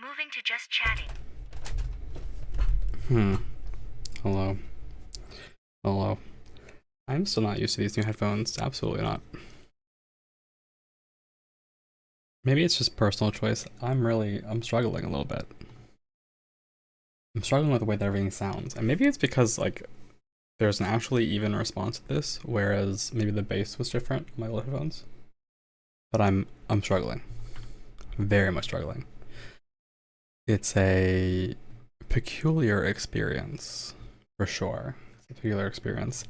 Moving to just chatting. Hello. Hello. I'm still not used to these new headphones. Absolutely not. Maybe it's just personal choice. I'm struggling a little bit. I'm struggling with the way that everything sounds. And maybe it's because, like, there's an actually even response to this, whereas maybe the bass was different on my old headphones. But I'm struggling. Very much struggling. It's a peculiar experience, for sure. It's a peculiar experience.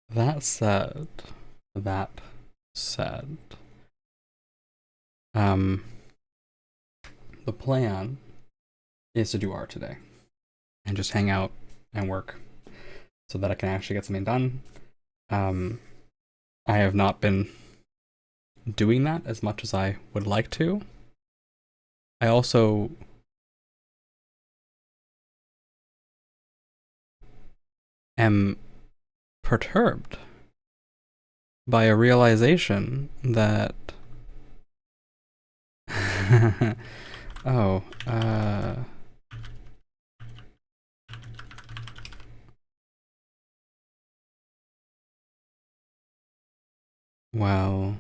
That said, the plan is to do art today and just hang out and work so that I can actually get something done. I have not been doing that as much as I would like to. I also am perturbed by a realization that oh, well,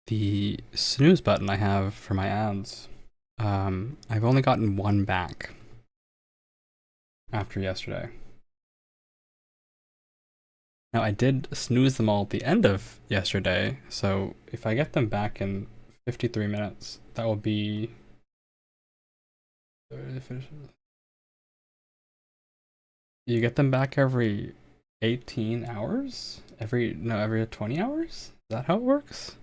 the snooze button I have for my ads, I've only gotten one back after yesterday. Now, I did snooze them all at the end of yesterday, so if I get them back in 53 minutes, that will be... You get them back every 18 hours? Every 20 hours? Is that how it works?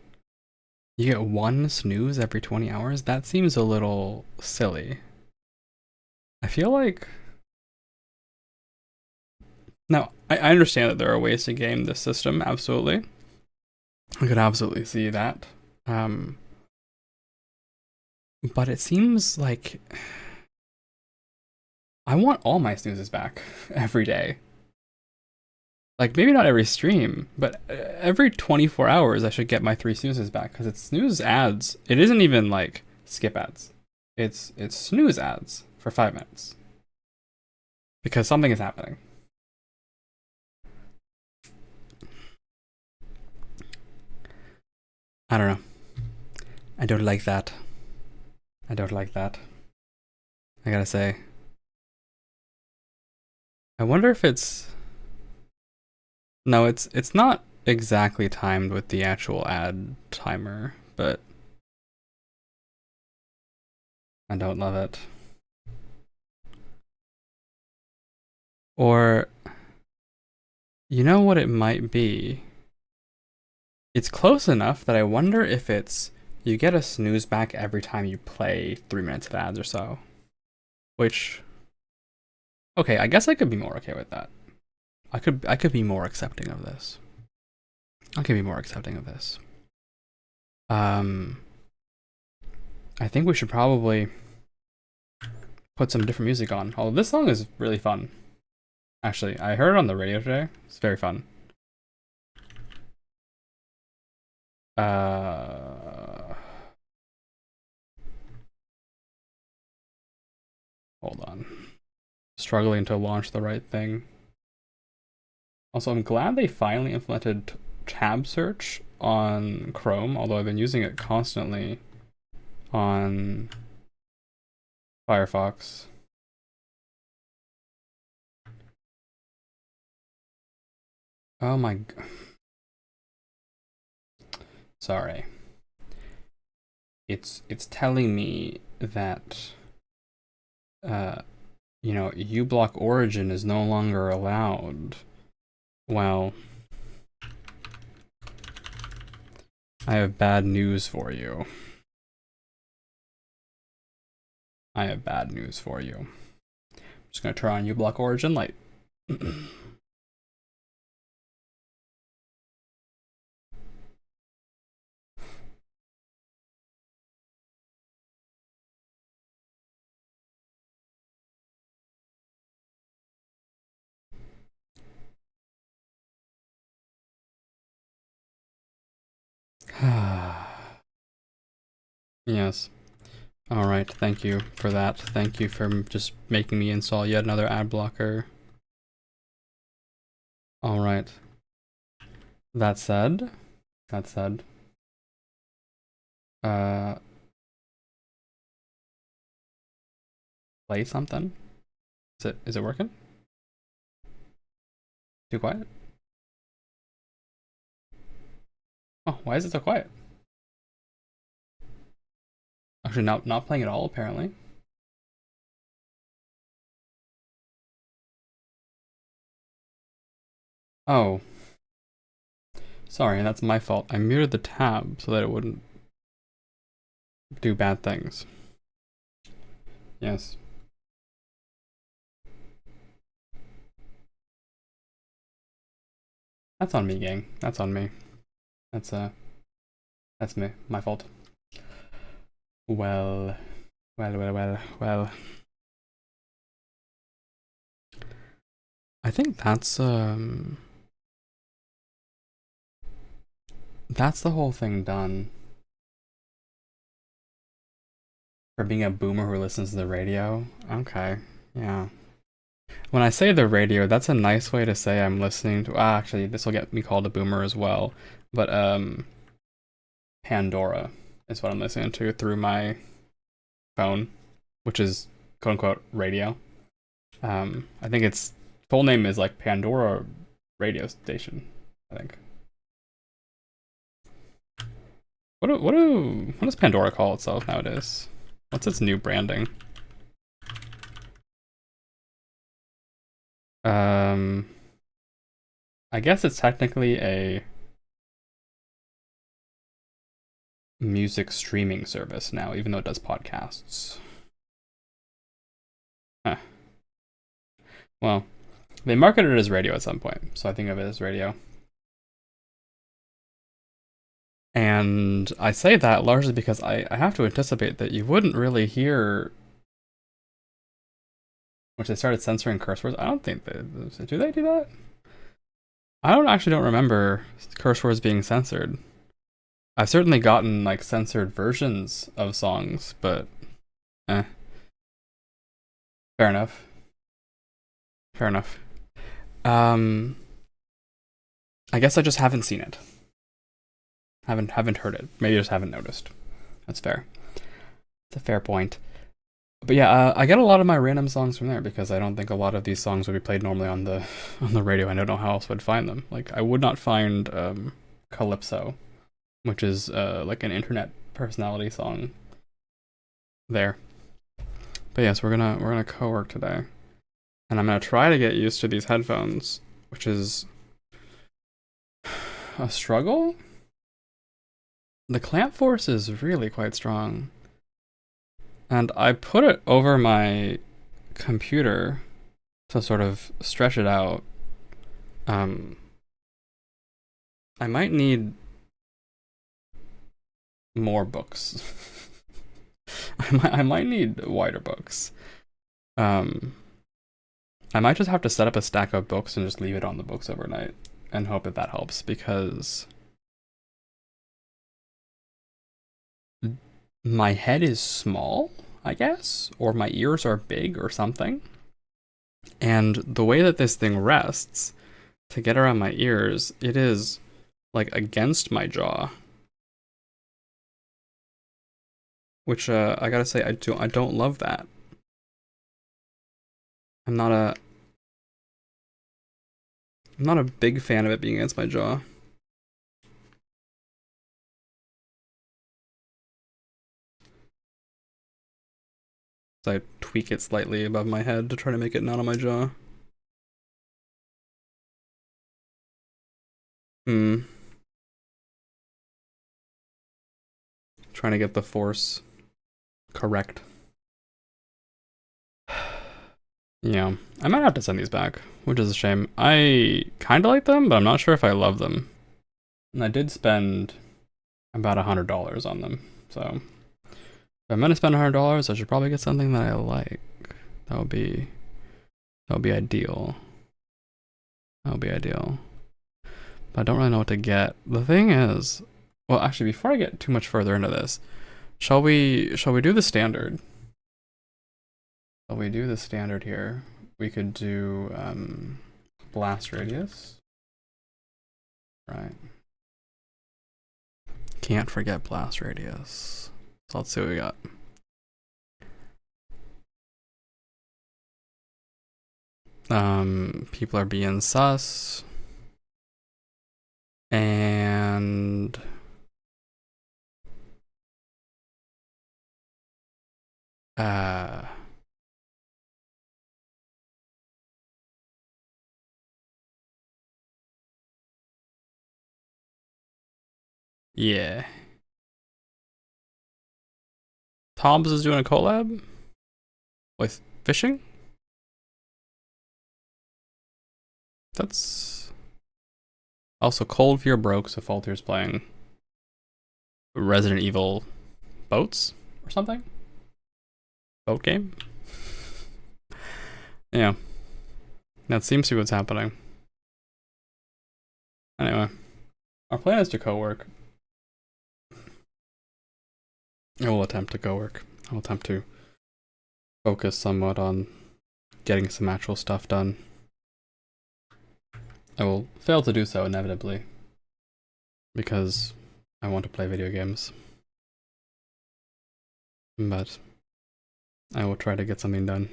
You get one snooze every 20 hours? That seems a little silly. I feel like... Now, I understand that there are ways to game this system, absolutely. I could absolutely see that. But it seems like I want all my snoozes back every day. Like, maybe not every stream, but every 24 hours I should get my 3 snoozes back, because it's snooze ads. It isn't even like skip ads. It's snooze ads for 5 minutes. Because something is happening. I don't know. I don't like that. I don't like that. I gotta say. I wonder if it's... No, it's not exactly timed with the actual ad timer, but I don't love it. Or, you know what it might be? It's close enough that I wonder if it's you get a snooze back every time you play 3 minutes of ads or so. Which, okay, I guess I could be more okay with that. I could be more accepting of this. I could be more accepting of this. I think we should probably put some different music on. Although this song is really fun. Actually, I heard it on the radio today. It's very fun. Hold on. Struggling to launch the right thing. Also, I'm glad they finally implemented tab search on Chrome, although I've been using it constantly on Firefox. Oh my... Sorry. It's telling me that you know, uBlock origin is no longer allowed. Well, I have bad news for you. I have bad news for you. I'm just gonna turn on uBlock origin light. Yes. Alright, thank you for that. Thank you for just making me install yet another ad blocker. Alright. That said, play something? Is it working? Too quiet? Oh, why is it so quiet? Actually, not playing at all, apparently. Oh. Sorry, that's my fault. I muted the tab so that it wouldn't do bad things. Yes. That's on me, gang. That's on me. That's me. My fault. Well. I think that's the whole thing done. For being a boomer who listens to the radio? Okay, yeah. When I say the radio, that's a nice way to say I'm listening to, actually, this will get me called a boomer as well, but Pandora is what I'm listening to through my phone, which is quote unquote radio. I think its full name is like Pandora Radio Station, I think. What does Pandora call itself nowadays? What's its new branding? I guess it's technically a music streaming service now, even though it does podcasts. Huh. Well, they marketed it as radio at some point, so I think of it as radio. And I say that largely because I have to anticipate that you wouldn't really hear, which they started censoring curse words. I don't think do they do that? I don't remember curse words being censored. I've certainly gotten like censored versions of songs, but fair enough. Fair enough. I guess I just haven't seen it. Haven't heard it. Maybe I just haven't noticed. That's fair. It's a fair point. But yeah, I get a lot of my random songs from there because I don't think a lot of these songs would be played normally on the radio. I don't know how else would find them. Like I would not find Calypso, which is like an internet personality song there. But yes, we're gonna co-work today. And I'm gonna try to get used to these headphones, which is a struggle. The clamp force is really quite strong. And I put it over my computer to sort of stretch it out. I might need more books. I might need wider books. I might just have to set up a stack of books and just leave it on the books overnight and hope that helps, because my head is small, I guess, or my ears are big or something. And the way that this thing rests to get around my ears, it is like against my jaw. Which I gotta say, I don't love that. I'm not a big fan of it being against my jaw. So I tweak it slightly above my head to try to make it not on my jaw. Trying to get the force correct. Yeah, I might have to send these back, which is a shame. I kind of like them, but I'm not sure if I love them. And I did spend about $100 on them, so if I'm gonna spend $100, I should probably get something that I like. That would be ideal. That would be ideal. But I don't really know what to get. The thing is, well, actually, before I get too much further into this, Shall we do the standard? Shall we do the standard here? We could do blast radius. Right. Can't forget blast radius. So let's see what we got. People are being sus. And yeah. Tobbs is doing a collab with fishing. That's also Cold Fear broke, so Falter's playing Resident Evil boats or something. Boat game. Yeah, that seems to be what's happening. Anyway, our plan is to co-work. I will attempt to co-work. I will attempt to focus somewhat on getting some actual stuff done. I will fail to do so inevitably because I want to play video games. But I will try to get something done.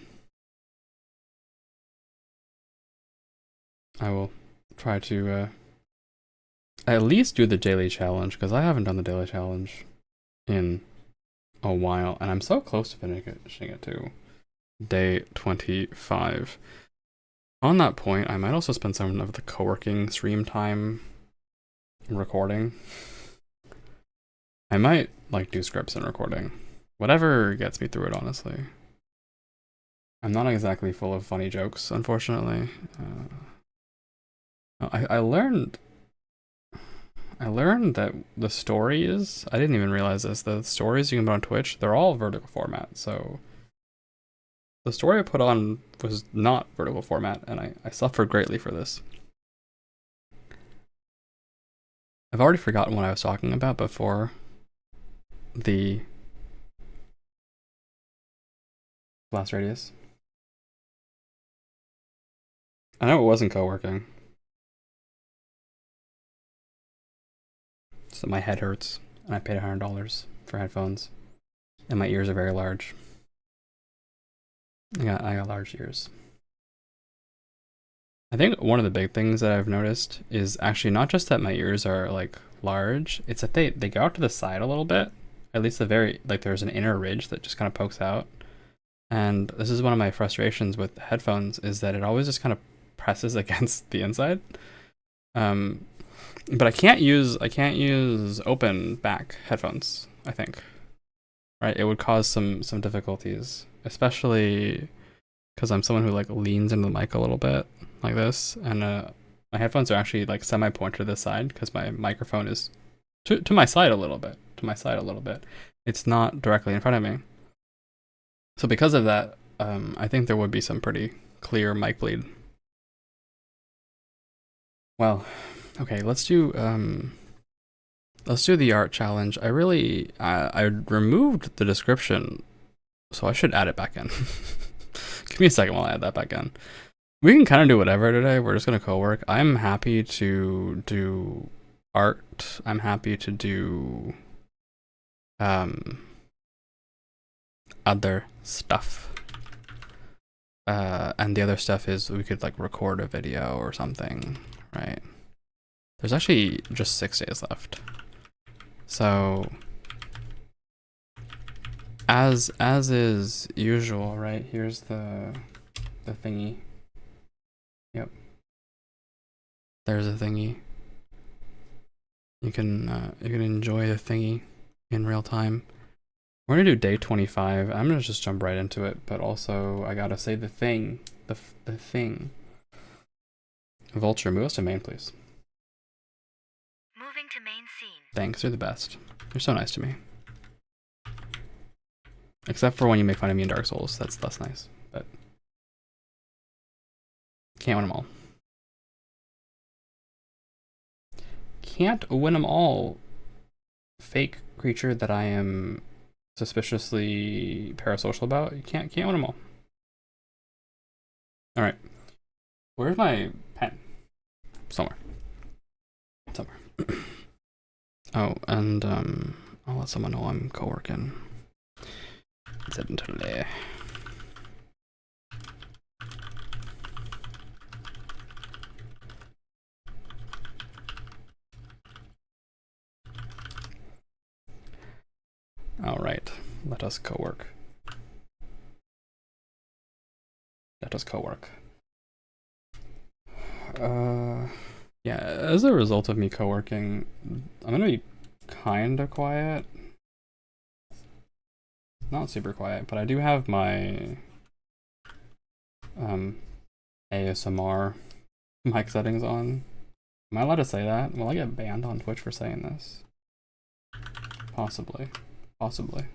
I will try to at least do the daily challenge, because I haven't done the daily challenge in a while, and I'm so close to finishing it too. Day 25. On that point, I might also spend some of the co-working stream time recording. I might like do scripts and recording. Whatever gets me through it, honestly. I'm not exactly full of funny jokes, unfortunately. I learned that the stories, I didn't even realize this, the stories you can put on Twitch, they're all vertical format, so the story I put on was not vertical format, and I suffered greatly for this. I've already forgotten what I was talking about before the blast radius. I know it wasn't co-working. So my head hurts, and I paid $100 for headphones, and my ears are very large. I got large ears. I think one of the big things that I've noticed is actually not just that my ears are like large, it's that they go out to the side a little bit. At least there's an inner ridge that just kind of pokes out. And this is one of my frustrations with headphones, is that it always just kind of presses against the inside. But I can't use open back headphones, I think. Right? It would cause some difficulties, especially because I'm someone who like leans into the mic a little bit like this, and my headphones are actually like semi-pointed to the side because my microphone is to my side a little bit. It's not directly in front of me. So because of that, I think there would be some pretty clear mic bleed. Well, okay, let's do the art challenge. I removed the description, so I should add it back in. Give me a second while I add that back in. We can kind of do whatever today. We're just gonna co-work. I'm happy to do art. I'm happy to do other stuff. And the other stuff is we could like record a video or something, right? There's actually just 6 days left. So as is usual, right? Here's the thingy. Yep. There's a thingy. You can enjoy the thingy in real time. We're gonna do day 25. I'm gonna just jump right into it, but also I gotta say the thing. The thing. Vulture, move us to main, please. Moving to main scene. Thanks, you're the best. You're so nice to me. Except for when you make fun of me in Dark Souls. That's less nice, but can't win them all. Can't win them all. Fake creature that I am suspiciously parasocial about. You can't win them all. All right. Where's my pen? Somewhere. Oh, and I'll let someone know I'm co-working. Incidentally. All right, let us co-work. Let us co-work. Yeah, as a result of me co-working, I'm gonna be kinda quiet. Not super quiet, but I do have my ASMR mic settings on. Am I allowed to say that? Will I get banned on Twitch for saying this? Possibly. Possibly.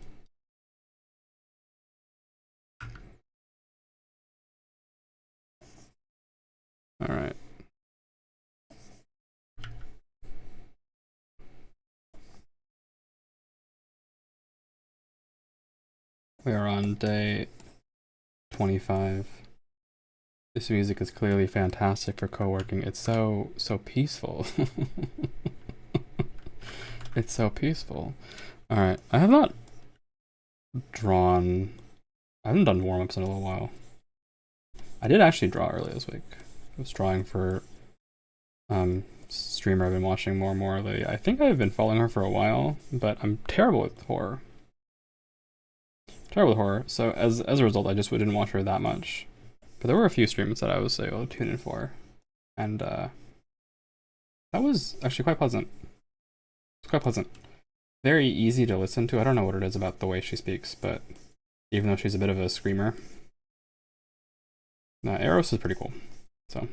All right. We are on day 25. This music is clearly fantastic for co-working. It's so peaceful. It's so peaceful. All right, I haven't done warm-ups in a little while. I did actually draw earlier this week. I was drawing for streamer I've been watching more and more lately. I think I've been following her for a while, but I'm terrible with horror. So as a result, I just didn't watch her that much. But there were a few streams that I was able to tune in for, and that was actually quite pleasant. It's quite pleasant. Very easy to listen to. I don't know what it is about the way she speaks, but even though she's a bit of a screamer, Eros is pretty cool. So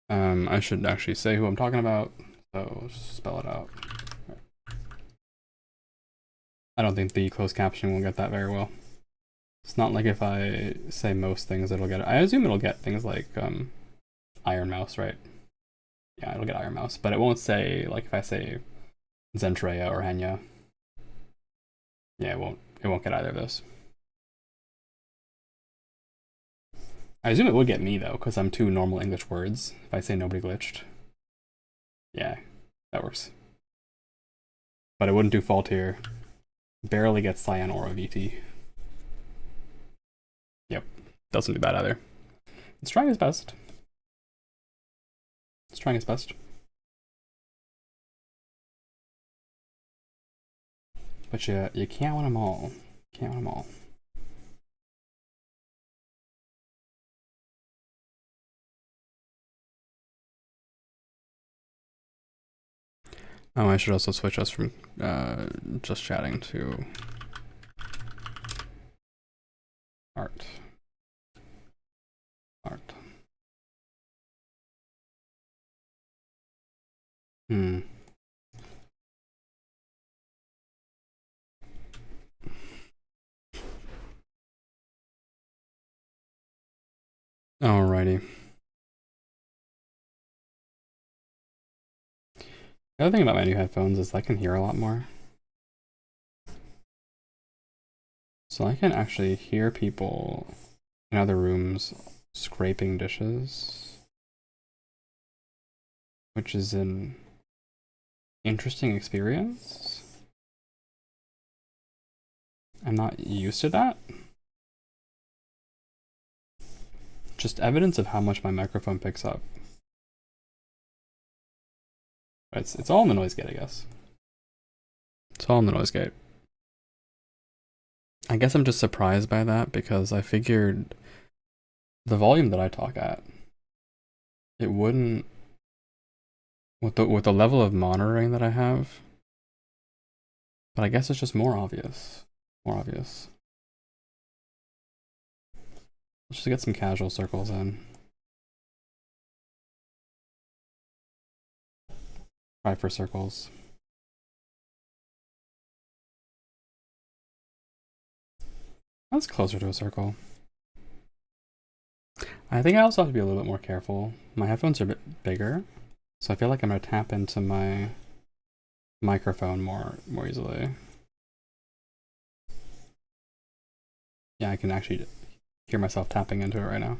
I should actually say who I'm talking about, so let's just spell it out. I don't think the closed captioning will get that very well. It's not like if I say most things it'll get it. I assume it'll get things like Iron Mouse, right? Yeah, it'll get Iron Mouse, but it won't say, like if I say Zentreya or Henya. Yeah, it won't get either of those. I assume it would get me though, because I'm two normal English words. If I say NobodyGlitched. Yeah, that works. But it wouldn't do fault here. Barely gets Cyan or VT. Yep, doesn't do bad either. It's trying its best. It's trying its best. But you can't win them all. Can't win them all. Oh, I should also switch us from just chatting to art. Art. Alrighty. The other thing about my new headphones is I can hear a lot more. So I can actually hear people in other rooms scraping dishes, which is an interesting experience. I'm not used to that. Just evidence of how much my microphone picks up. It's all in the noise gate, I guess. It's all in the noise gate. I guess I'm just surprised by that because I figured the volume that I talk at, it wouldn't, with the level of monitoring that I have. But I guess it's just more obvious. More obvious. Let's just get some casual circles in. Try for circles. That's closer to a circle. I think I also have to be a little bit more careful. My headphones are a bit bigger, so I feel like I'm gonna tap into my microphone more easily. Yeah, I can actually hear myself tapping into it right now.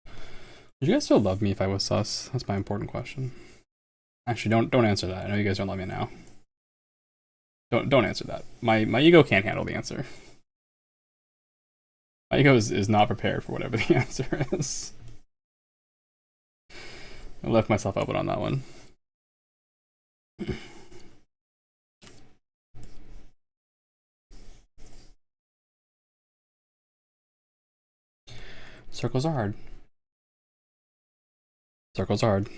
Would you guys still love me if I was sus? That's my important question. Actually, don't answer that. I know you guys don't love me now. Don't answer that. My ego can't handle the answer. My ego is not prepared for whatever the answer is. I left myself open on that one. Circles are hard. Circles are hard.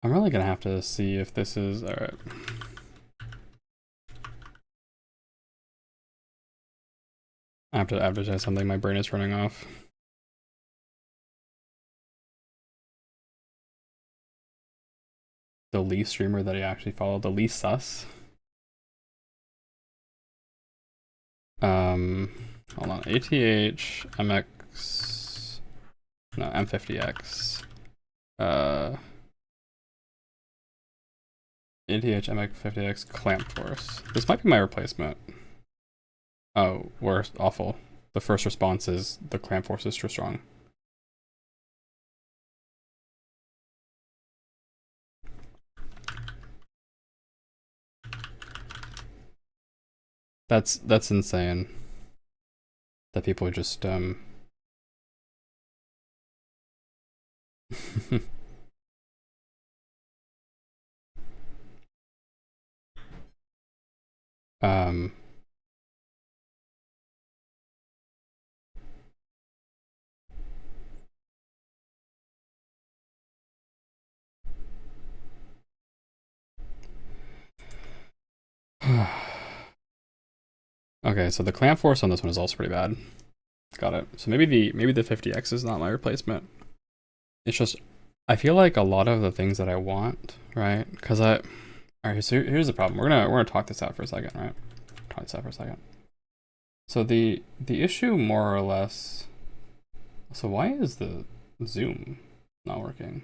I'm really gonna have to see if this is alright. I have to advertise something. My brain is running off. The least streamer that I actually follow, the least sus. Hold on. ATH MX. No, M50X. ATH MX50X Clamp Force. This might be my replacement. Oh, worse, awful. The first response is the Clamp Force is too strong. That's insane. That people just Okay, so the clamp force on this one is also pretty bad. Got it. So maybe the 50X is not my replacement. It's just I feel like a lot of the things that I want, right? Because alright, so here's the problem. We're gonna talk this out for a second, right? Talk this out for a second. So the issue more or less. So why is the zoom not working?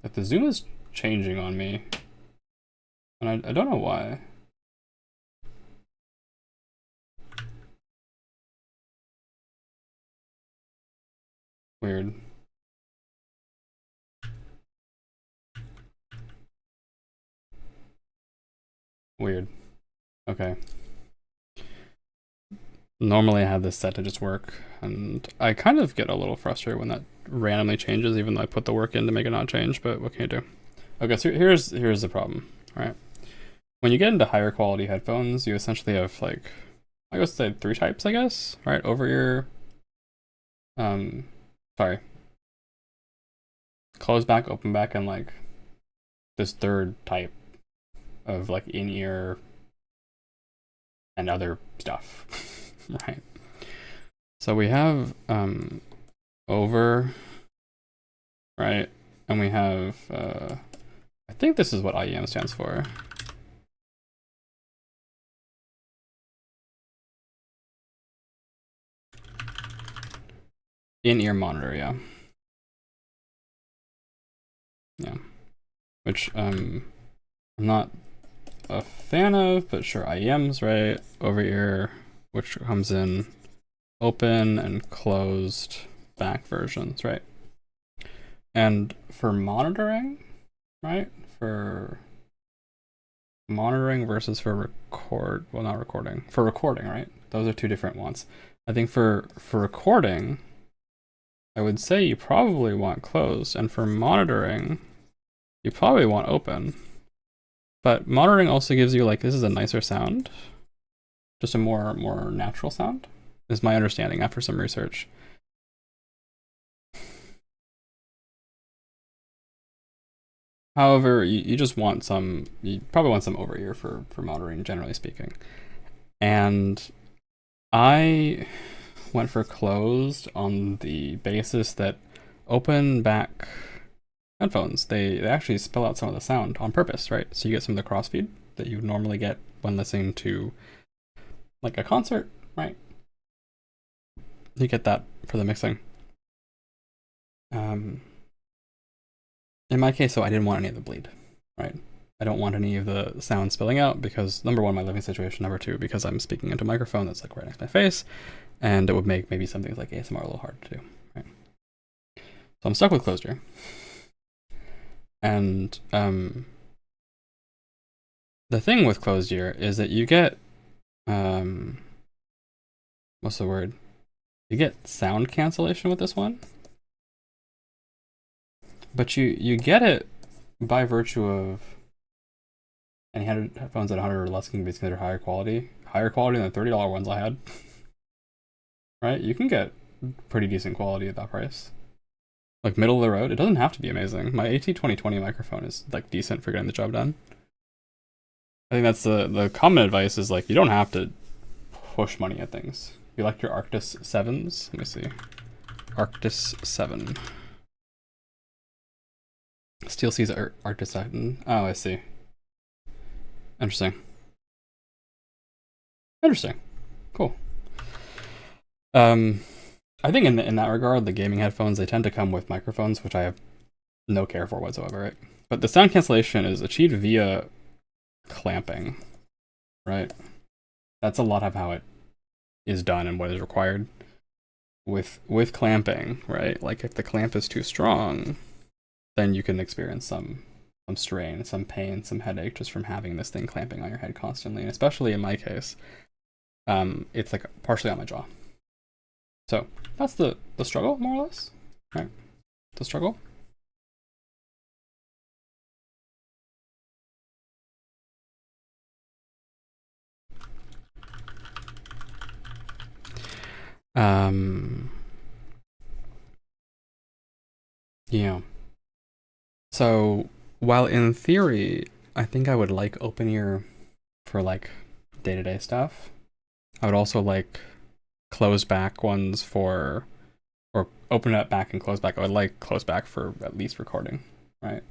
Like the zoom is changing on me, and I don't know why. Weird. Weird. Okay. Normally I have this set to just work, and I kind of get a little frustrated when that randomly changes, even though I put the work in to make it not change, but what can you do? Okay, so here's the problem, right? When you get into higher quality headphones, you essentially have like, I guess say 3 types, I guess, right? Over ear, sorry. Close back, open back, and like this third type of like in-ear and other stuff, right? So we have over, right? And we have, I think this is what IEM stands for. In-ear monitor, yeah. Yeah. Which I'm not a fan of, but sure, IEM's right. Over ear, which comes in open and closed back versions, right? And for monitoring, right? For monitoring versus for for recording, right? Those are 2 different ones. I think for recording, I would say you probably want closed, and for monitoring, you probably want open. But monitoring also gives you like, this is a nicer sound, just a more natural sound, is my understanding after some research. However, you just want you probably want some over ear for monitoring, generally speaking. And went for closed on the basis that open back headphones, they actually spell out some of the sound on purpose, right? So you get some of the crossfeed that you normally get when listening to like a concert, right? You get that for the mixing. In my case, so I didn't want any of the bleed, right? I don't want any of the sound spilling out because number one, my living situation, number two, because I'm speaking into a microphone that's like right next to my face, and it would make maybe some things like ASMR a little hard to do, right? So I'm stuck with closed ear. And the thing with closed ear is that you get what's the word? You get sound cancellation with this one, but you get it by virtue of any headphones at 100 or less can be considered higher quality than the $30 ones I had. Right? You can get pretty decent quality at that price. Like middle of the road. It doesn't have to be amazing. My AT2020 microphone is like decent for getting the job done. I think that's the common advice is like you don't have to push money at things. You like your Arctis 7s? Let me see. Arctis 7. Steel Seas Arctis 7. Oh, I see. Interesting. Cool. I think in that regard, the gaming headphones, they tend to come with microphones, which I have no care for whatsoever, right? But the sound cancellation is achieved via clamping, right? That's a lot of how it is done and what is required with clamping, right? Like if the clamp is too strong, then you can experience some strain, some pain, some headache just from having this thing clamping on your head constantly. And especially in my case, it's like partially on my jaw. So that's the struggle, more or less, right? The struggle. Yeah. So while in theory, I think I would like open ear for like day-to-day stuff, I would also like close back ones for, or open it back and close back. I would like close back for at least recording, right?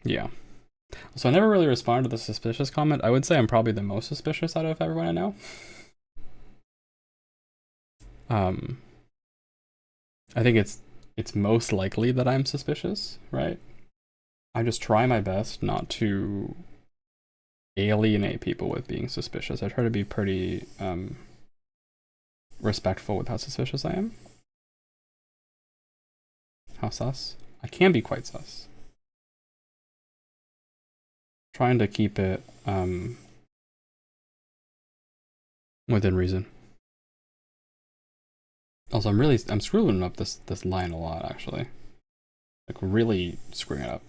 Yeah. So I never really responded to the suspicious comment. I would say I'm probably the most suspicious out of everyone I know. I think it's most likely that I'm suspicious, right? I just try my best not to alienate people with being suspicious. I try to be pretty respectful with how suspicious I am. How sus? I can be quite sus. Trying to keep it within reason. Also, I'm screwing up this line a lot, actually. Like really screwing it up.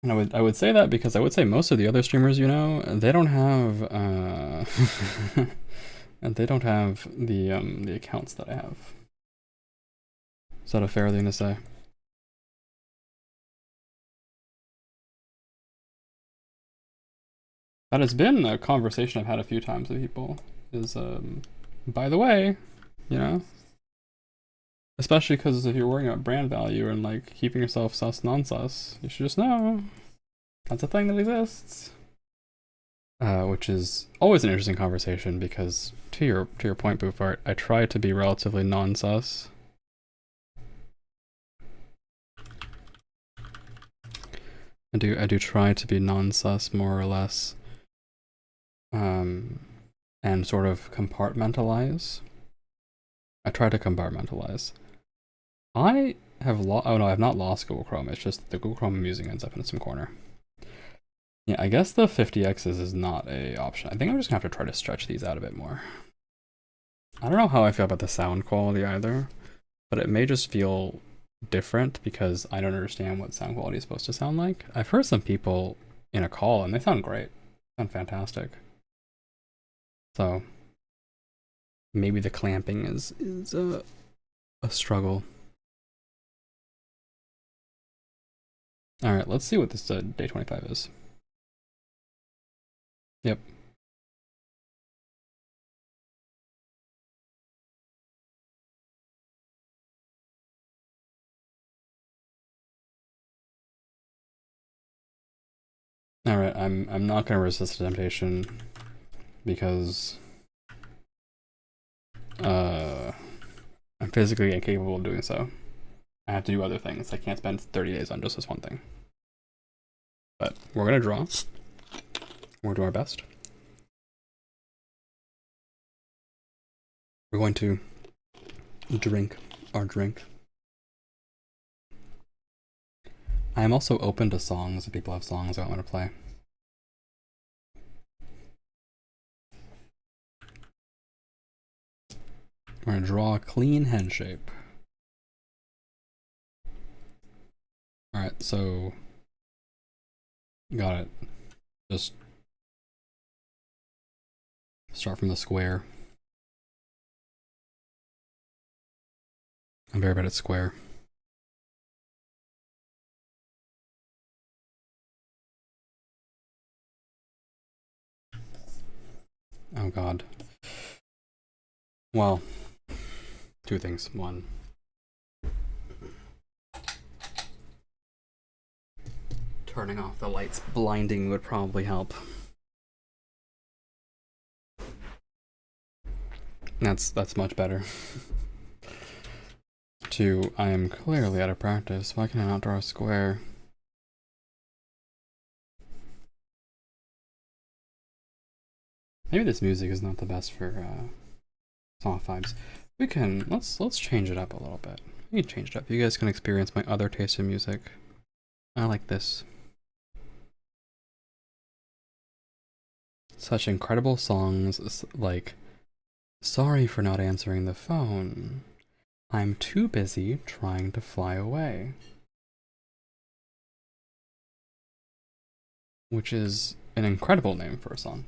And I would say that because I would say most of the other streamers, you know, they don't have and they don't have the accounts that I have. Is that a fair thing to say? That has been a conversation I've had a few times with people. Is by the way, you know, especially because if you're worrying about brand value and like keeping yourself sus non-sus, you should just know that's a thing that exists. Which is always an interesting conversation because to your point, Boofart, I try to be relatively non-sus. I do try to be non-sus more or less. And sort of compartmentalize. I try to compartmentalize. I have I've not lost Google Chrome. It's just the Google Chrome I'm using ends up in some corner. Yeah, I guess the 50Xs is not a option. I think I'm just gonna have to try to stretch these out a bit more. I don't know how I feel about the sound quality either, but it may just feel different because I don't understand what sound quality is supposed to sound like. I've heard some people in a call and they sound great. They sound fantastic. So maybe the clamping is a struggle. All right, let's see what this day 25 is. Yep. All right, I'm not gonna resist the temptation because I'm physically incapable of doing so. I have to do other things. I can't spend 30 days on just this one thing. But we're gonna draw. We're gonna do our best. We're going to drink our drink. I am also open to songs if people have songs I want to play. We're gonna draw a clean head shape. Alright, so got it. Just start from the square. I'm very bad at square. Oh god. Well, two things. One, turning off the lights blinding would probably help. That's much better. Two, I am clearly out of practice. Why can I not draw a square? Maybe this music is not the best for song vibes. We can let's change it up a little bit. We can change it up. You guys can experience my other taste in music. I like this. Such incredible songs like "Sorry for not answering the phone. I'm too busy trying to fly away." Which is an incredible name for a song.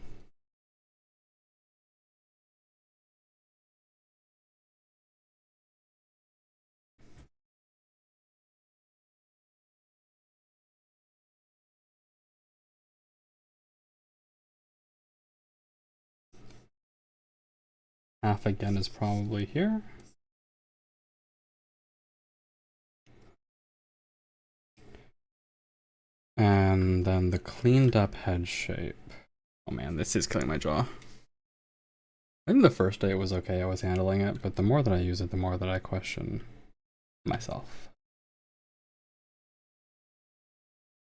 Half again is probably here. And then the cleaned up head shape. Oh man, this is killing my jaw. I think the first day it was okay, I was handling it, but the more that I use it, the more that I question myself.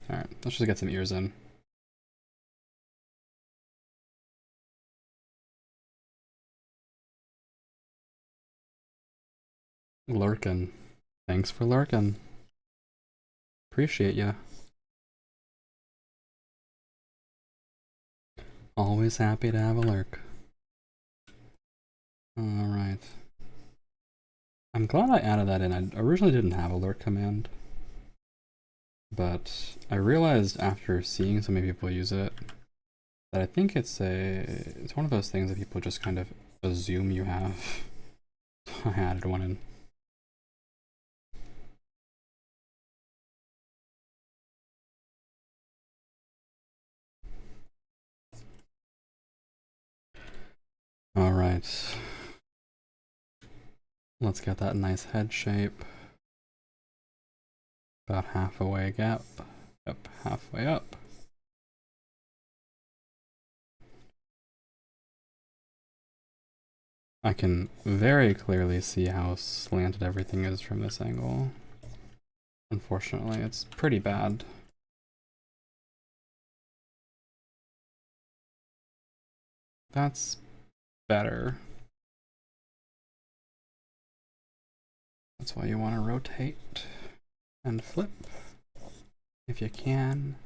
Alright, let's just get some ears in. Lurkin. Thanks for lurkin'. Appreciate ya. Always happy to have a lurk. Alright. I'm glad I added that in. I originally didn't have a lurk command. But I realized after seeing so many people use it that I think it's one of those things that people just kind of assume you have. I added one in. Alright. Let's get that nice head shape. About halfway gap. Yep, halfway up. I can very clearly see how slanted everything is from this angle. Unfortunately, it's pretty bad. That's better. That's why you want to rotate and flip. If you can,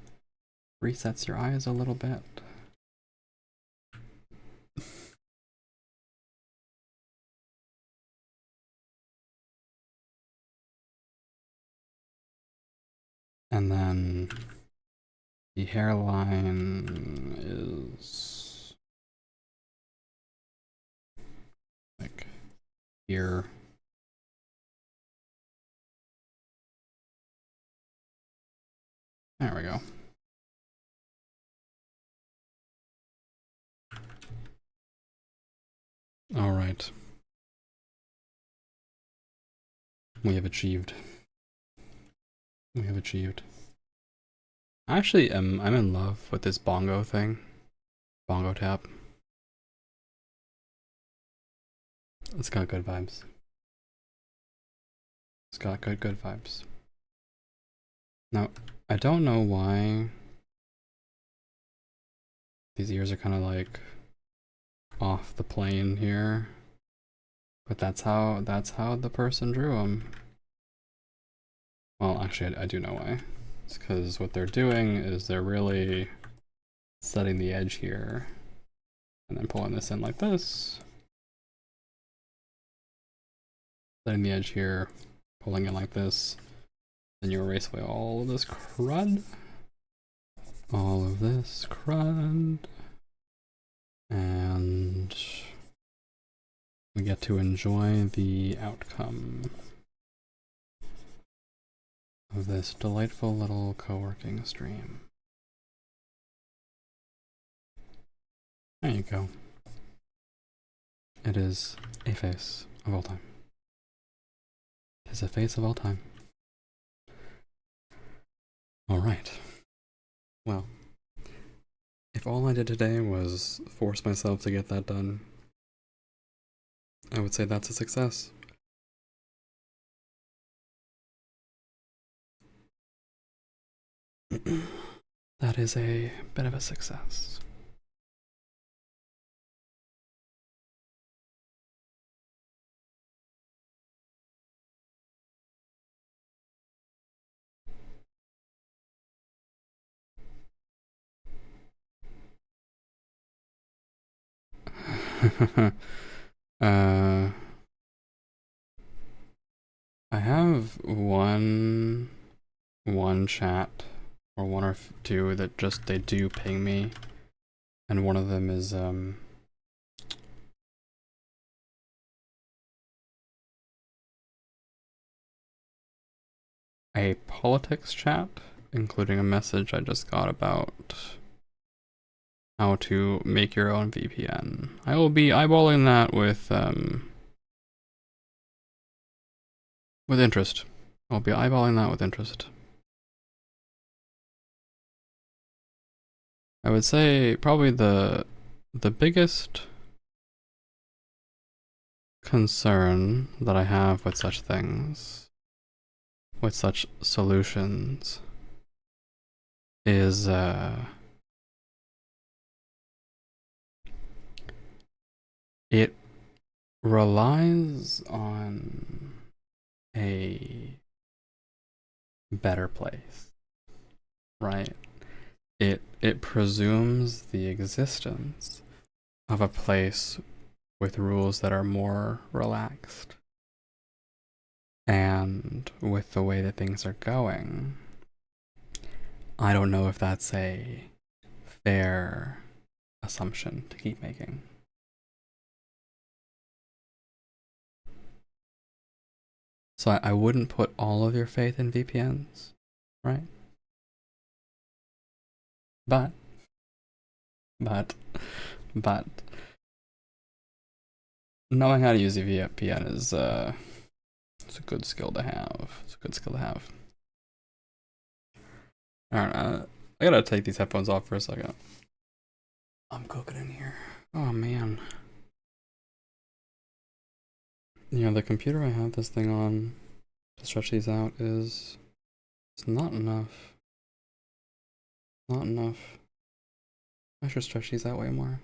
resets your eyes a little bit. And then the hairline is like here. There we go. All right. We have achieved. We have achieved. Actually, I'm in love with this bongo thing. Bongo tap. It's got good vibes. It's got good vibes. Now, I don't know why these ears are kind of like off the plane here, but that's how the person drew them. Well, actually, I do know why. It's because what they're doing is they're really setting the edge here, and then pulling this in like this. Setting the edge here, pulling it like this. Then you erase away all of this crud. All of this crud. And we get to enjoy the outcome of this delightful little co-working stream. There you go. It is a face of all time. It is a face of all time. Alright. Well, if all I did today was force myself to get that done, I would say that's a success. That is a bit of a success. I have one chat or one or two that just they do ping me, and one of them is a politics chat, including a message I just got about how to make your own VPN. I will be eyeballing that with interest. I'll be eyeballing that with interest. I would say probably the biggest concern that I have with such things, with such solutions, is it relies on a better place, right? It presumes the existence of a place with rules that are more relaxed. And with the way that things are going, I don't know if that's a fair assumption to keep making. So I wouldn't put all of your faith in VPNs, right? But knowing how to use a VPN is it's a good skill to have. It's a good skill to have. Alright, I gotta take these headphones off for a second. I'm cooking in here. Oh man. Yeah, the computer I have this thing on to stretch these out it's not enough. Not enough. I should stretch these out way more.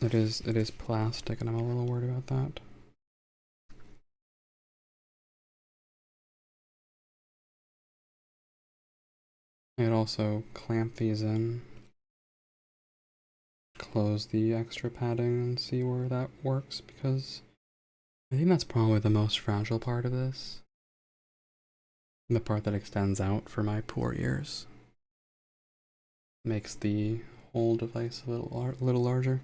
It is plastic and I'm a little worried about that. I could also clamp these in, close the extra padding and see where that works, because I think that's probably the most fragile part of this. The part that extends out for my poor ears. Makes the whole device a little larger.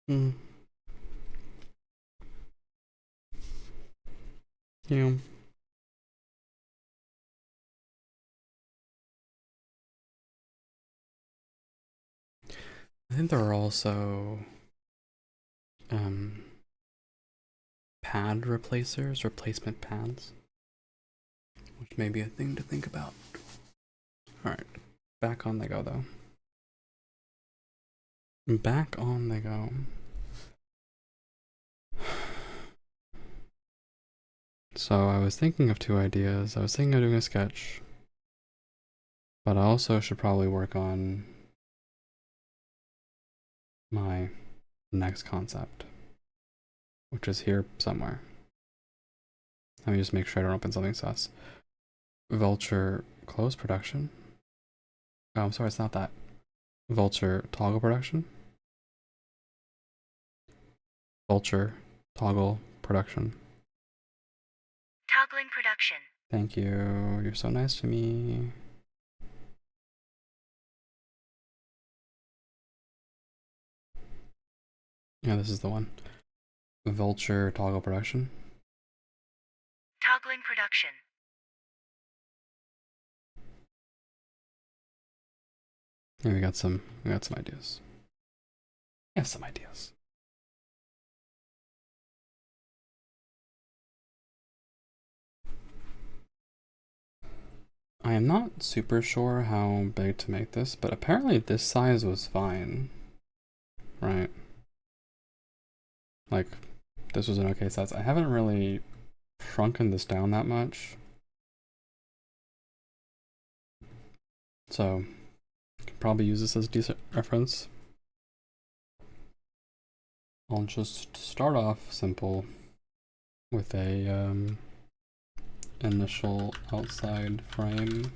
Hmm. Yeah. I think there are also pad replacers, replacement pads, which may be a thing to think about. Alright, back on they go though. Back on they go. So I was thinking of two ideas. I was thinking of doing a sketch, but I also should probably work on my next concept, which is here somewhere. Let me just make sure I don't open something sus. Vulture close production. Oh, I'm sorry, it's not that. Vulture toggle production. Vulture toggle production. Toggling production. Thank you. You're so nice to me. Yeah, this is the one. Vulture toggle production. Toggling production. Yeah, we got some ideas. I have some ideas. I am not super sure how big to make this, but apparently this size was fine. Right? Like, this was an okay size. I haven't really shrunken this down that much. So, can probably use this as a decent reference. I'll just start off simple with a initial outside frame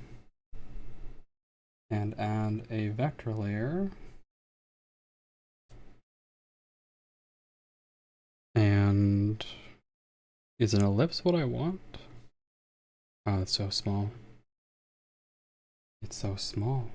and add a vector layer. And is an ellipse what I want? Oh, it's so small. It's so small.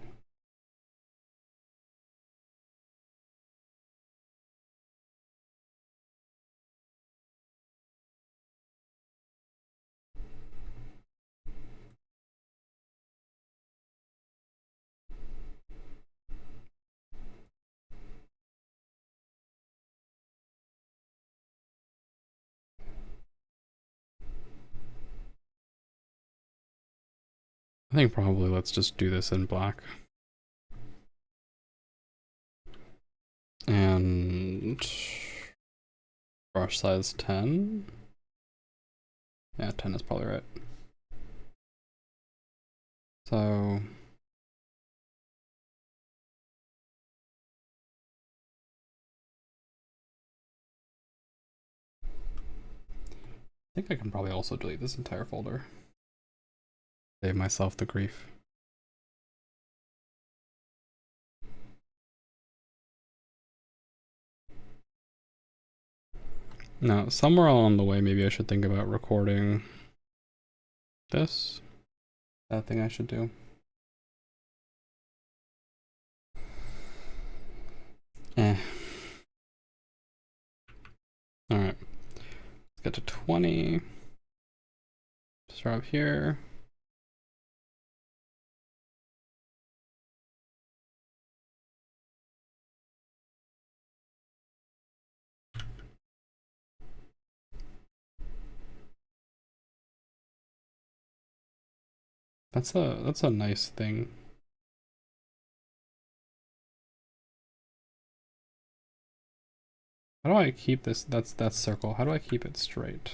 I think probably let's just do this in black. And brush size 10. Yeah, 10 is probably right. So I think I can probably also delete this entire folder. Save myself the grief. Now, somewhere along the way, maybe I should think about recording this. That thing I should do. Alright. Let's get to 20. Start up here. That's a nice thing. How do I keep this? That's circle. How do I keep it straight?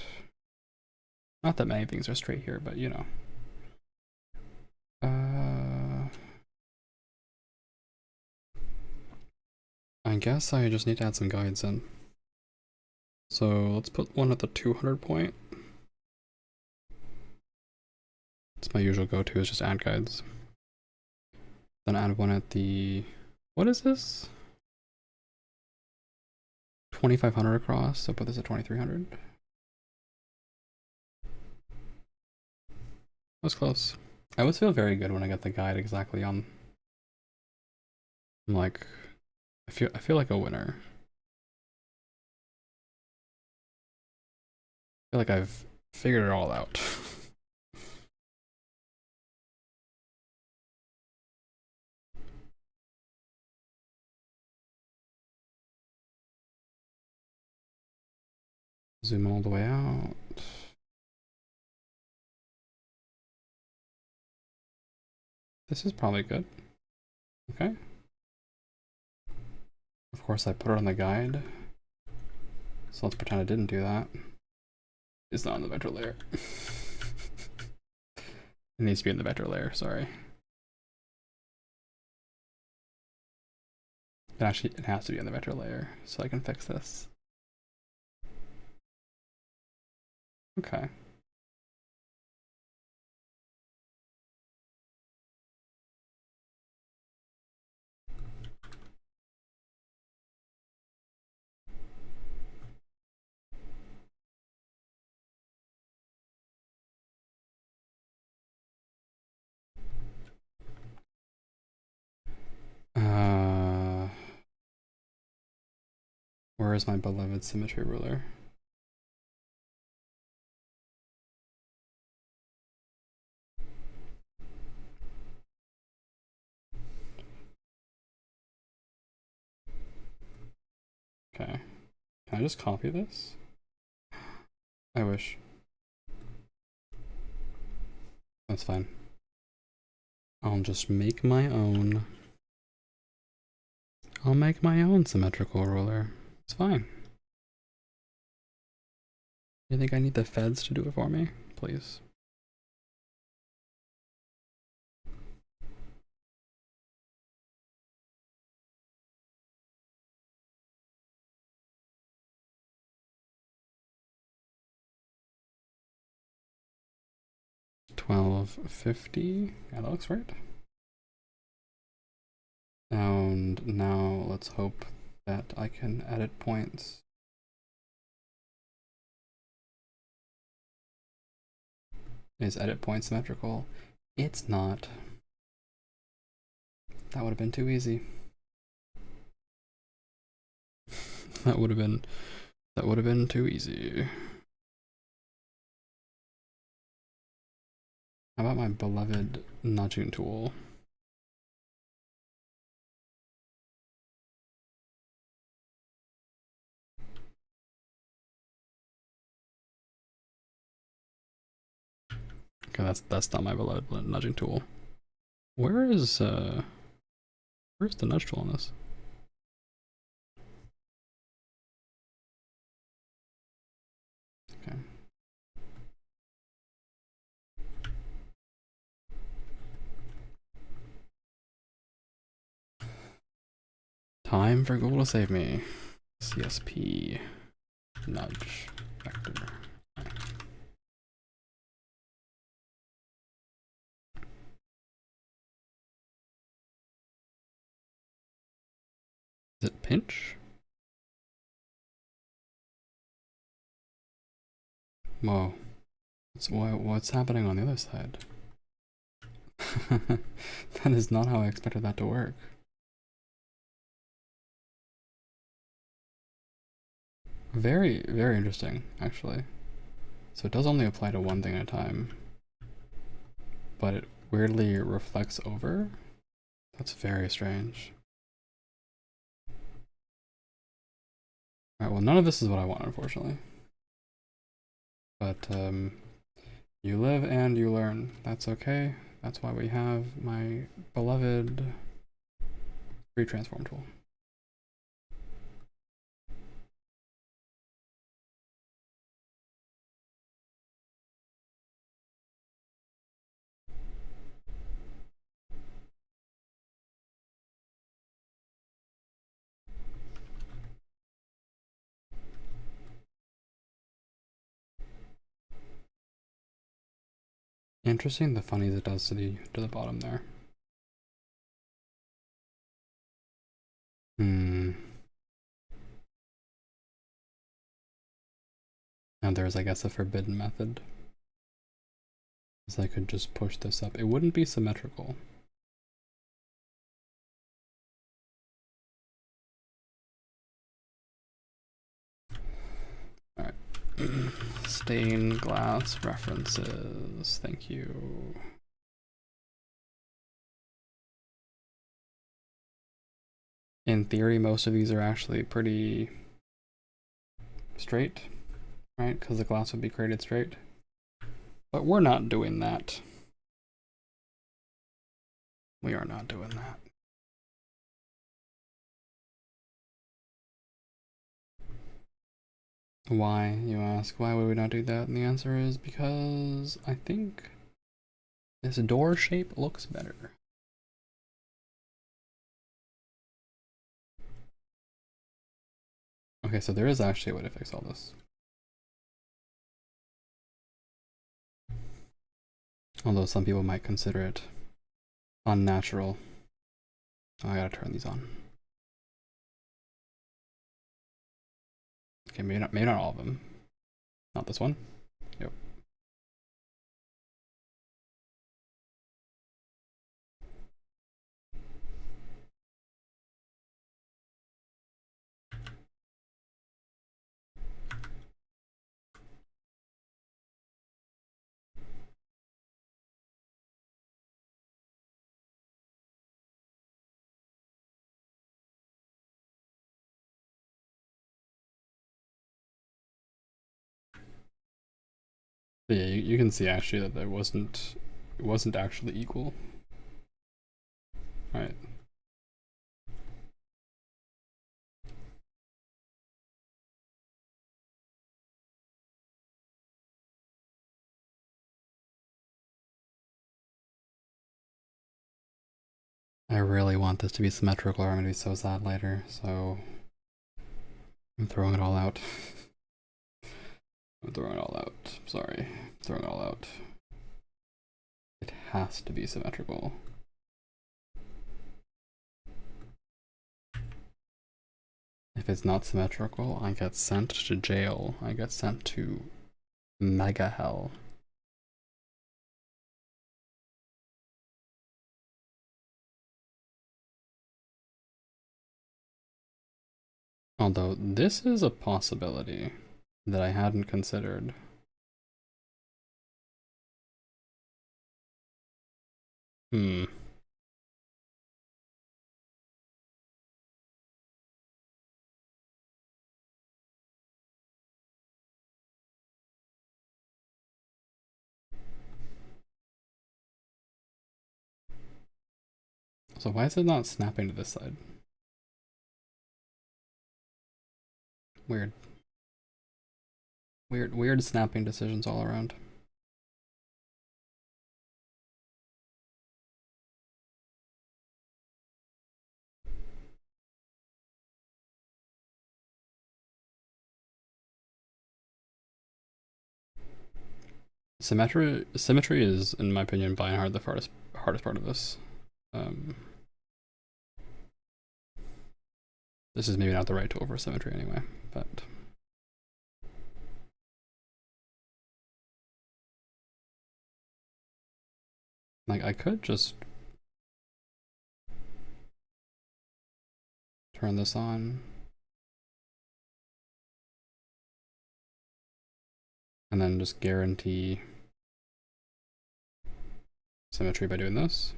Not that many things are straight here, but you know. I guess I just need to add some guides in. So let's put one at the 200 point. It's my usual go-to, is just add guides. Then add one at the, what is this? 2500 across, so put this at 2300. That was close. I always feel very good when I get the guide exactly on. I'm like, I feel like a winner. I feel like I've figured it all out. Zoom all the way out. This is probably good. Okay. Of course, I put it on the guide. So let's pretend I didn't do that. It's not on the vector layer. It needs to be in the vector layer, sorry. It has to be in the vector layer, so I can fix this. Okay. Where is my beloved symmetry ruler? Okay. Can I just copy this? I wish. That's fine. I'll just make my own. I'll make my own symmetrical ruler. It's fine. You think I need the feds to do it for me? Please. $12.50. Yeah, that looks right. And now let's hope that I can edit points. Is edit point symmetrical? It's not. That would have been too easy. That would have been too easy. How about my beloved nudging tool? Okay, that's not my beloved nudging tool. Where's the nudge tool on this? Okay. Time for Google to save me. CSP nudge vector. Is it pinch? Whoa. What's happening on the other side? That is not how I expected that to work. Very, very interesting, actually. So it does only apply to one thing at a time, but it weirdly reflects over? That's very strange. Alright, well, none of this is what I want, unfortunately. But, you live and you learn. That's okay. That's why we have my beloved free transform tool. Interesting the funnies it does to the bottom there. And there's, I guess, a forbidden method. So I could just push this up. It wouldn't be symmetrical. Alright. Stained glass references. Thank you. In theory, most of these are actually pretty straight. right? Because the class would be created straight. But we're not doing that. We are not doing that. Why, you ask? Why would we not do that? And the answer is because I think this door shape looks better. Okay, so there is actually a way to fix all this. Although some people might consider it unnatural. Oh, I gotta turn these on. Okay, maybe not all of them. Not this one. Yep. But yeah, you can see actually that it wasn't actually equal. Right. I really want this to be symmetrical or I'm gonna be so sad later, so I'm throwing it all out. I'm throwing it all out. Sorry. I'm throwing it all out. It has to be symmetrical. If it's not symmetrical, I get sent to jail. I get sent to mega hell. Although this is a possibility that I hadn't considered. Hmm. So why is it not snapping to this side? Weird. Weird snapping decisions all around. Symmetry is, in my opinion, by and hard the hardest part of this. This is maybe not the right tool for symmetry anyway, but like I could just turn this on and then just guarantee symmetry by doing this.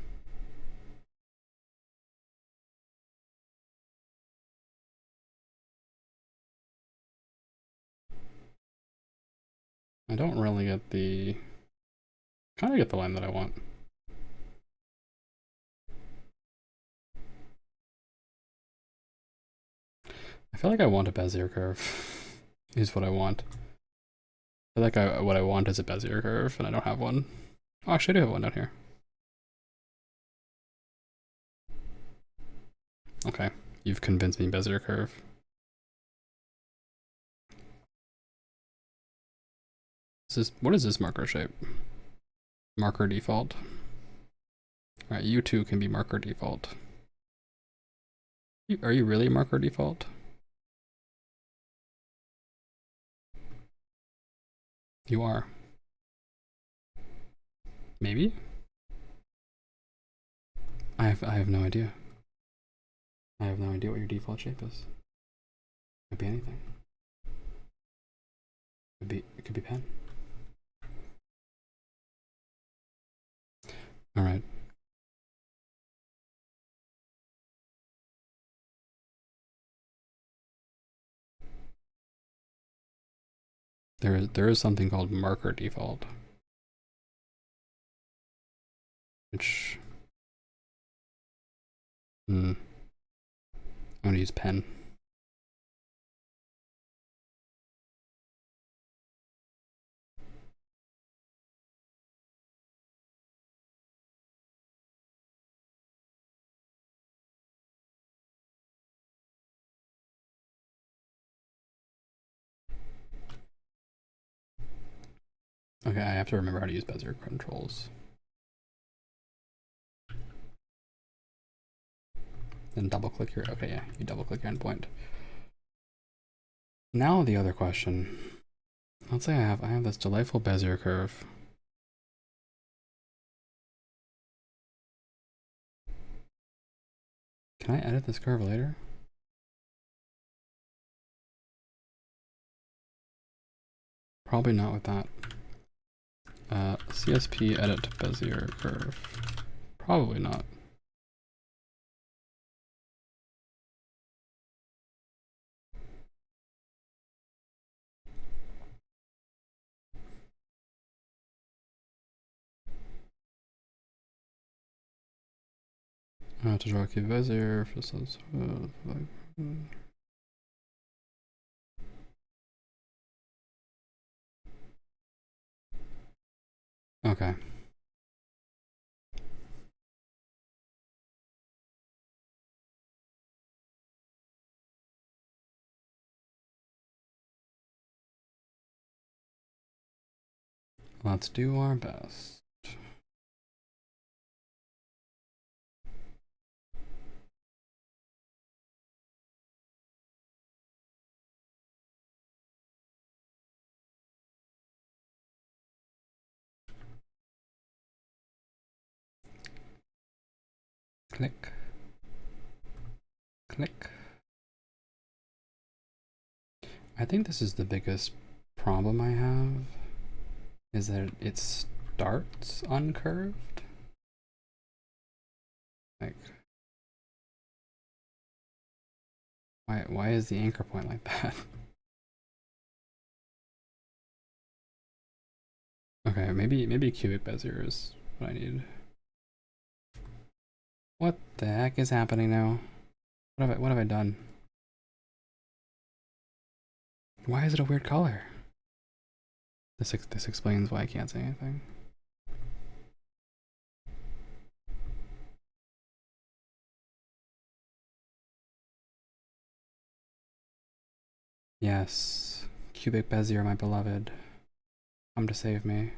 I don't really get the, kind of get the line that I want. I feel like I want a Bezier curve is what I want. I feel like what I want is a Bezier curve and I don't have one. Oh, actually I do have one down here. Okay, you've convinced me Bezier curve. What is this marker shape? Marker default. Alright, you two can be marker default. Are you really marker default? You are. Maybe? I have no idea. I have no idea what your default shape is. Could be anything. It could be pen. Alright. there is something called marker default, which I'm gonna use pen. Okay, I have to remember how to use Bezier controls. Then double click your, okay, yeah, you double click your endpoint. Now the other question. Let's say I have this delightful Bezier curve. Can I edit this curve later? Probably not with that. CSP edit Bezier curve. Probably not. I have to draw a key Bezier for some. Okay. Let's do our best. Click. Click. I think this is the biggest problem I have, is that it starts uncurved. Like, why is the anchor point like that? Okay, maybe cubic Bezier is what I need. What the heck is happening now? What have I done? Why is it a weird color? This explains why I can't say anything. Yes, cubic Bezier, my beloved, come to save me.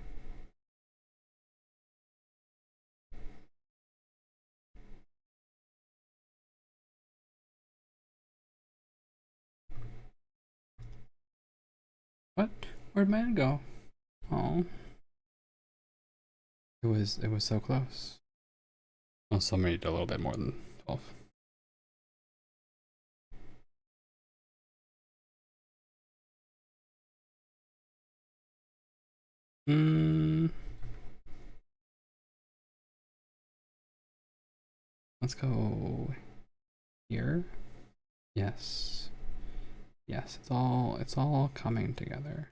What? Where'd mine go? Oh, it was so close. Oh, somebody did a little bit more than 12. Let's go here. Yes. Yes, it's all coming together.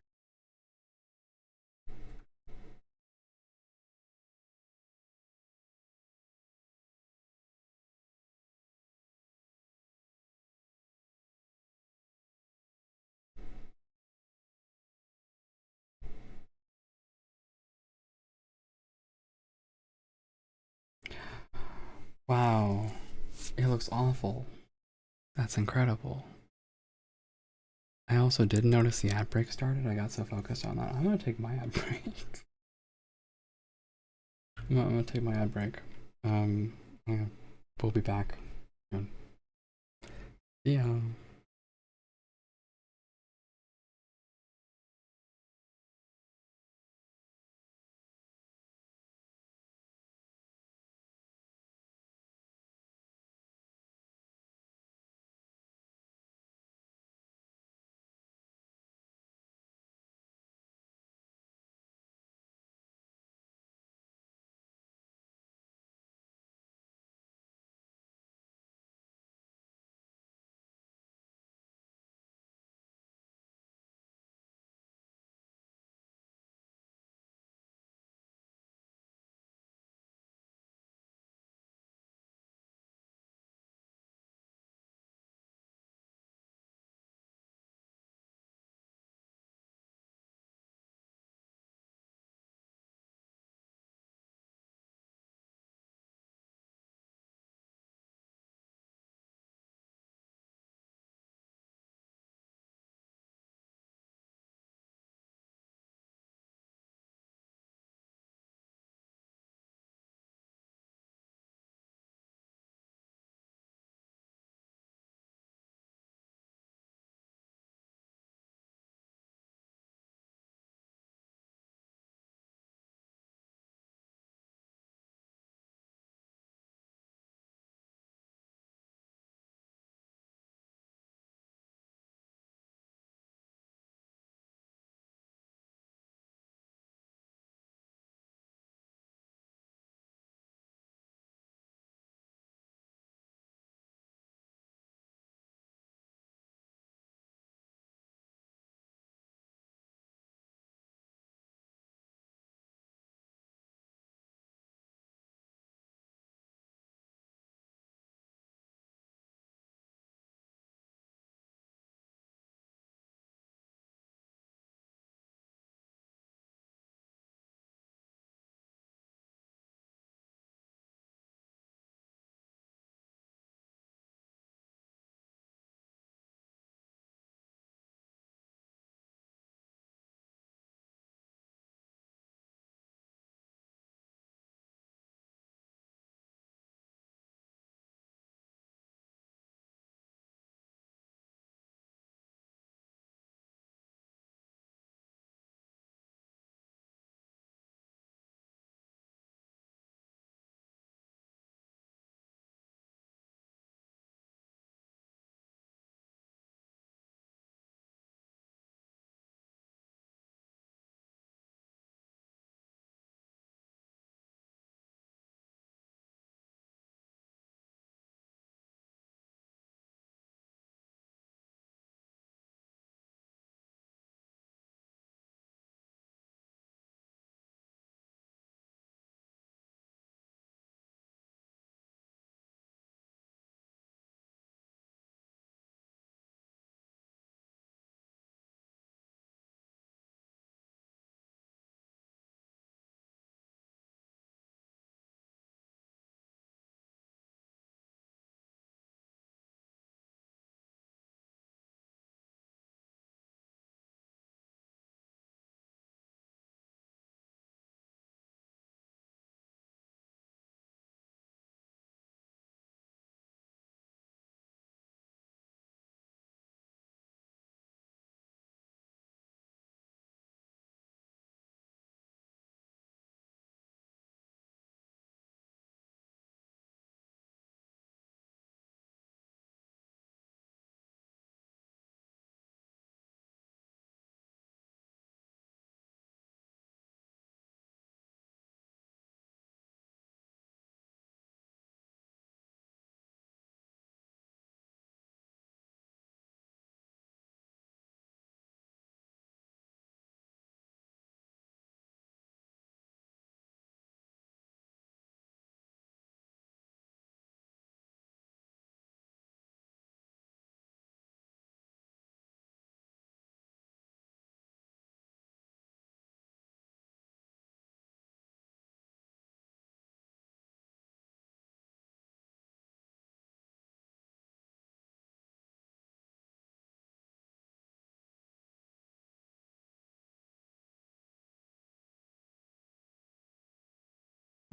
Wow, it looks awful. That's incredible. I also did notice the ad break started. I got so focused on that. I'm gonna take my ad break. I'm gonna take my ad break. Yeah, we'll be back soon. Yeah.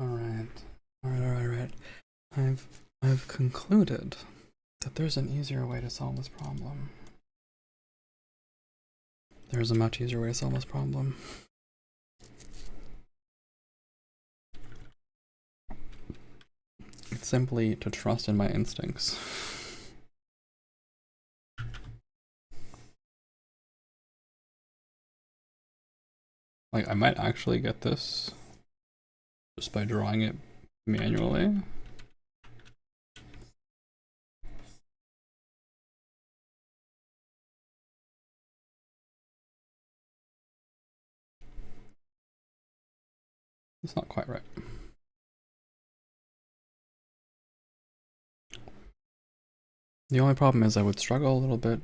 Alright. Alright. I've concluded that there's an easier way to solve this problem. There's a much easier way to solve this problem. It's simply to trust in my instincts. Like, I might actually get this just by drawing it manually. It's not quite right. The only problem is I would struggle a little bit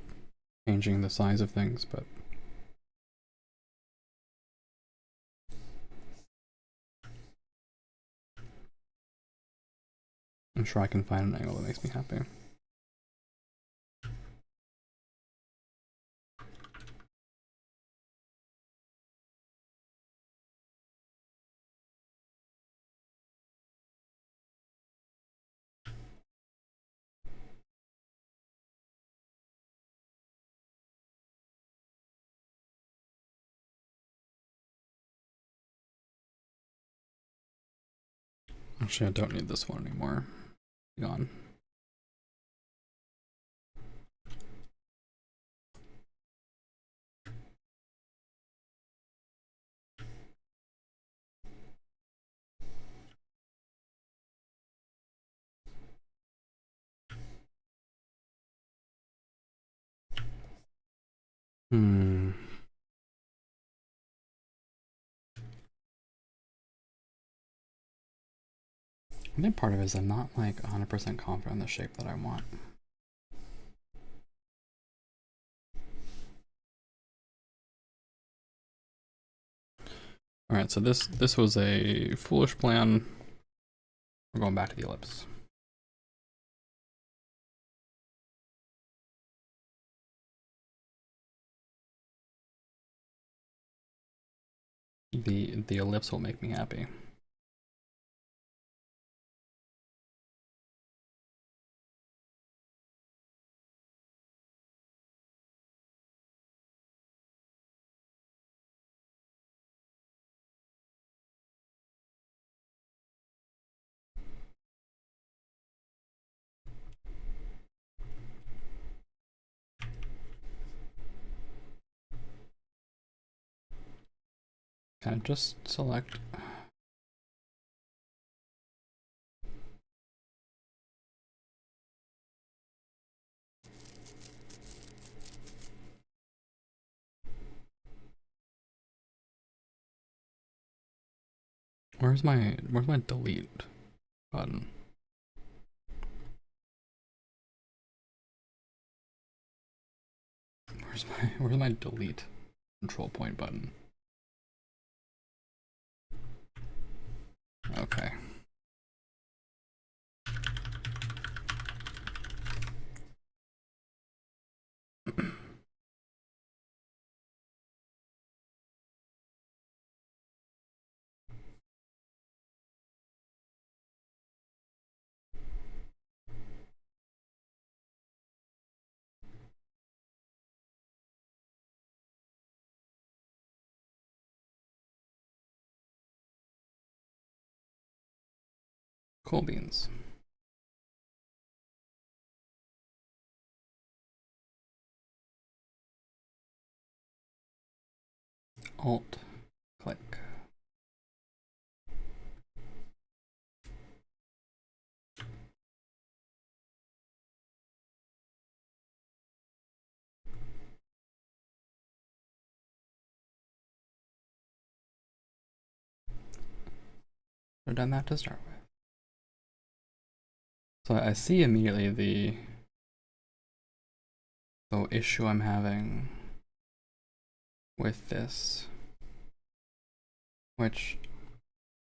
changing the size of things, but I'm sure I can find an angle that makes me happy. Actually, I don't need this one anymore. Gone. I think part of it is I'm not like 100% confident in the shape that I want. All right, so this was a foolish plan. We're going back to the ellipse. The ellipse will make me happy. Can I just select? Where's my delete button? Where's my delete control point button? Okay. Cool beans. Alt click. I've done that to start with. So I see immediately the issue I'm having with this, which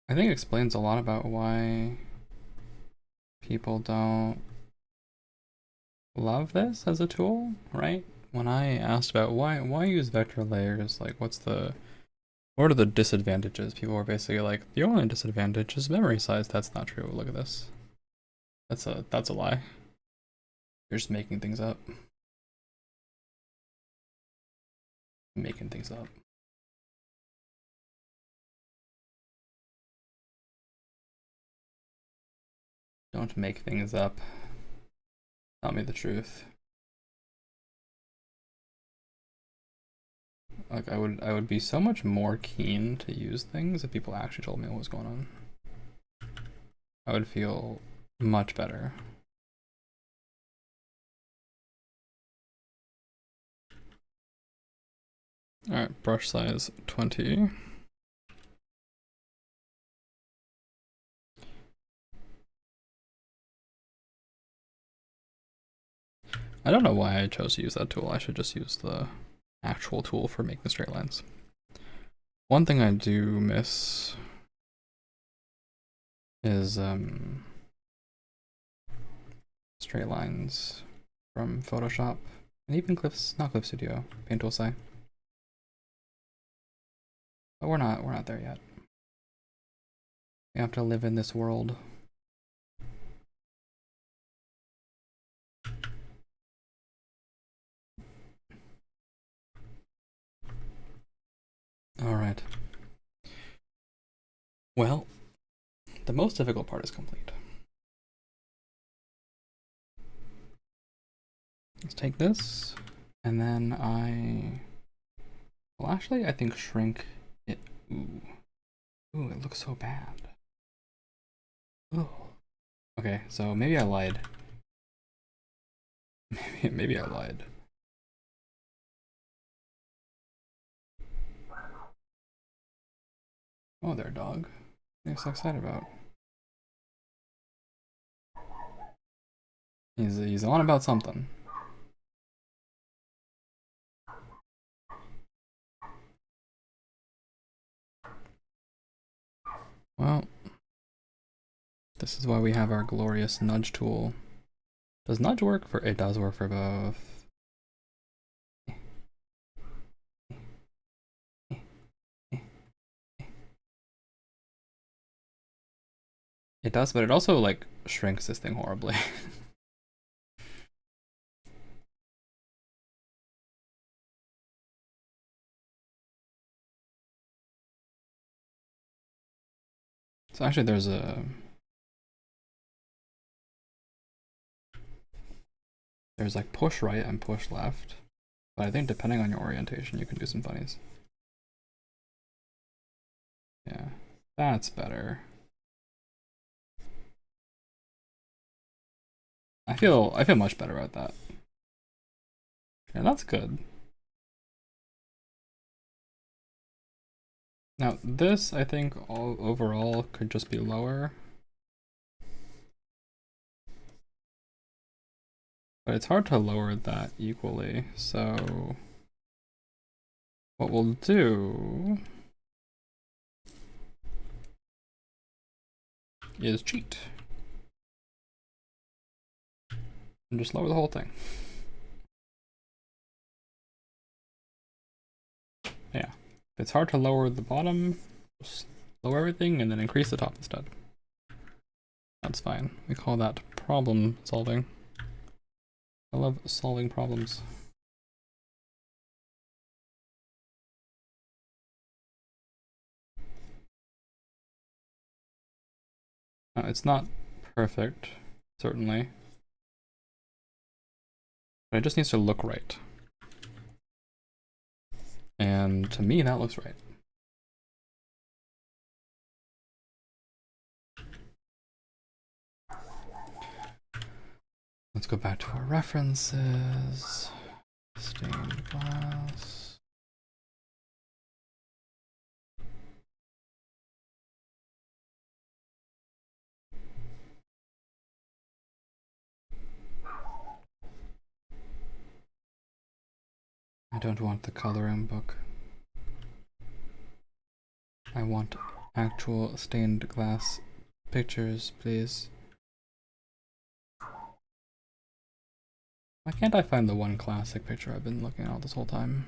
I think explains a lot about why people don't love this as a tool, right? When I asked about why use vector layers, like what's the What are the disadvantages? People are basically like, the only disadvantage is memory size. That's not true. Look at this. That's a lie. You're just making things up. Making things up. Don't make things up. Tell me the truth. Like I would be so much more keen to use things if people actually told me what was going on. I would feel much better. Alright, brush size 20. I don't know why I chose to use that tool. I should just use the actual tool for making the straight lines. One thing I do miss is straight lines from Photoshop and even not Clip Studio, Paint Tool Sai. But we're not there yet. We have to live in this world. All right. Well, the most difficult part is complete. Let's take this, and then well, actually, I think shrink it. Ooh, it looks so bad. Ooh. Okay, so maybe I lied. Maybe I lied. Oh, there, dog. What are you so excited about? He's on about something. Well, this is why we have our glorious nudge tool. Does nudge work for? It does work for both. It does, but it also like shrinks this thing horribly. So actually there's like push right and push left. But I think depending on your orientation, you can do some funnies. Yeah, that's better. I feel much better about that. Yeah, that's good. Now this, I think, overall could just be lower. But it's hard to lower that equally, so what we'll do is cheat. And just lower the whole thing. Yeah. If it's hard to lower the bottom, just lower everything and then increase the top instead. That's fine. We call that problem solving. I love solving problems. It's not perfect, certainly. But it just needs to look right. And to me, that looks right. Let's go back to our references. Stained glass. I don't want the coloring book. I want actual stained glass pictures, please. Why can't I find the one classic picture I've been looking at this whole time?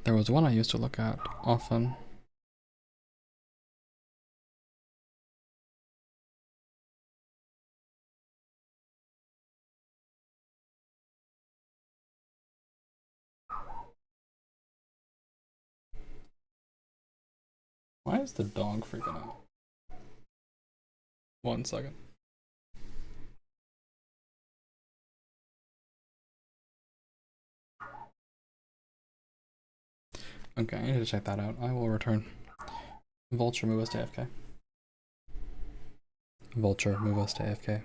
There was one I used to look at often. Why is the dog freaking out? 1 second. Okay, I need to check that out. I will return. Vulture, move us to AFK. Vulture, move us to AFK.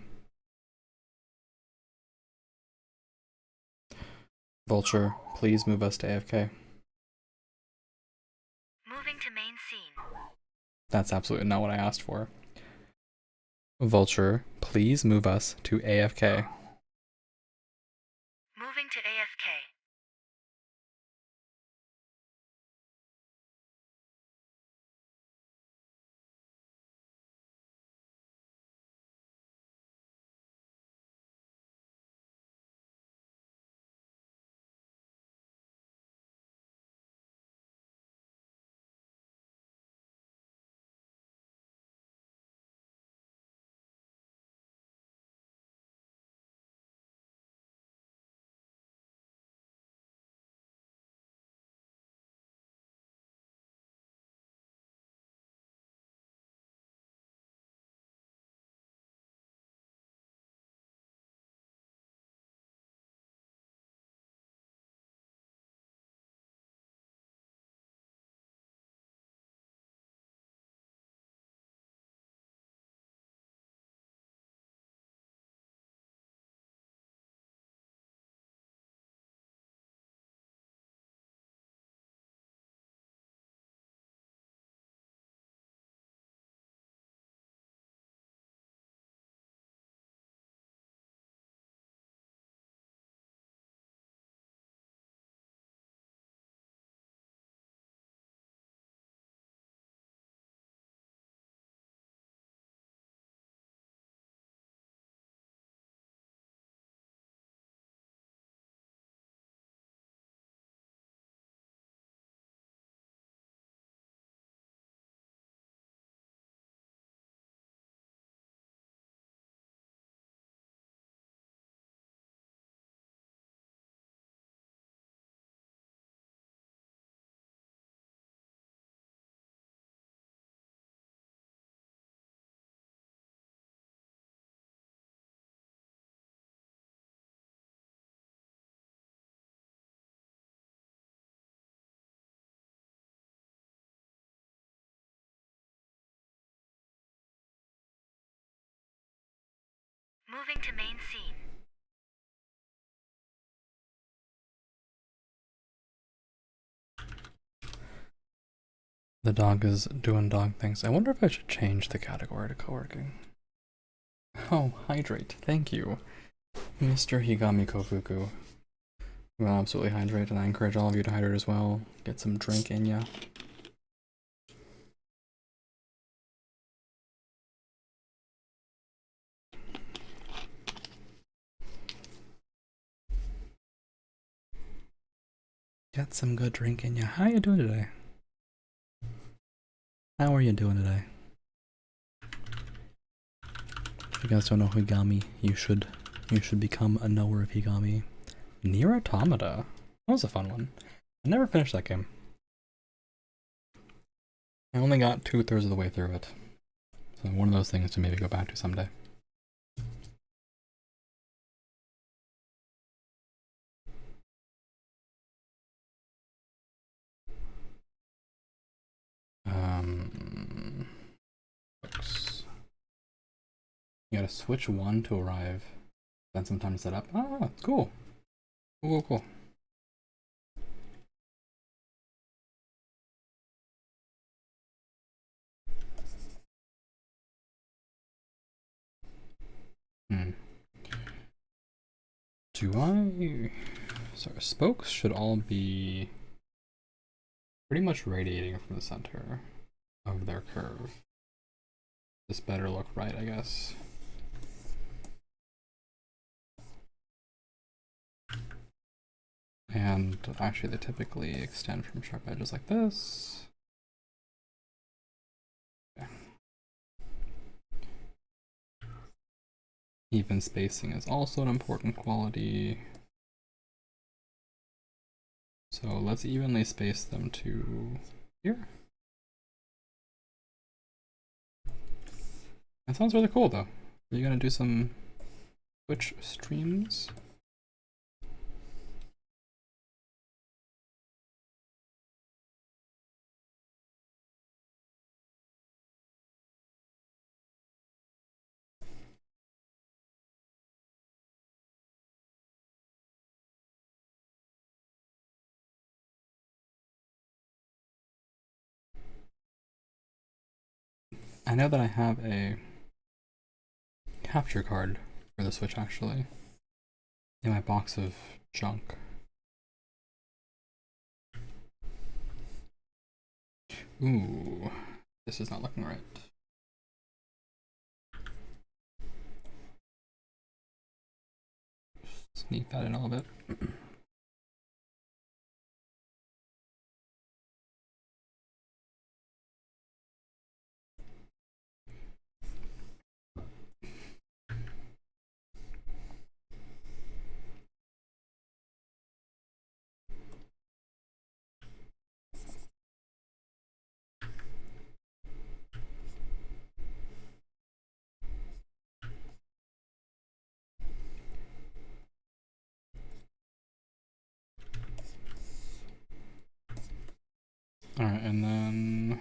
Vulture, please move us to AFK. Moving to main scene. That's absolutely not what I asked for. Vulture, please move us to AFK. Moving to AFK. Moving to main scene. The dog is doing dog things. I wonder if I should change the category to coworking. Oh, hydrate. Thank you, Mr. Higami Kofuku. You will absolutely hydrate, and I encourage all of you to hydrate as well. Get some drink in ya. Get some good drink in ya. How are you doing today? How are you doing today? If you guys don't know Higami, you should become a knower of Higami. Nier Automata. That was a fun one. I never finished that game. I only got 2/3 of the way through it. So one of those things to maybe go back to someday. Books. You gotta switch one to arrive. Then some time to set up. Ah, cool. Cool. Sorry, spokes should all be pretty much radiating from the center of their curve. This better look right, I guess. And actually they typically extend from sharp edges like this. Okay. Even spacing is also an important quality. So let's evenly space them to here. That sounds really cool though. Are you gonna do some Twitch streams? I know that I have a capture card for the Switch actually in my box of junk. Ooh, this is not looking right. Sneak that in a little bit. All right, and then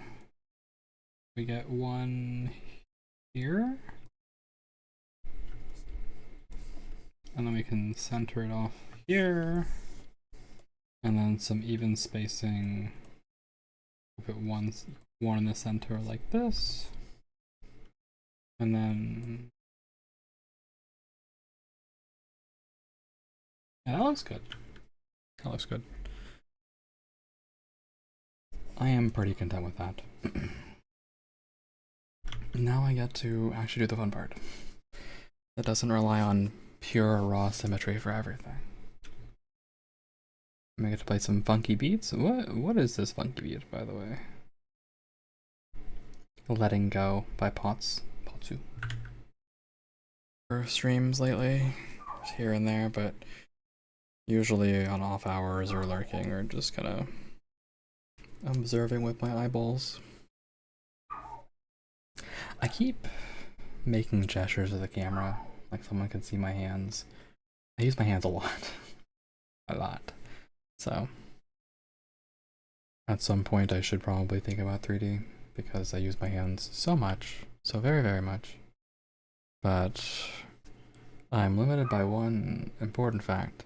we get one here. And then we can center it off here. And then some even spacing. We'll put one in the center like this. And then yeah, that looks good. That looks good. I am pretty content with that. Now I get to actually do the fun part. That doesn't rely on pure raw symmetry for everything. I get to play some funky beats. What is this funky beat, by the way? Letting Go by Potsu. For streams lately, here and there, but usually on off hours or lurking or just kind of observing with my eyeballs. I keep making gestures to the camera, like someone can see my hands. I use my hands a lot. A lot. So, at some point I should probably think about 3D, because I use my hands so much, so very, very much. But I'm limited by one important fact.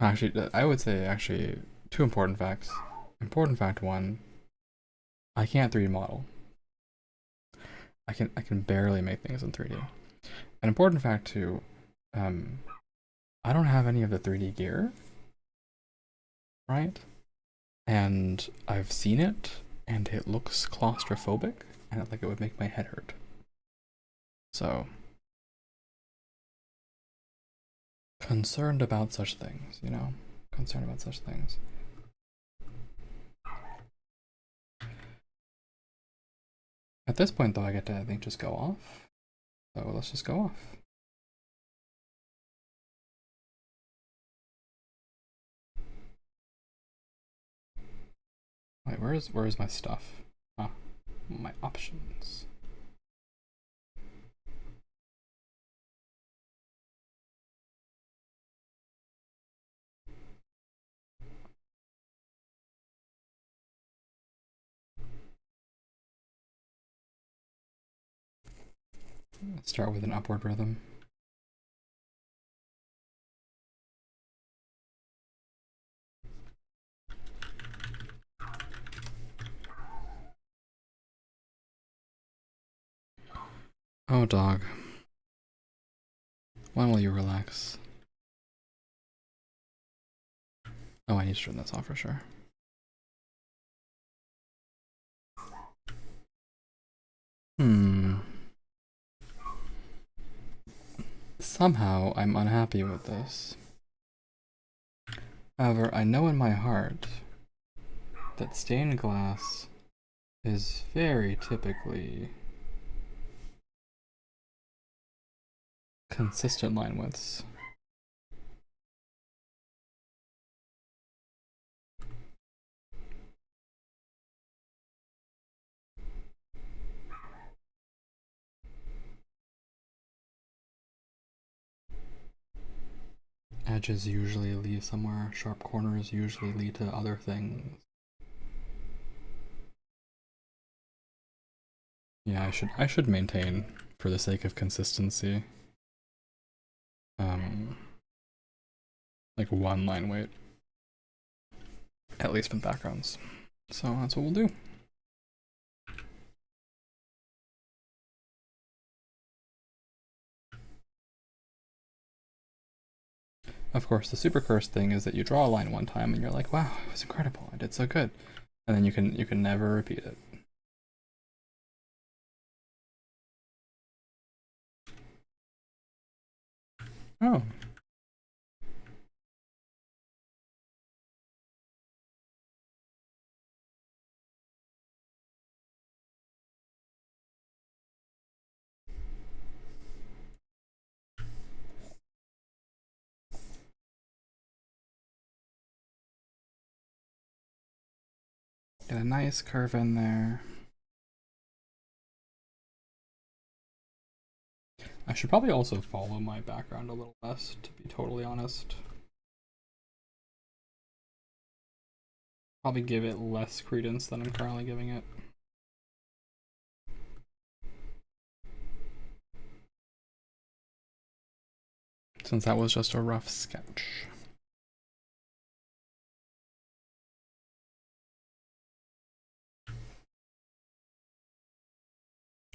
Actually, I would say actually two important facts. Important fact one, I can't 3D model. I can barely make things in 3D. An important fact two, I don't have any of the 3D gear, right? And I've seen it, and it looks claustrophobic, and like it would make my head hurt. So, concerned about such things, you know? Concerned about such things. At this point, though, I get to, I think, just go off. So let's just go off. Wait, where's my stuff? Ah, my options. Let's start with an upward rhythm. Oh, dog. When will you relax? Oh, I need to turn this off for sure. Somehow I'm unhappy with this. However, I know in my heart that stained glass is very typically consistent line widths. Edges usually lead somewhere, sharp corners usually lead to other things. Yeah, I should maintain for the sake of consistency. Like one line weight. At least with backgrounds. So that's what we'll do. Of course, the super cursed thing is that you draw a line one time and you're like, wow, it was incredible, I did so good. And then you can never repeat it. Oh. Get a nice curve in there. I should probably also follow my background a little less, to be totally honest. Probably give it less credence than I'm currently giving it. Since that was just a rough sketch.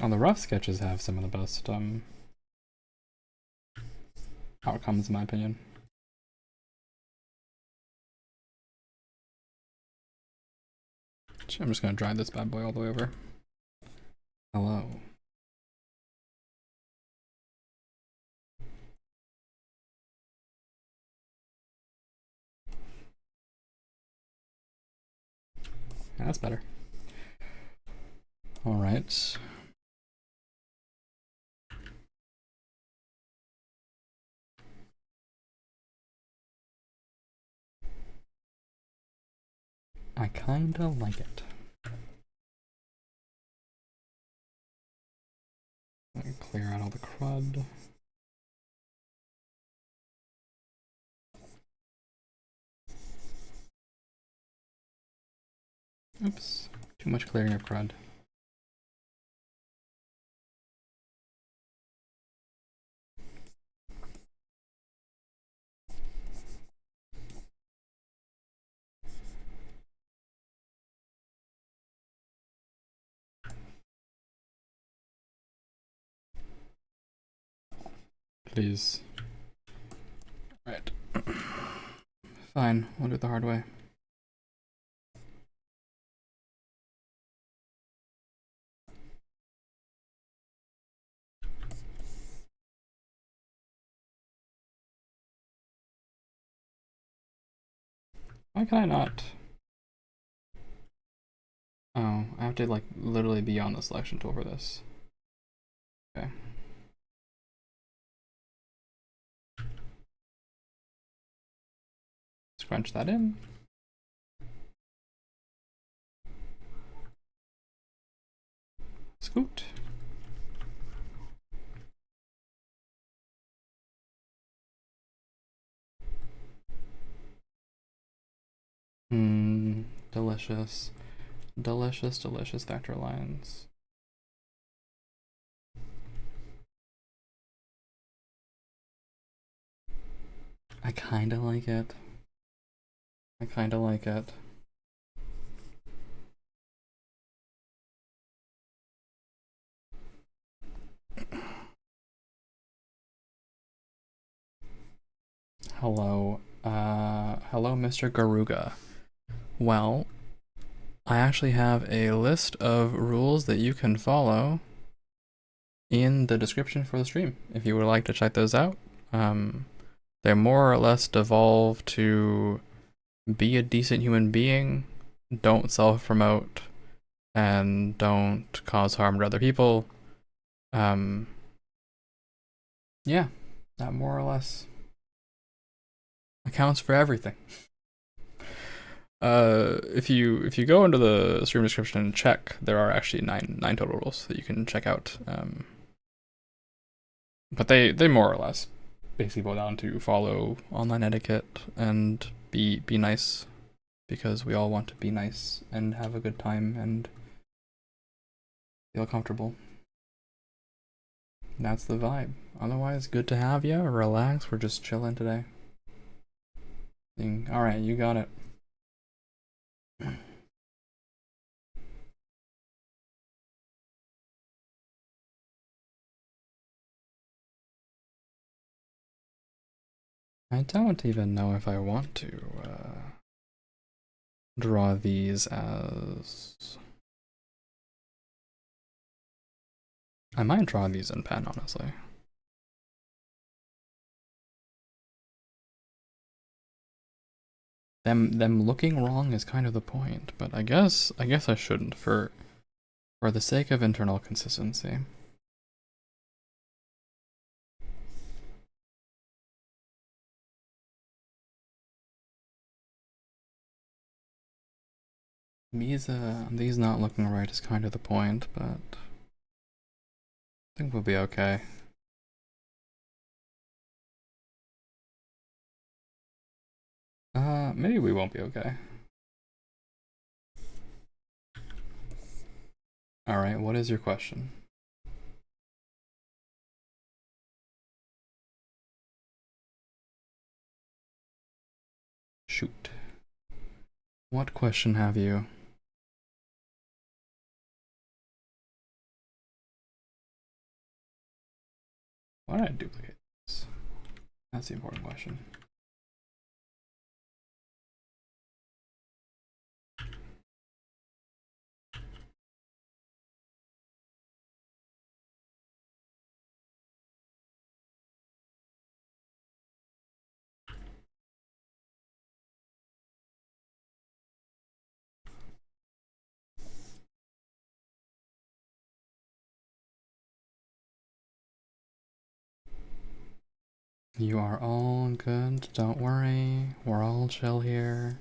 Oh, the rough sketches have some of the best outcomes in my opinion. I'm just gonna drag this bad boy all the way over. Hello. Yeah, that's better. All right. I kinda like it. Let me clear out all the crud. Oops, too much clearing of crud. Please. Right. Fine, we'll do it the hard way. Why can I not? Oh, I have to like literally be on the selection tool for this. Okay. Scrunch that in. Scoot. Delicious. Delicious, delicious vector lines. I kinda like it. I kinda like it. Hello. Hello, Mr. Garuga. Well, I actually have a list of rules that you can follow in the description for the stream, if you would like to check those out. They're more or less devolved to be a decent human being, don't self-promote, and don't cause harm to other people. Yeah, that more or less accounts for everything. If you go into the stream description and check, there are actually nine total rules that you can check out. But they more or less basically boil down to follow online etiquette and be nice, because we all want to be nice and have a good time and feel comfortable. That's the vibe. Otherwise, good to have you. Relax. We're just chilling today. All right, you got it. I don't even know if I want to draw these as... I might draw these in pen, honestly. Them looking wrong is kind of the point, but I guess I shouldn't for the sake of internal consistency. These not looking right is kind of the point, but I think we'll be okay. Maybe we won't be okay. Alright, what is your question? Shoot. What question have you? Why did I duplicate this? That's the important question. You are all good, don't worry. We're all chill here.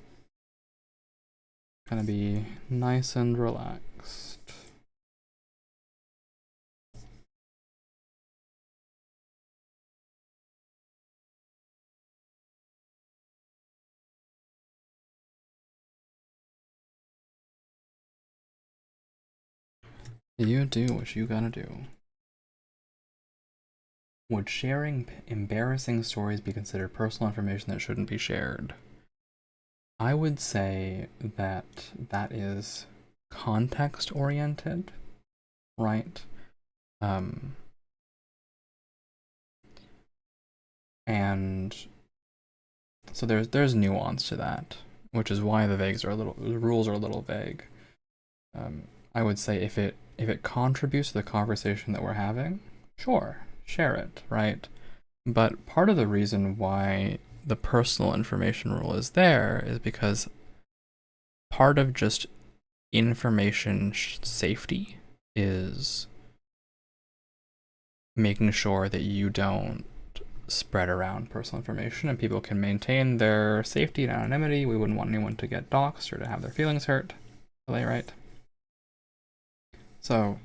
Gonna be nice and relaxed. You do what you gotta do. Would sharing embarrassing stories be considered personal information that shouldn't be shared? I would say that that is context oriented, right? And so there's nuance to that, which is why the rules are a little vague. I would say if it contributes to the conversation that we're having, sure, share it, right? But part of the reason why the personal information rule is there is because part of just information safety is making sure that you don't spread around personal information and people can maintain their safety and anonymity. We wouldn't want anyone to get doxxed or to have their feelings hurt, right? So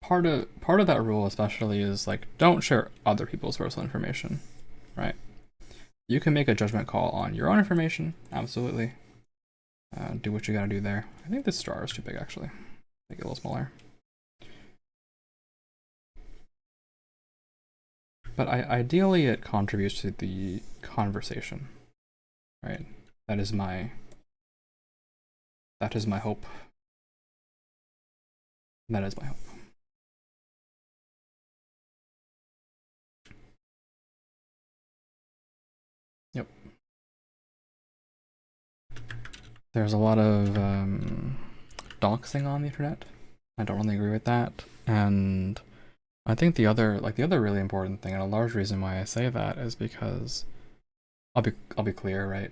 part of that rule especially is like, don't share other people's personal information, right? You can make a judgment call on your own information, absolutely. Do what you gotta do there. I think this star is too big actually. Make it a little smaller. But ideally it contributes to the conversation, right? That is my hope. That is my hope. Yep. There's a lot of doxing on the internet. I don't really agree with that. And I think the other really important thing, and a large reason why I say that, is because I'll be clear, right?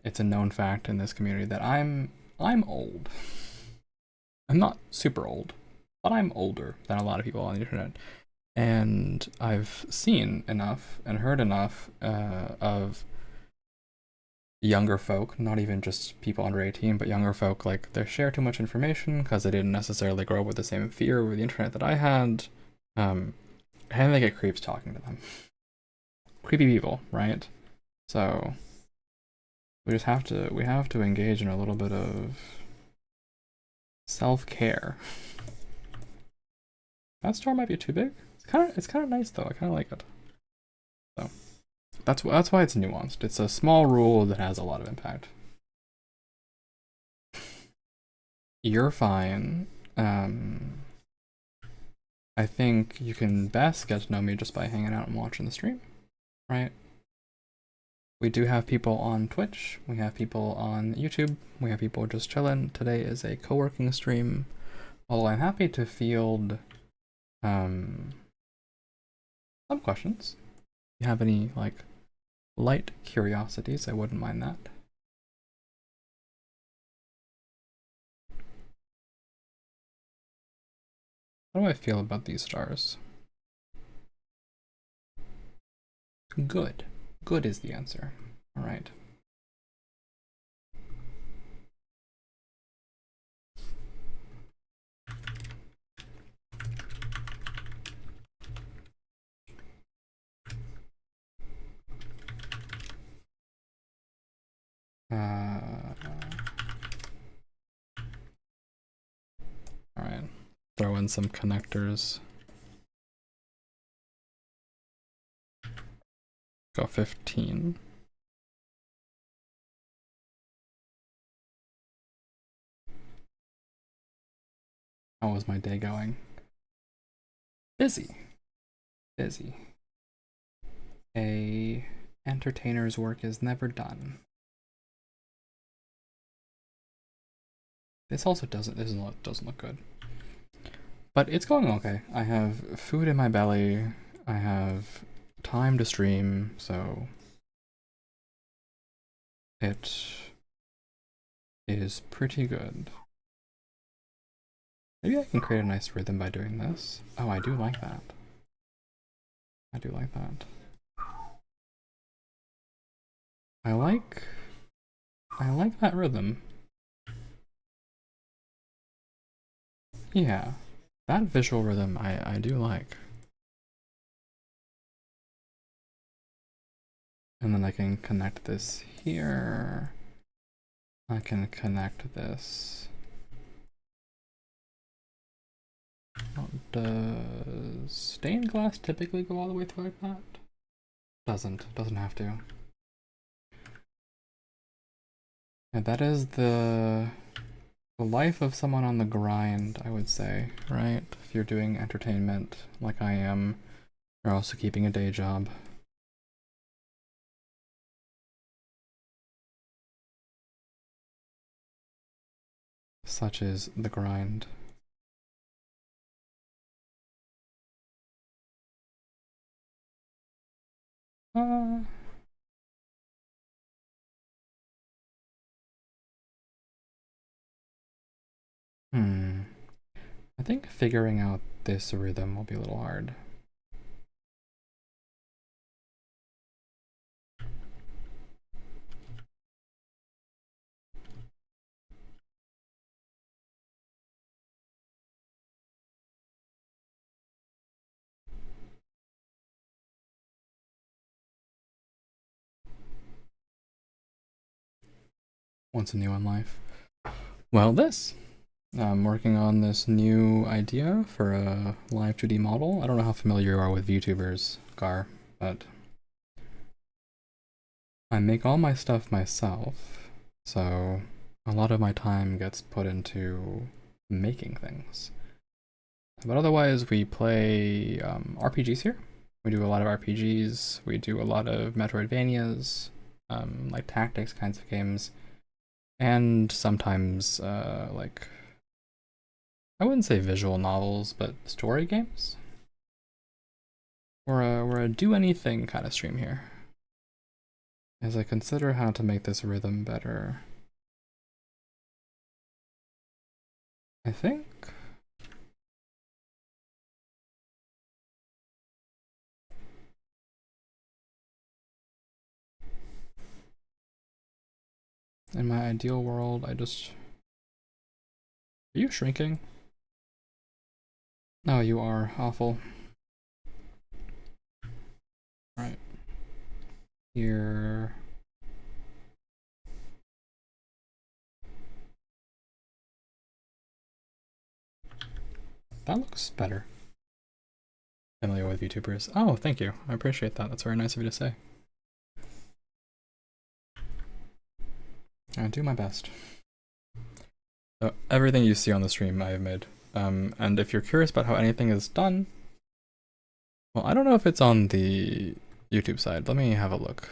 it's a known fact in this community that I'm old. I'm not super old, but I'm older than a lot of people on the internet. And I've seen enough and heard enough of younger folk, not even just people under 18, but younger folk, like they share too much information because they didn't necessarily grow up with the same fear with the internet that I had. And they get creeps talking to them. Creepy people, right? So we have to engage in a little bit of self-care. That star might be too big. It's kind of nice though. I kind of like it. So that's why it's nuanced. It's a small rule that has a lot of impact. You're fine. I think you can best get to know me just by hanging out and watching the stream, right? We do have people on Twitch, we have people on YouTube, we have people just chilling. Today is a co-working stream. Although I'm happy to field some questions. If you have any like light curiosities, I wouldn't mind that. How do I feel about these stars? Good. Good is the answer. All right. All right. Throw in some connectors. Go 15. How was my day going? Busy. Busy. A entertainer's work is never done. This also doesn't look good. But it's going okay. I have food in my belly. I have time to stream, so it is pretty good. Maybe I can create a nice rhythm by doing this. Oh, I do like that. I do like that. I like that rhythm. Yeah, that visual rhythm I do like. And then I can connect this here. I can connect this. Does stained glass typically go all the way through like that? Doesn't have to. And that is the life of someone on the grind, I would say, right? If you're doing entertainment like I am, you're also keeping a day job. Such is the grind. I think figuring out this rhythm will be a little hard. What's new in life? Well, this. I'm working on this new idea for a live 2D model. I don't know how familiar you are with VTubers, Gar, but I make all my stuff myself, so a lot of my time gets put into making things. But otherwise, we play RPGs here. We do a lot of RPGs, we do a lot of Metroidvanias, like tactics kinds of games, and sometimes like, I wouldn't say visual novels, but story games. We're a do anything kind of stream here. as I consider how to make this rhythm better, I think in my ideal world, I just... Are you shrinking? No, you are. Awful. Right. Here. That looks better. Familiar with YouTubers. Oh, thank you. I appreciate that. That's very nice of you to say. I'll do my best. So everything you see on the stream I have made. And if you're curious about how anything is done, well, I don't know if it's on the YouTube side. Let me have a look.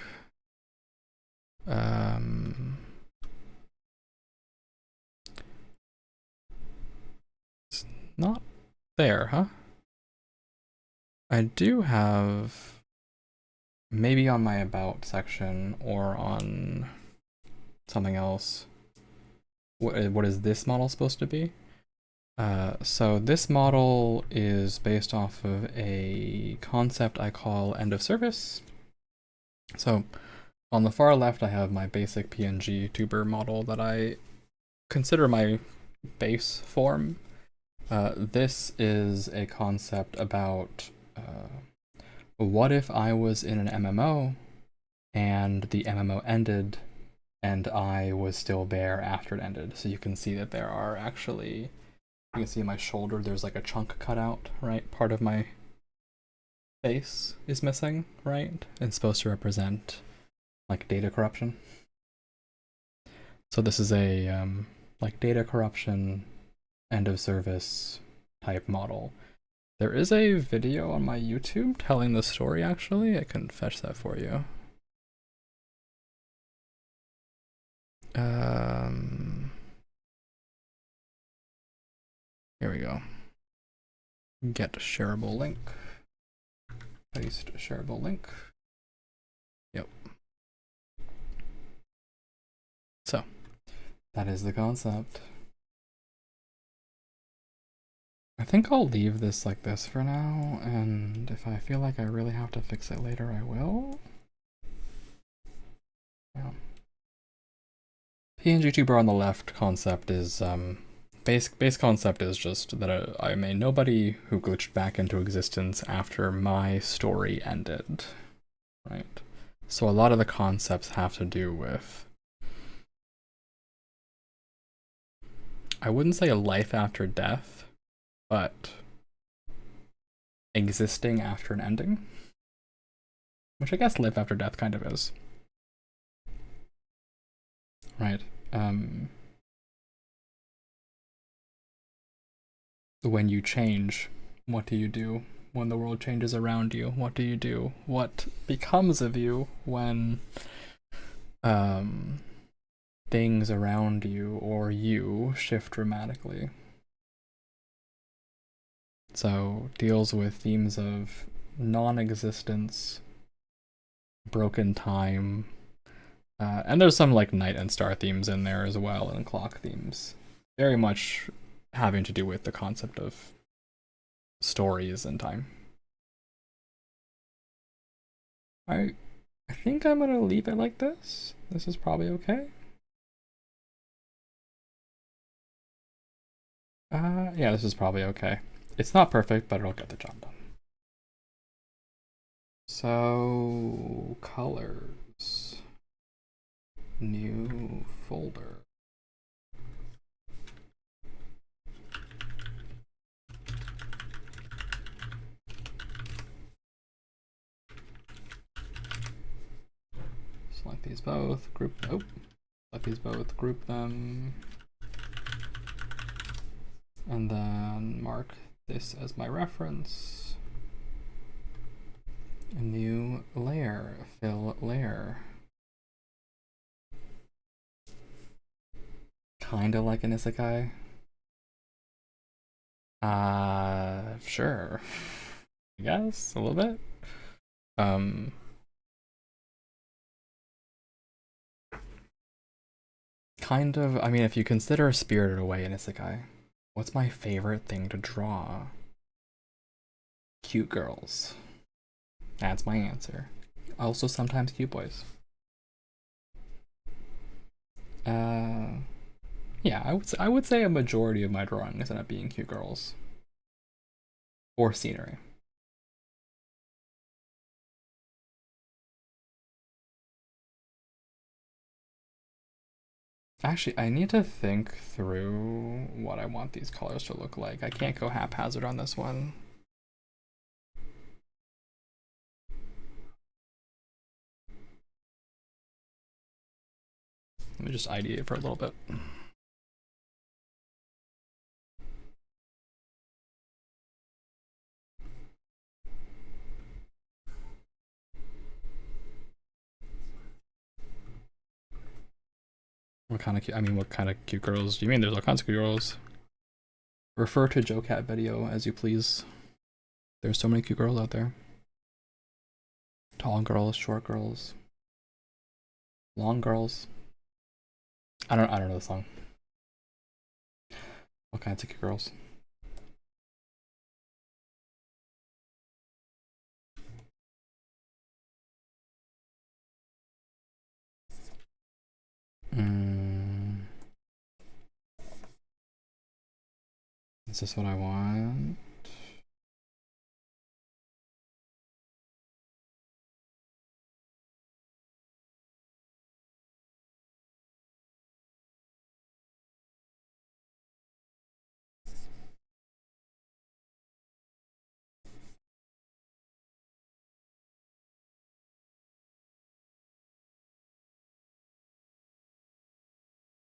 It's not there, huh? I do have maybe on my about section or on something else. What is this model supposed to be? So this model is based off of a concept I call end of service. So on the far left, I have my basic PNG tuber model that I consider my base form. This is a concept about what if I was in an MMO and the MMO ended and I was still there after it ended. So you can see that there are actually, you can see in my shoulder, there's like a chunk cut out, right? Part of my face is missing, right? It's supposed to represent like data corruption. So this is a like data corruption, end of service type model. There is a video on my YouTube telling the story, actually. I can fetch that for you. Here we go. Get shareable link. Paste shareable link. Yep. So, that is the concept. I think I'll leave this like this for now, and if I feel like I really have to fix it later, I will. Yeah. PNG tuber on the left concept is, base concept is just that I'm a nobody who glitched back into existence after my story ended, right? So a lot of the concepts have to do with, I wouldn't say a life after death, but existing after an ending, which I guess life after death kind of is, right? When you change, what do you do? When the world changes around you, what do you do? What becomes of you when things around you or you shift dramatically? So deals with themes of non-existence, broken time, and there's some like night and star themes in there as well, and clock themes. Very much having to do with the concept of stories and time. I think I'm gonna leave it like this. This is probably okay. Yeah, this is probably okay. It's not perfect, but it'll get the job done. So, colors. New folder. Select these both, group, select these both, group them. And then mark this as my reference. A new layer, fill layer. Kinda like an isekai. Sure. I guess, a little bit. kind of, I mean, if you consider Spirited Away and Isekai, what's my favorite thing to draw? Cute girls. That's my answer. Also sometimes cute boys. Yeah, I would say a majority of my drawings end up being cute girls. Or scenery. Actually, I need to think through what I want these colors to look like. I can't go haphazard on this one. Let me just ideate for a little bit. What kind of what kind of cute girls do you mean? There's all kinds of cute girls. Refer to Joe Cat video as you please. There's so many cute girls out there. Tall girls, short girls, long girls. I don't know the song. What kinds of cute girls? Is this what I want?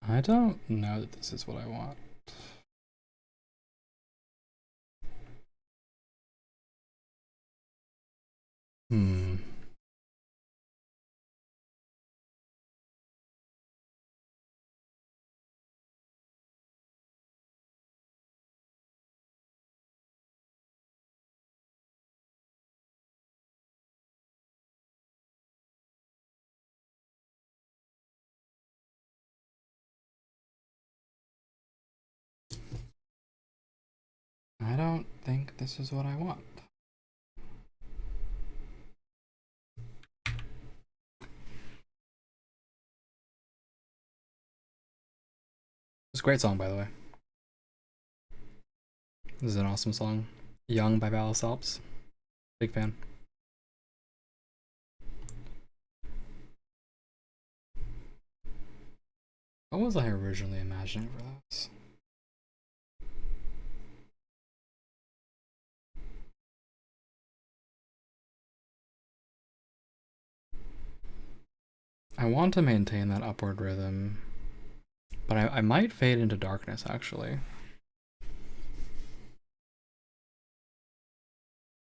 I don't know that this is what I want. I don't think this is what I want. It's a great song, by the way. This is an awesome song. Young by Valis Alps. Big fan. What was I originally imagining for this? I want to maintain that upward rhythm, but I might fade into darkness, actually.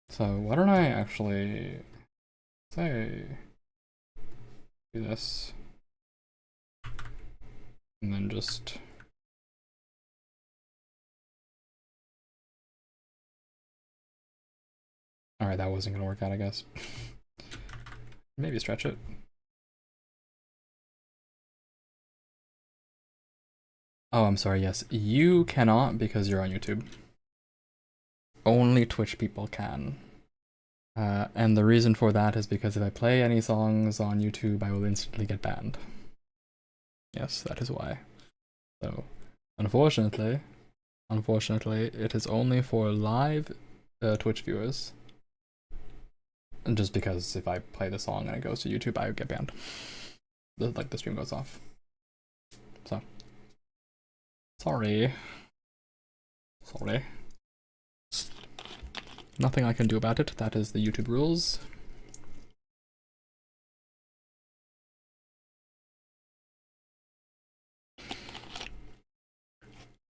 So why don't I actually say do this and then just alright, that wasn't gonna work out, I guess. Maybe stretch it. Oh, I'm sorry, yes. You cannot because you're on YouTube. Only Twitch people can. And the reason for that is because if I play any songs on YouTube, I will instantly get banned. Yes, that is why. So, unfortunately, it is only for live Twitch viewers. And just because if I play the song and it goes to YouTube, I would get banned. Like the stream goes off. So, sorry. Nothing I can do about it. That is the YouTube rules.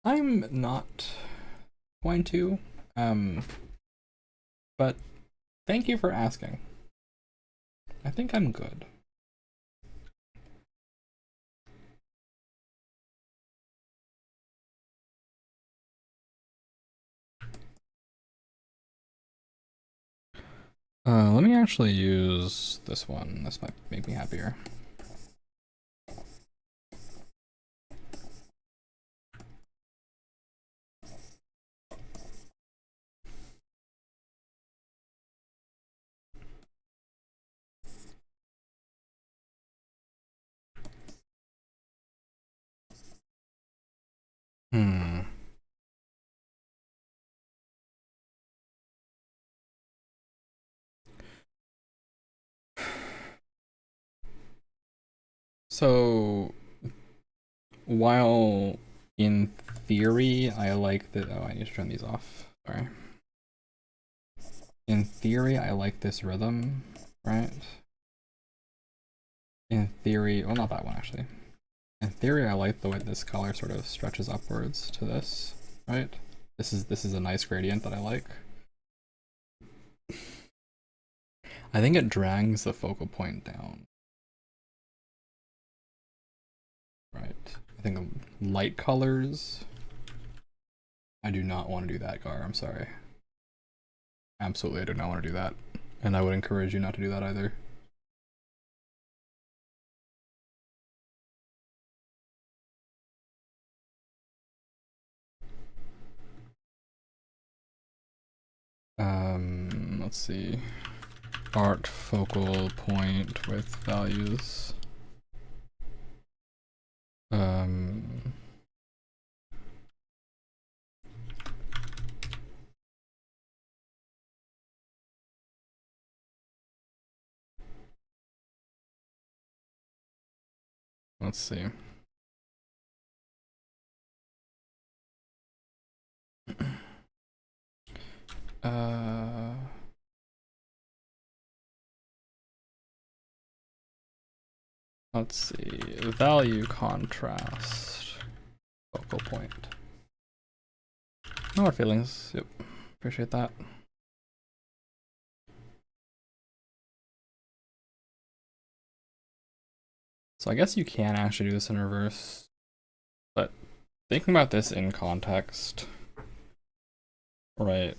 I'm not going to, but thank you for asking. I think I'm good. Let me actually use this one. This might make me happier. So while in theory I like that, oh, I need to turn these off. Sorry. In theory, I like this rhythm, right? In theory, well, not that one actually. In theory, I like the way this color sort of stretches upwards to this, right? This is a nice gradient that I like. I think it drags the focal point down. Right. I think light colors. I do not want to do that, Gar. I'm sorry. Absolutely, I do not want to do that. And I would encourage you not to do that either. Let's see. Art focal point with values. Let's see. Let's see. Value contrast. Focal point. No hard feelings. Yep. Appreciate that. So I guess you can actually do this in reverse, but thinking about this in context, right?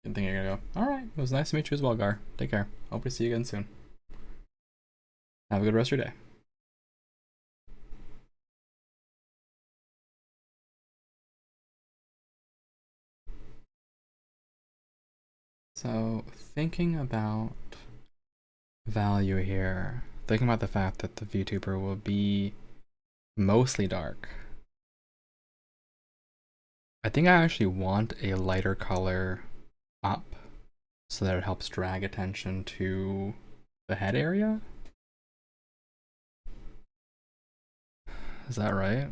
Didn't think you're gonna go. All right, it was nice to meet you as well, Gar. Take care. Hope to see you again soon. Have a good rest of your day. So thinking about value here, thinking about the fact that the VTuber will be mostly dark, I think I actually want a lighter color up so that it helps drag attention to the head area. Is that right?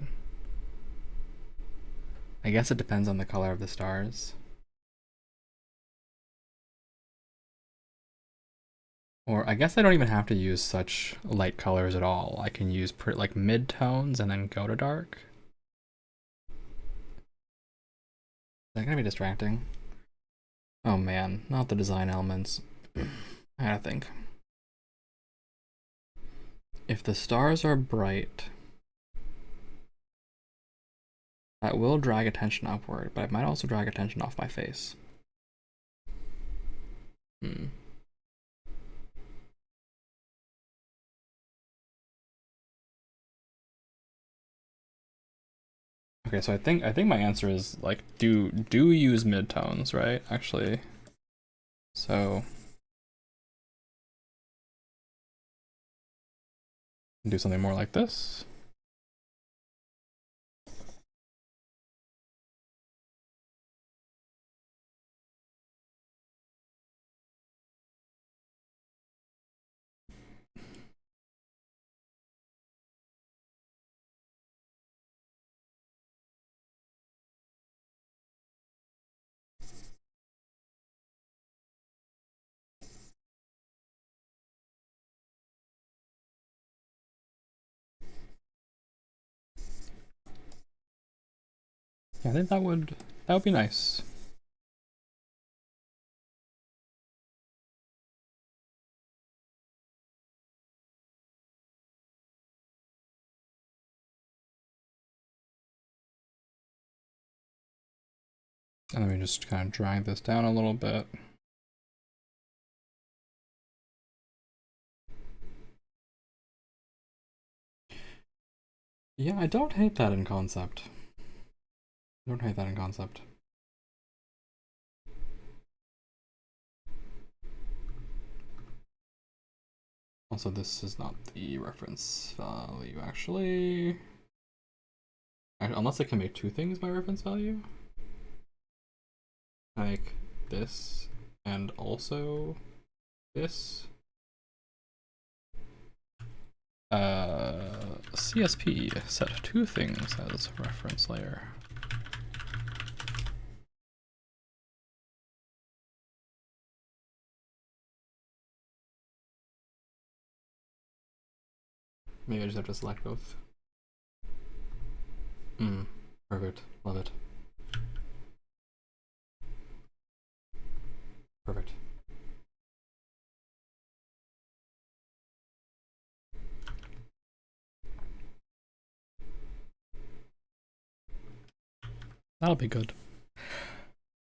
I guess it depends on the color of the stars. Or I guess I don't even have to use such light colors at all. I can use like mid-tones and then go to dark. Is that gonna be distracting? Oh man, not the design elements. I gotta think. If the stars are bright, that will drag attention upward, but it might also drag attention off my face. Okay, so I think my answer is like do use midtones, right? Actually. So do something more like this. Yeah, I think that would be nice. And then we just kind of drag this down a little bit. Yeah, I don't hate that in concept. I don't hate that in concept. Also, this is not the reference value, actually. Unless I can make two things by reference value. Like this, and also this. CSP, set two things as reference layer. Maybe I just have to select both. Perfect. Love it. Perfect. That'll be good.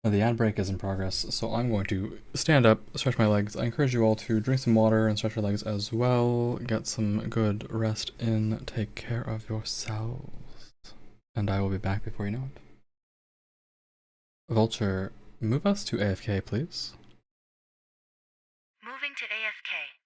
Now the ad break is in progress, so I'm going to stand up, stretch my legs. I encourage you all to drink some water and stretch your legs as well. Get some good rest in. Take care of yourselves. And I will be back before you know it. Vulture, move us to AFK, please. Moving to AFK.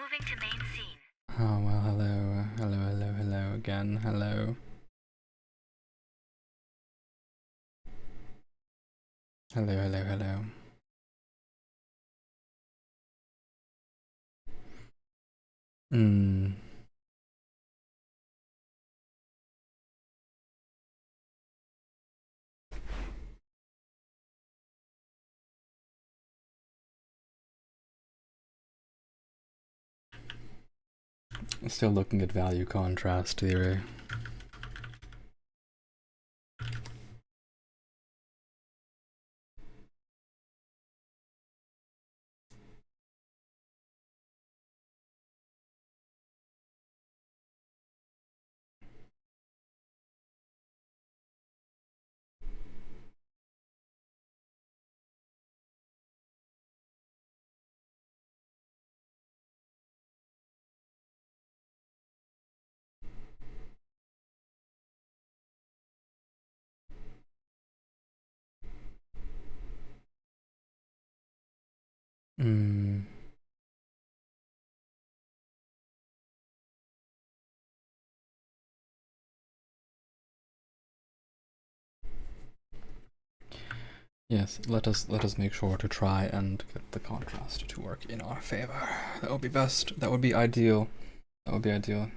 Moving to main scene. Oh, well, hello. Hello again. Hello. Hello. Still looking at value contrast theory. Yes, let us make sure to try and get the contrast to work in our favor. That would be best. That would be ideal. That would be ideal.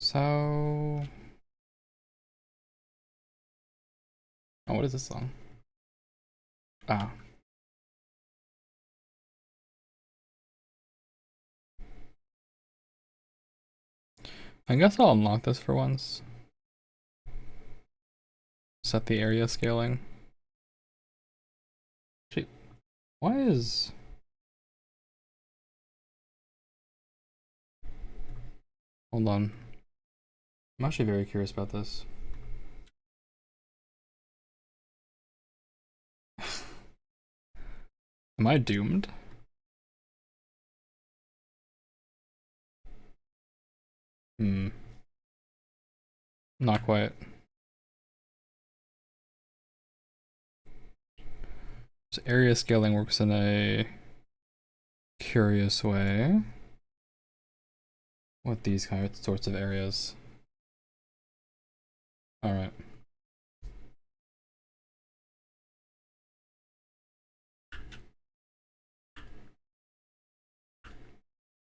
So, oh, what is this song? Ah. I guess I'll unlock this for once. Set the area scaling. Gee, why is... Hold on. I'm actually very curious about this. Am I doomed? Not quite. So area scaling works in a curious way with these sorts of areas. All right.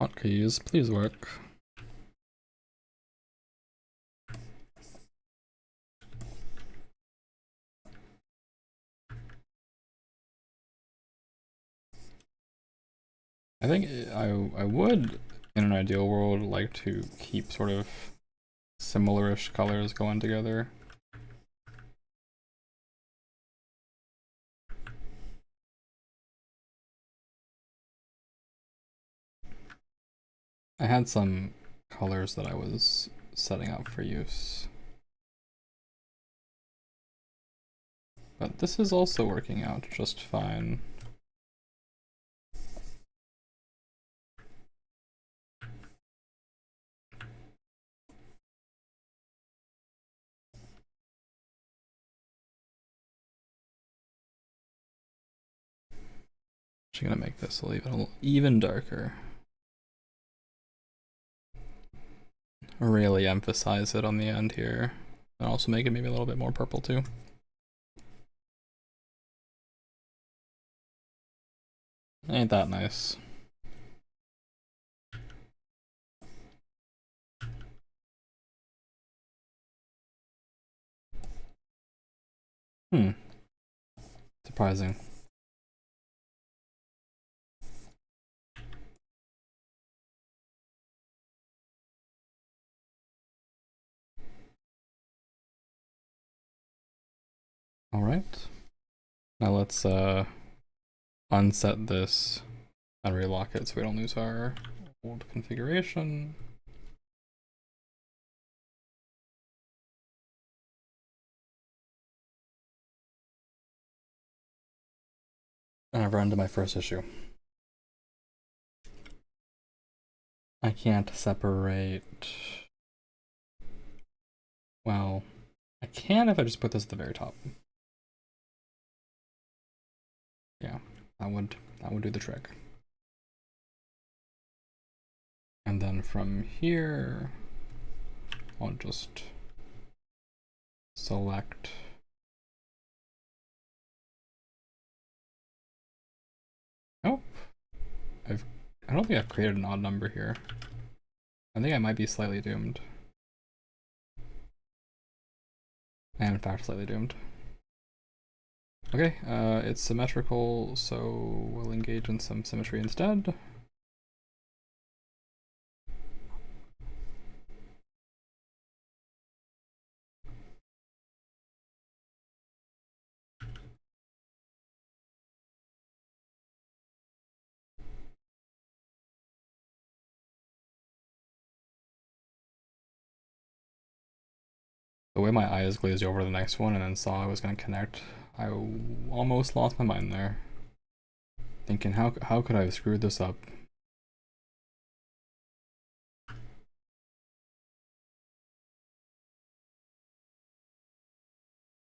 Hotkeys, please work. I think I would, in an ideal world, like to keep sort of similar-ish colors going together. I had some colors that I was setting up for use. But this is also working out just fine. Actually gonna make this even darker. Really emphasize it on the end here. And also make it maybe a little bit more purple too. Ain't that nice? Surprising. All right. Now let's unset this and relock it so we don't lose our old configuration. And I've run to my first issue. I can't separate. Well, I can if I just put this at the very top. Yeah. That would do the trick. And then from here, I'll just select nope. I don't think I've created an odd number here. I think I might be slightly doomed. I am in fact slightly doomed. Okay, it's symmetrical, so we'll engage in some symmetry instead. The way my eyes glazed over the next one and then saw I was going to connect, I almost lost my mind there. Thinking, how could I have screwed this up?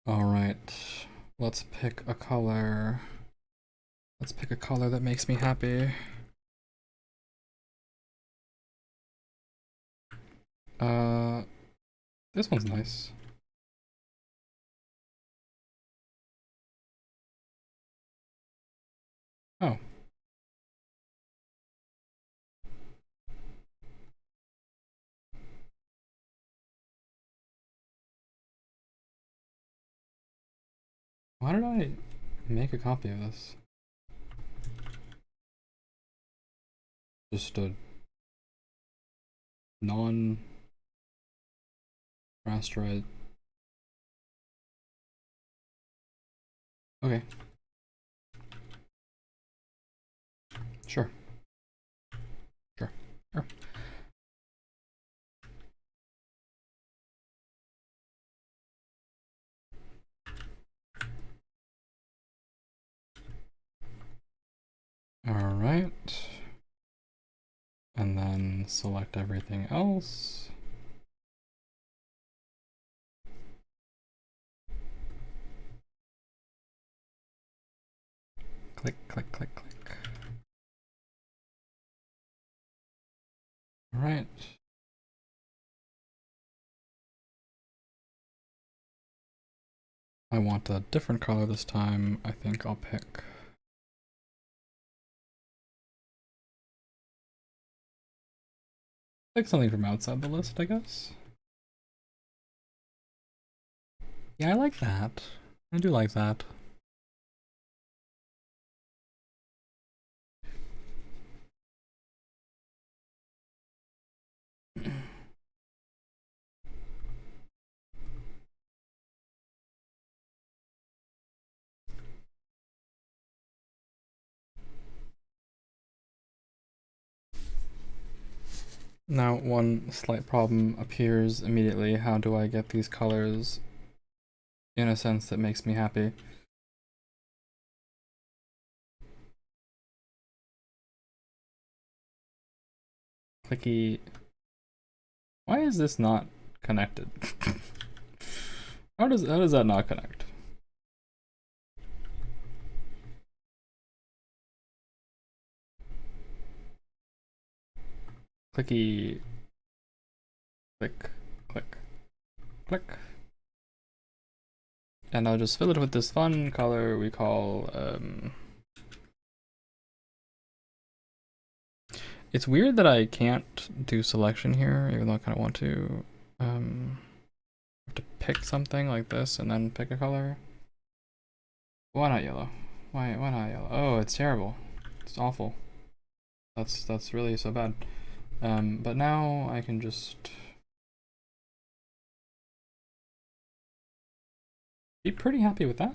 Alright, let's pick a color. Let's pick a color that makes me happy. This one's nice. Oh. Why did I make a copy of this? Just a non-rasterized. Okay. Sure. Sure. Sure. All right. And then select everything else. Click, click, click, click. All right. I want a different color this time. I think I'll pick something from outside the list, I guess. Yeah, I like that. I do like that. Now, one slight problem appears immediately. How do I get these colors in a sense that makes me happy? Clicky. Why is this not connected? How does that not connect? Clicky. Click, click, click. And I'll just fill it with this fun color we call it's weird that I can't do selection here, even though I kind of want to. I have to pick something like this and then pick a color. Why not yellow? Why not yellow? Oh, it's terrible. It's awful. That's really so bad. But now I can just be pretty happy with that.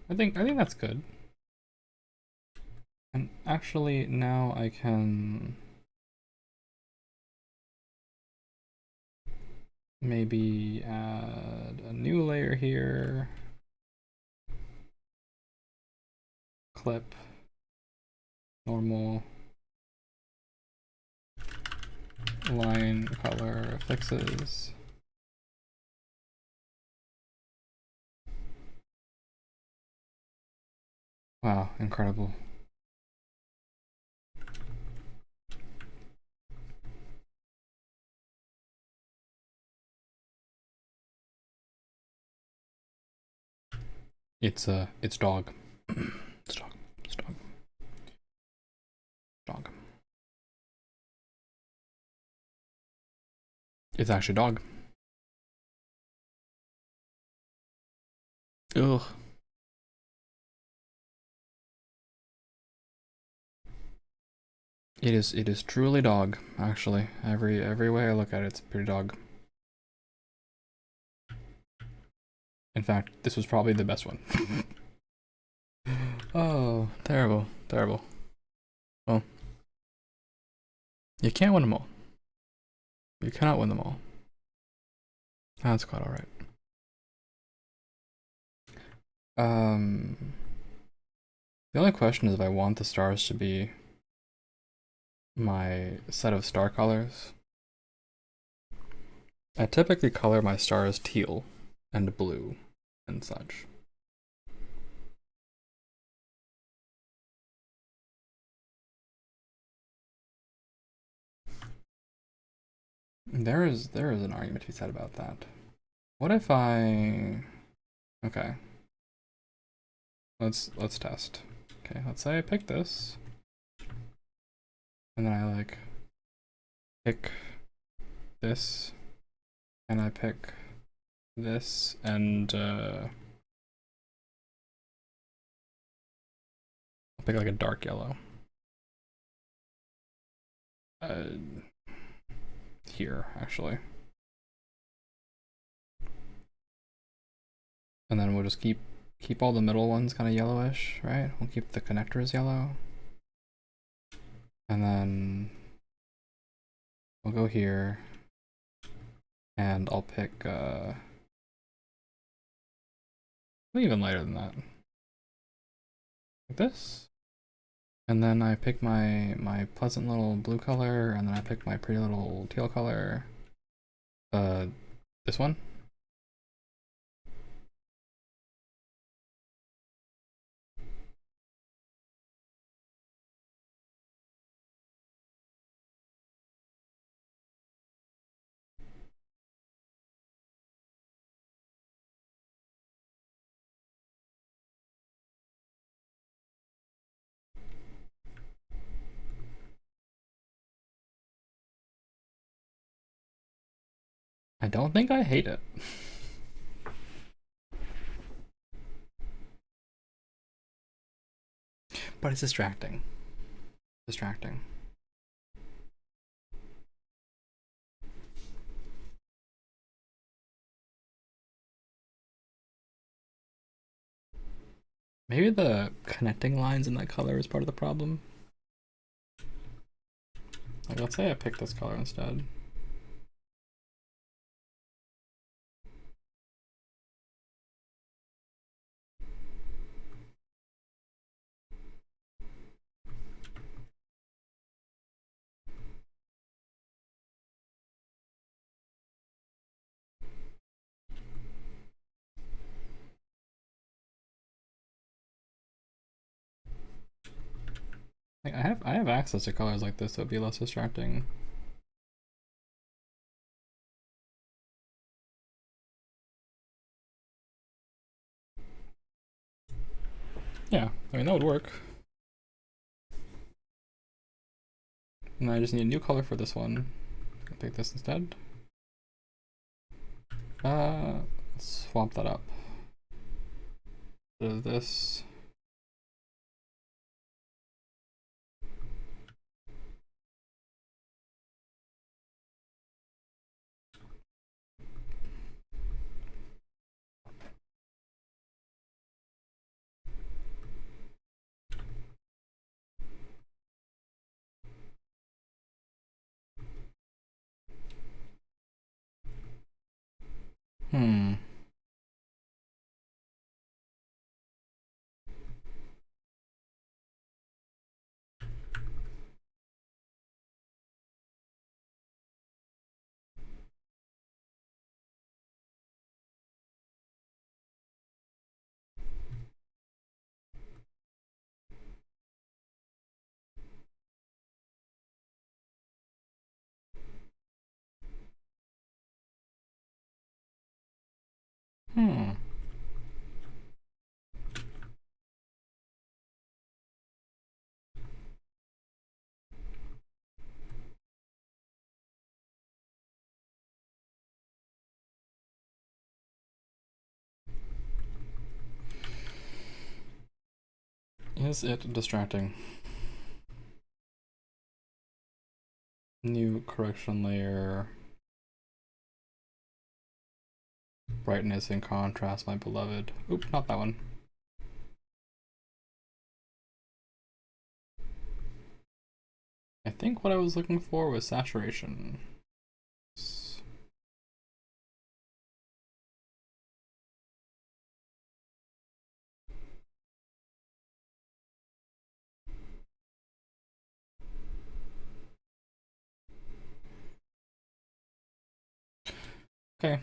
I think that's good. And actually now I can maybe add a new layer here. Clip. Normal. line color fixes. Wow, incredible. It's dog. It's dog. It's dog. Dog. It's actually dog. Ugh. It is truly dog, actually. Every way I look at it, it's pretty dog. In fact, this was probably the best one. Oh, terrible, terrible. Well, you can't win them all. You cannot win them all. That's quite alright. The only question is if I want the stars to be my set of star colors. I typically color my stars teal and blue and such. There is an argument to be said about that. What if I... Okay. Let's test. Okay, let's say I pick this. And then I like pick this. And I pick this and I'll pick like a dark yellow. Here actually. And then we'll just keep all the middle ones kind of yellowish, right? We'll keep the connectors yellow. And then we'll go here and I'll pick even lighter than that. Like this. And then I pick my pleasant little blue color, and then I pick my pretty little teal color. This one. I don't think I hate it. But it's distracting. Distracting. Maybe the connecting lines in that color is part of the problem. Like, let's say I pick this color instead. Like, I have access to colors like this that would be less distracting. Yeah, I mean that would work. And I just need a new color for this one. I'll pick this instead. Let's swap that up. So this. Hmm. Is it distracting? New correction layer. Brightness and contrast, my beloved. Oop, not that one. I think what I was looking for was saturation. Okay.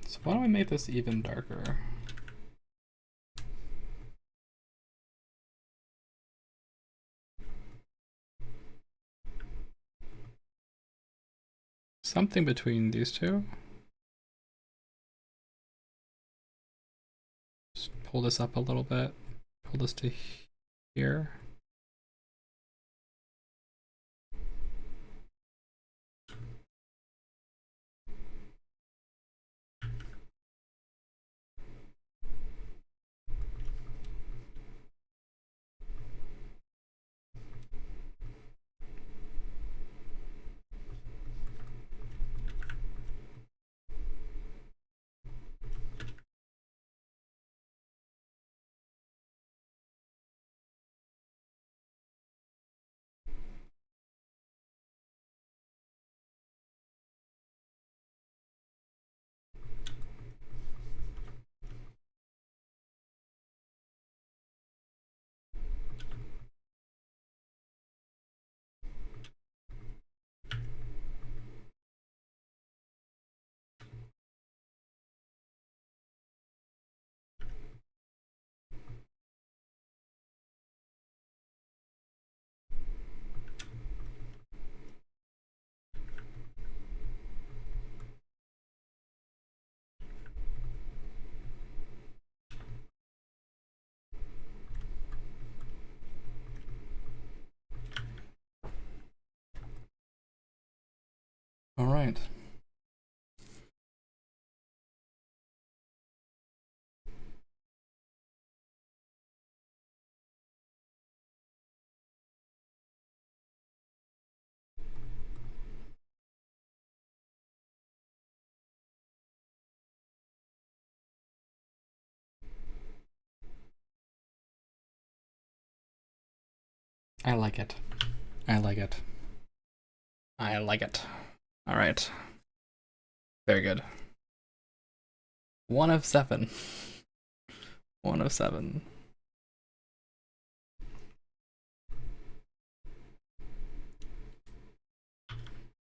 So why don't I make this even darker? Something between these two. Just pull this up a little bit. Pull this to here. All right. I like it. I like it. I like it. All right. Very good. 1 of 7. 1 of 7.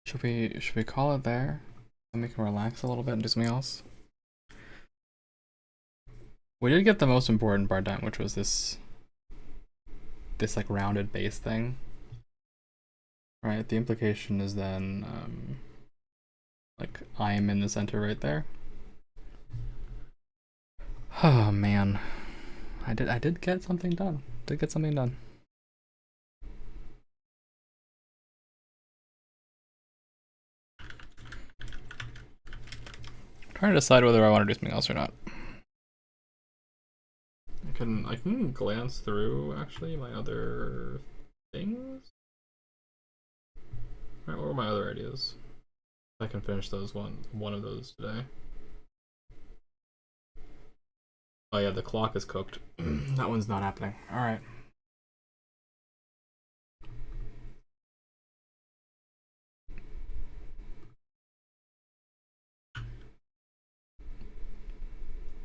Should we call it there? And we can relax a little bit and do something else. We did get the most important part done, which was this like rounded base thing. Right? The implication is then like I am in the center right there. Oh man. I did get something done. Did get something done. I'm trying to decide whether I want to do something else or not. I can glance through actually my other things. All right, what are my other ideas? I can finish those one of those today. Oh yeah, the clock is cooked. That one's not happening. All right.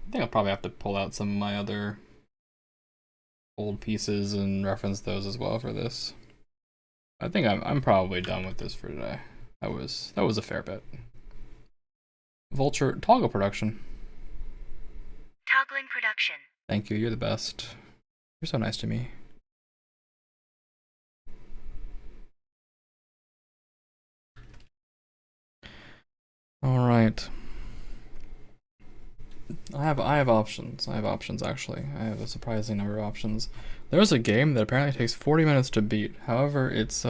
I think I'll probably have to pull out some of my other old pieces and reference those as well for this. I think I'm probably done with this for today. That was a fair bit. Vulture toggle production. Toggling production. Thank you, you're the best. You're so nice to me. All right. I have options. I have options actually. I have a surprising number of options. There's a game that apparently takes 40 minutes to beat. However, it's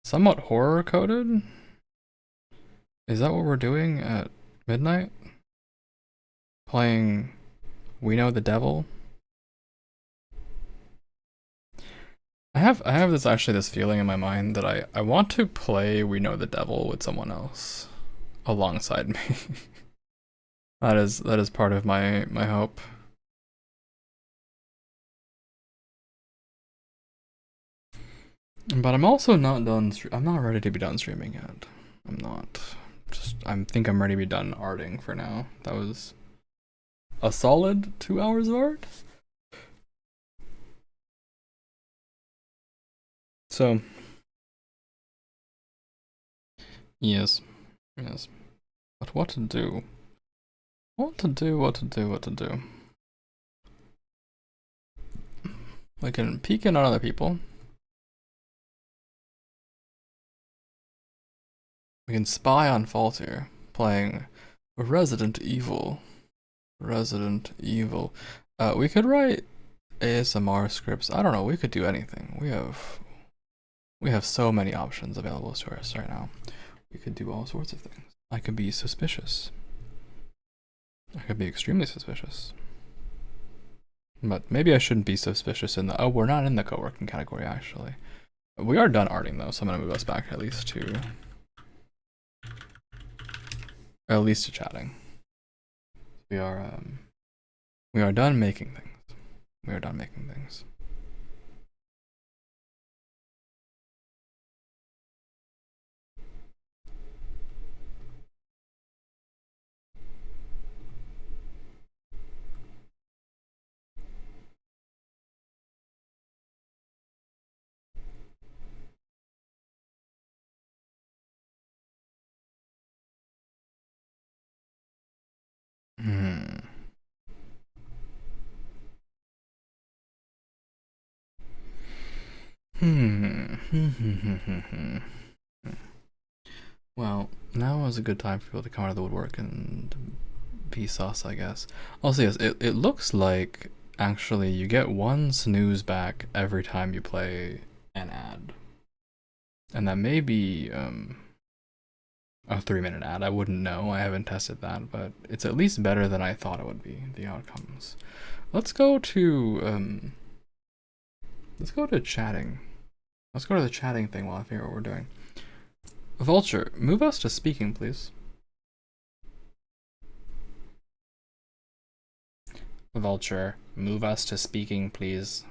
somewhat horror coded. Is that what we're doing at midnight? Playing We Know the Devil? I have this feeling in my mind that I want to play We Know the Devil with someone else alongside me. That is part of my hope. But I'm also not done. I'm not ready to be done streaming yet. I'm not. I think I'm ready to be done arting for now. That was a solid 2 hours of art. So, yes. But what to do? What to do? We can peek in on other people. We can spy on Falter, playing Resident Evil. We could write ASMR scripts. I don't know, we could do anything. We have so many options available to us right now. We could do all sorts of things. I could be suspicious. I could be extremely suspicious. But maybe I shouldn't be suspicious in the... Oh, we're not in the co-working category, actually. We are done arting, though, so I'm going to move us back at least to chatting. We are done making things. Well, now is a good time for people to come out of the woodwork and be sus, I guess. Also, yes, it looks like actually you get one snooze back every time you play an ad. And that may be a 3-minute ad. I wouldn't know. I haven't tested that, but it's at least better than I thought it would be, the outcomes. Let's go to chatting. Let's go to the chatting thing while I figure out what we're doing. Vulture, move us to speaking, please. Vulture, move us to speaking, please.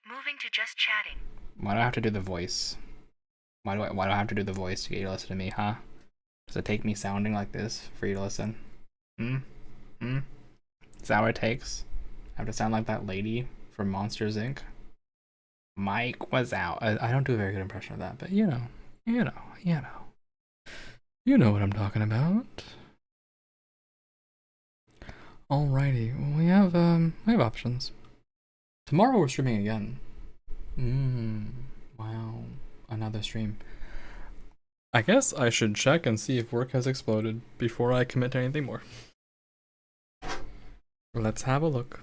Moving to just chatting. Why do I have to do the voice? Why do I have to do the voice to get you to listen to me, huh? Does it take me sounding like this for you to listen? Is that what it takes? I have to sound like that lady from Monsters, Inc.? Mike was out. I don't do a very good impression of that, but you know what I'm talking about. Alrighty, we have options. Tomorrow we're streaming again. Wow, another stream. I guess I should check and see if work has exploded before I commit to anything more. Let's have a look.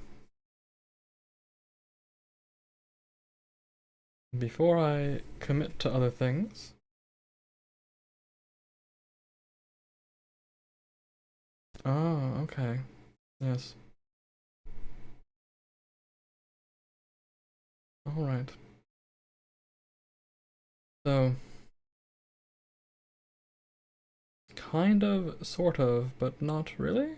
Before I commit to other things. Oh, okay. Yes. Alright. So, kind of, sort of, but not really?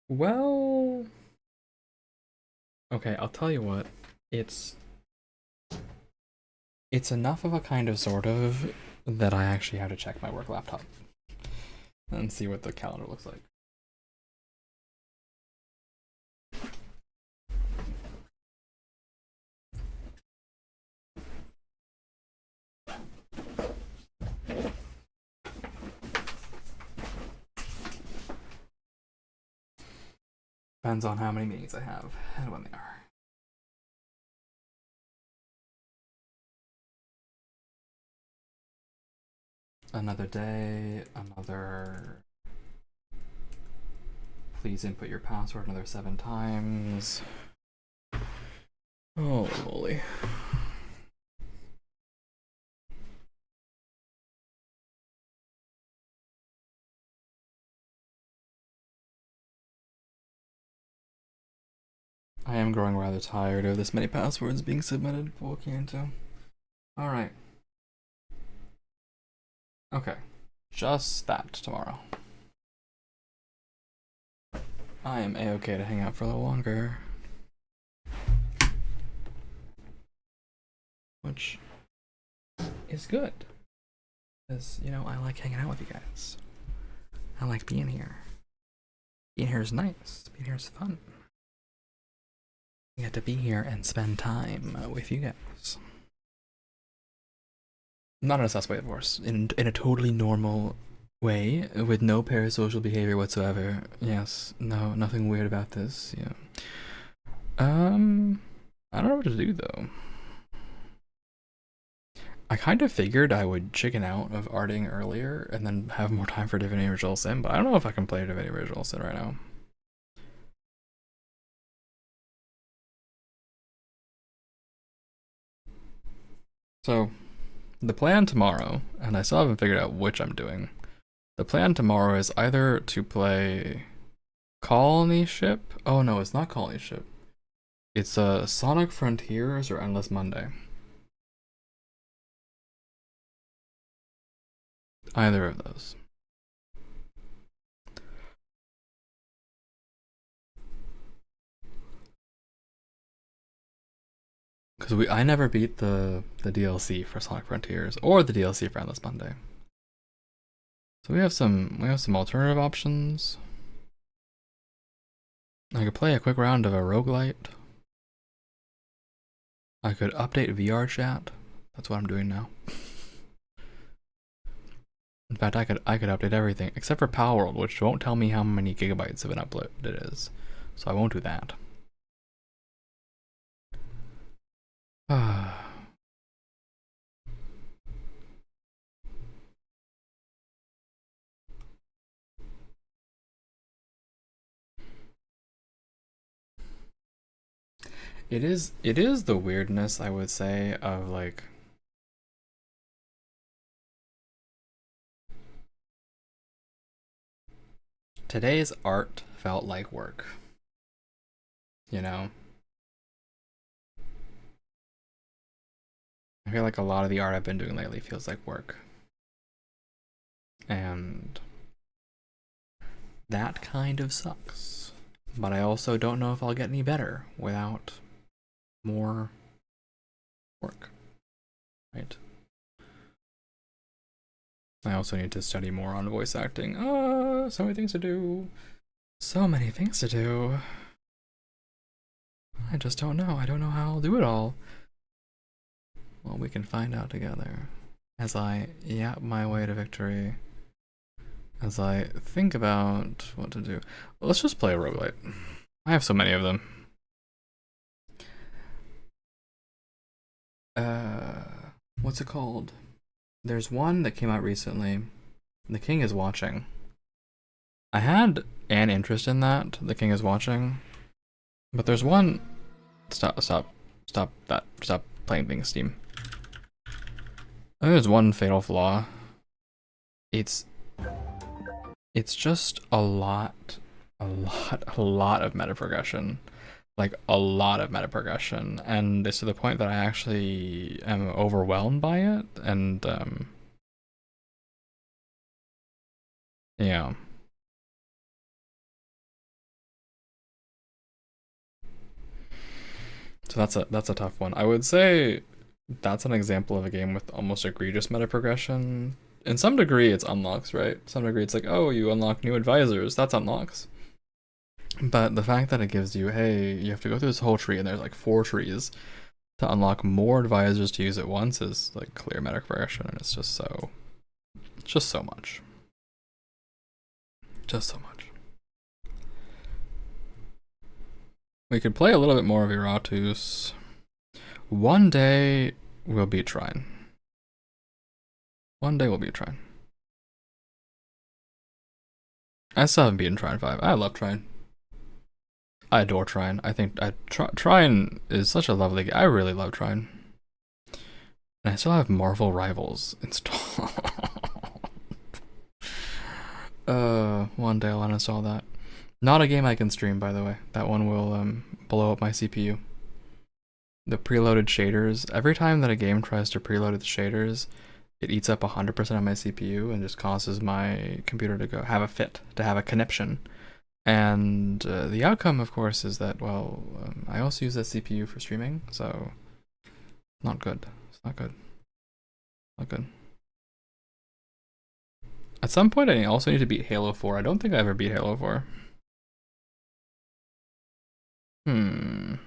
Well... Okay, I'll tell you what. It's enough of a kind of sort of that I actually have to check my work laptop and see what the calendar looks like. Depends on how many meetings I have and when they are. Another day, another... Please input your password another 7 times. Oh, moly. I am growing rather tired of this many passwords being submitted, walking into. Alright. Okay. Just that tomorrow. I am a-okay to hang out for a little longer. Which is good. Because, you know, I like hanging out with you guys. I like being here. Being here is nice. Being here is fun. I get to be here and spend time with you guys. Not in a sus way, of course. In a totally normal way, with no parasocial behavior whatsoever. Yes, no, nothing weird about this. Yeah. I don't know what to do though. I kind of figured I would chicken out of arting earlier and then have more time for Divinity Original Sin, but I don't know if I can play Divinity Original Sin right now. So, the plan tomorrow, and I still haven't figured out which I'm doing. The plan tomorrow is either to play Colony Ship. Oh no, it's not Colony Ship. It's Sonic Frontiers or Endless Monday. Either of those. Because I never beat the DLC for Sonic Frontiers or the DLC for Endless Monday. So we have some alternative options. I could play a quick round of a roguelite. I could update VR chat. That's what I'm doing now. In fact, I could update everything except for Palworld, which won't tell me how many gigabytes of an upload it is. So I won't do that. It is the weirdness, I would say, of like today's art felt like work. You know? I feel like a lot of the art I've been doing lately feels like work. And that kind of sucks. But I also don't know if I'll get any better without more work. Right? I also need to study more on voice acting. So many things to do. So many things to do. I just don't know. I don't know how I'll do it all. Well, we can find out together. As I yap my way to victory. As I think about what to do. Well, let's just play a roguelite. I have so many of them. What's it called? There's one that came out recently. The King is Watching. I had an interest in that, The King is Watching. But there's one... Stop playing things, Steam. I think there's one fatal flaw. It's just a lot of meta progression. Like a lot of meta progression, and it's to the point that I actually am overwhelmed by it, and yeah. So that's a tough one. I would say that's an example of a game with almost egregious meta progression. In some degree, it's unlocks, right? Some degree, it's like, oh, you unlock new advisors. That's unlocks. But the fact that it gives you, hey, you have to go through this whole tree, and there's like 4 trees to unlock more advisors to use at once is like clear meta progression, and it's just so much. Just so much. We could play a little bit more of Iratus. One day we'll beat Trine. One day we'll beat Trine. I still haven't beaten Trine 5. I love Trine. I adore Trine. I think Trine is such a lovely game. I really love Trine. And I still have Marvel Rivals installed. One day I'll uninstall that. Not a game I can stream, by the way. That one will blow up my CPU. The preloaded shaders. Every time that a game tries to preload its shaders, it eats up 100% of my CPU and just causes my computer to have a conniption. And the outcome, of course, is that, well, I also use that CPU for streaming, so not good. It's not good. Not good. At some point, I also need to beat Halo 4. I don't think I ever beat Halo 4. I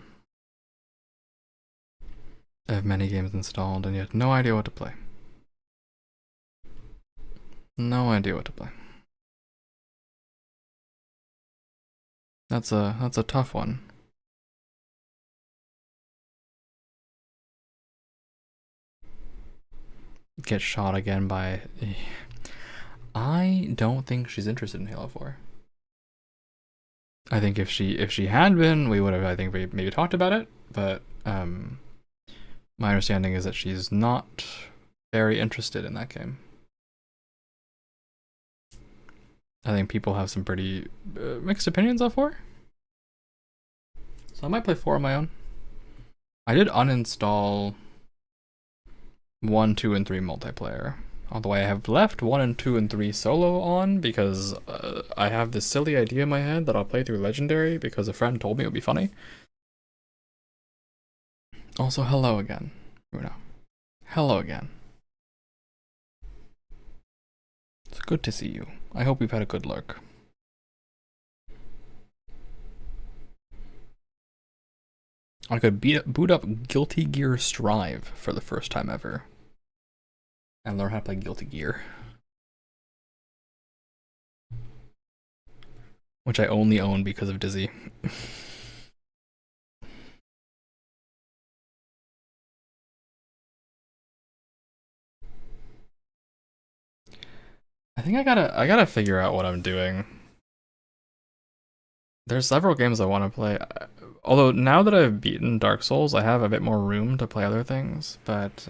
have many games installed and yet no idea what to play. No idea what to play. That's a tough one. Get shot again by... I don't think she's interested in Halo 4. I think if she had been, we would have, I think, maybe talked about it, but my understanding is that she's not very interested in that game. I think people have some pretty mixed opinions of 4. So I might play 4 on my own. I did uninstall 1, 2, and 3 multiplayer. Although I have left 1 and 2 and 3 solo on because I have this silly idea in my head that I'll play through Legendary because a friend told me it would be funny. Also, hello again, Bruno. Hello again. It's good to see you. I hope we've had a good lurk. I could boot up Guilty Gear Strive for the first time ever. And learn how to play Guilty Gear. Which I only own because of Dizzy. I think I gotta figure out what I'm doing. There's several games I want to play. Although now that I've beaten Dark Souls, I have a bit more room to play other things, but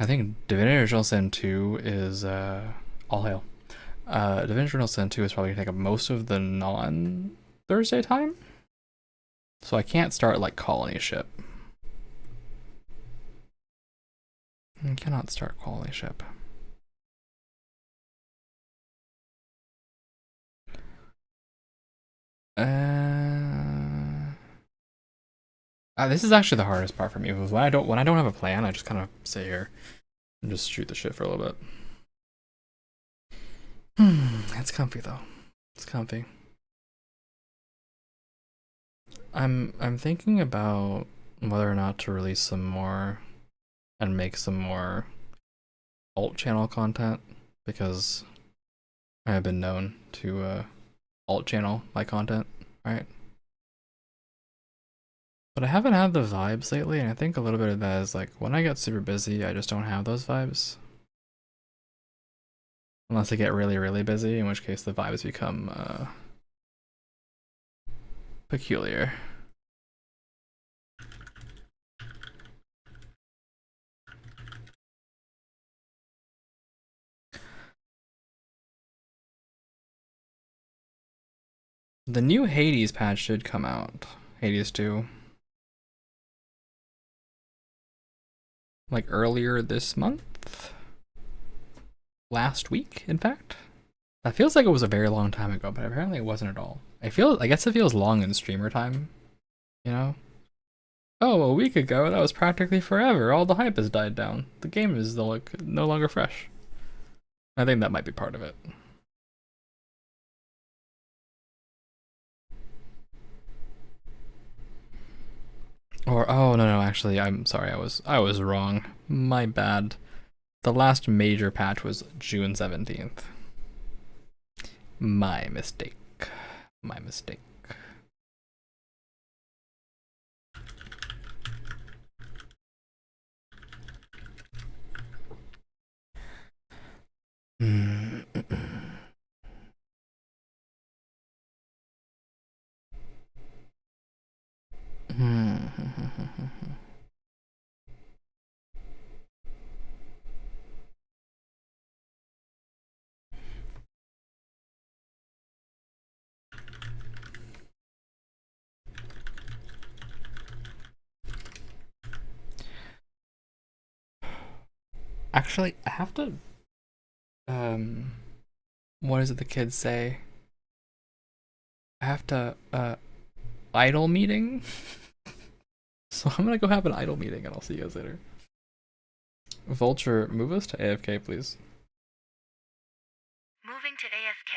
I think Divinity Original Sin 2 is all hail. Divinity Original Sin 2 is probably gonna take up most of the non-Thursday time. So I can't start like Colony Ship. I cannot start Colony Ship. This is actually the hardest part for me because when I don't have a plan, I just kind of sit here and just shoot the shit for a little bit. It's comfy though. It's comfy. I'm thinking about whether or not to release some more and make some more alt channel content because I have been known to alt channel my content, right? But I haven't had the vibes lately, and I think a little bit of that is like when I get super busy, I just don't have those vibes. Unless I get really, really busy, in which case the vibes become peculiar. The new Hades patch should come out. Hades 2. Like earlier this month? Last week, in fact? That feels like it was a very long time ago, but apparently it wasn't at all. I guess it feels long in streamer time, you know? Oh, a week ago, that was practically forever. All the hype has died down. The game is no longer fresh. I think that might be part of it. Or, oh, no, actually, I'm sorry, I was wrong. My bad. The last major patch was June 17th. My mistake. My mistake. Hmm. Actually, I have to. What is it the kids say? I have to. Idle meeting. So I'm gonna go have an idle meeting, and I'll see you guys later. Vulture, move us to AFK, please. Moving to AFK.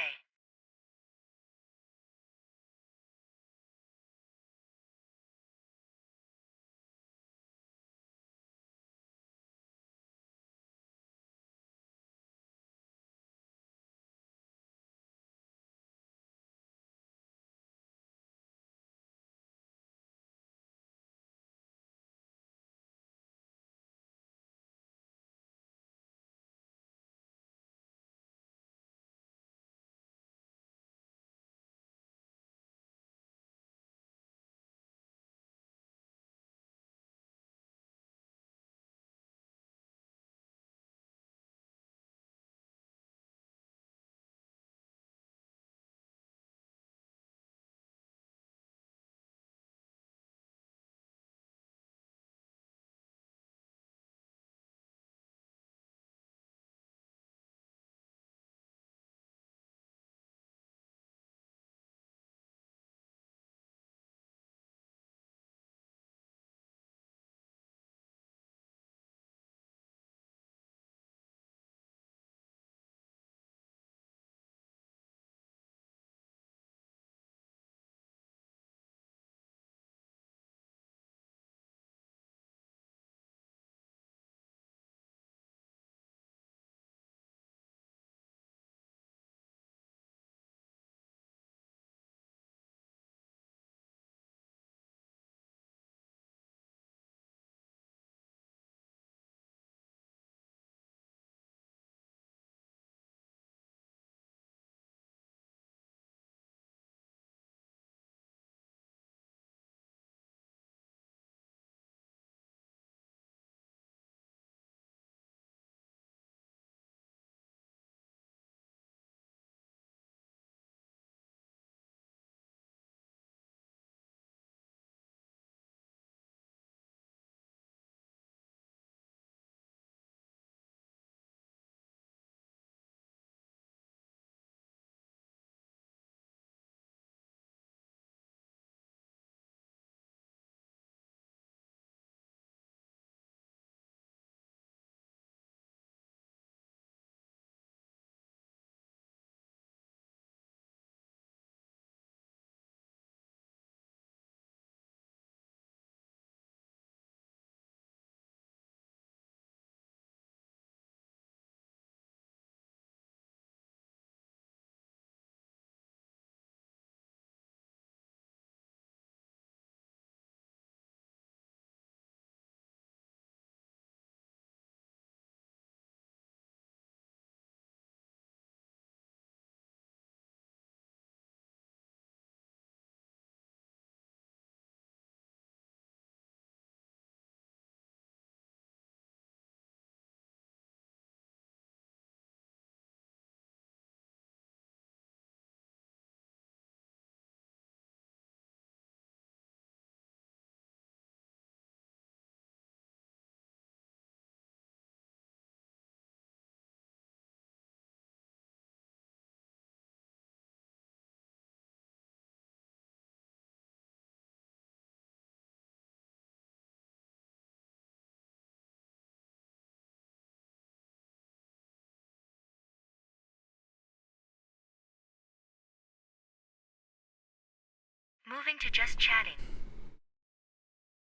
Moving to just chatting.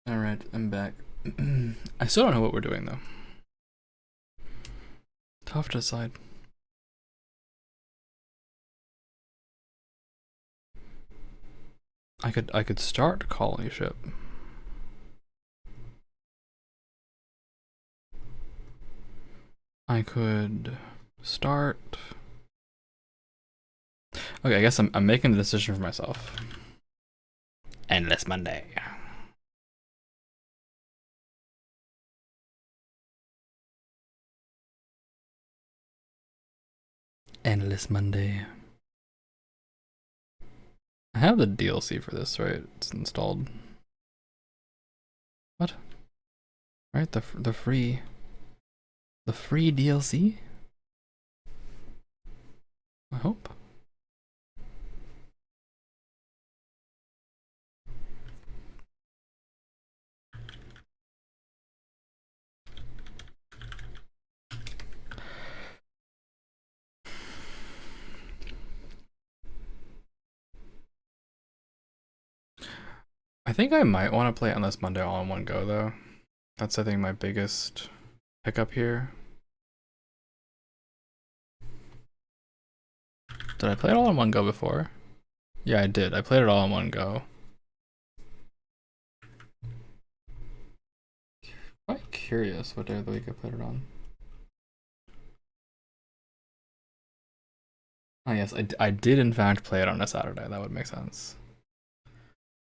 Alright, I'm back. I still don't know what we're doing though. Tough to decide. I could start colony ship. I could Start. Okay, I guess I'm making the decision for myself. Endless Monday. Endless Monday. I have the DLC for this, right? It's installed. What? Right, the free DLC? I hope. I think I might want to play Endless Monday all in one go, though. That's, I think, my biggest hiccup here. Did I play it all in one go before? Yeah, I did. I played it all in one go. Quite curious what day of the week I played it on. Oh yes, I did in fact play it on a Saturday. That would make sense.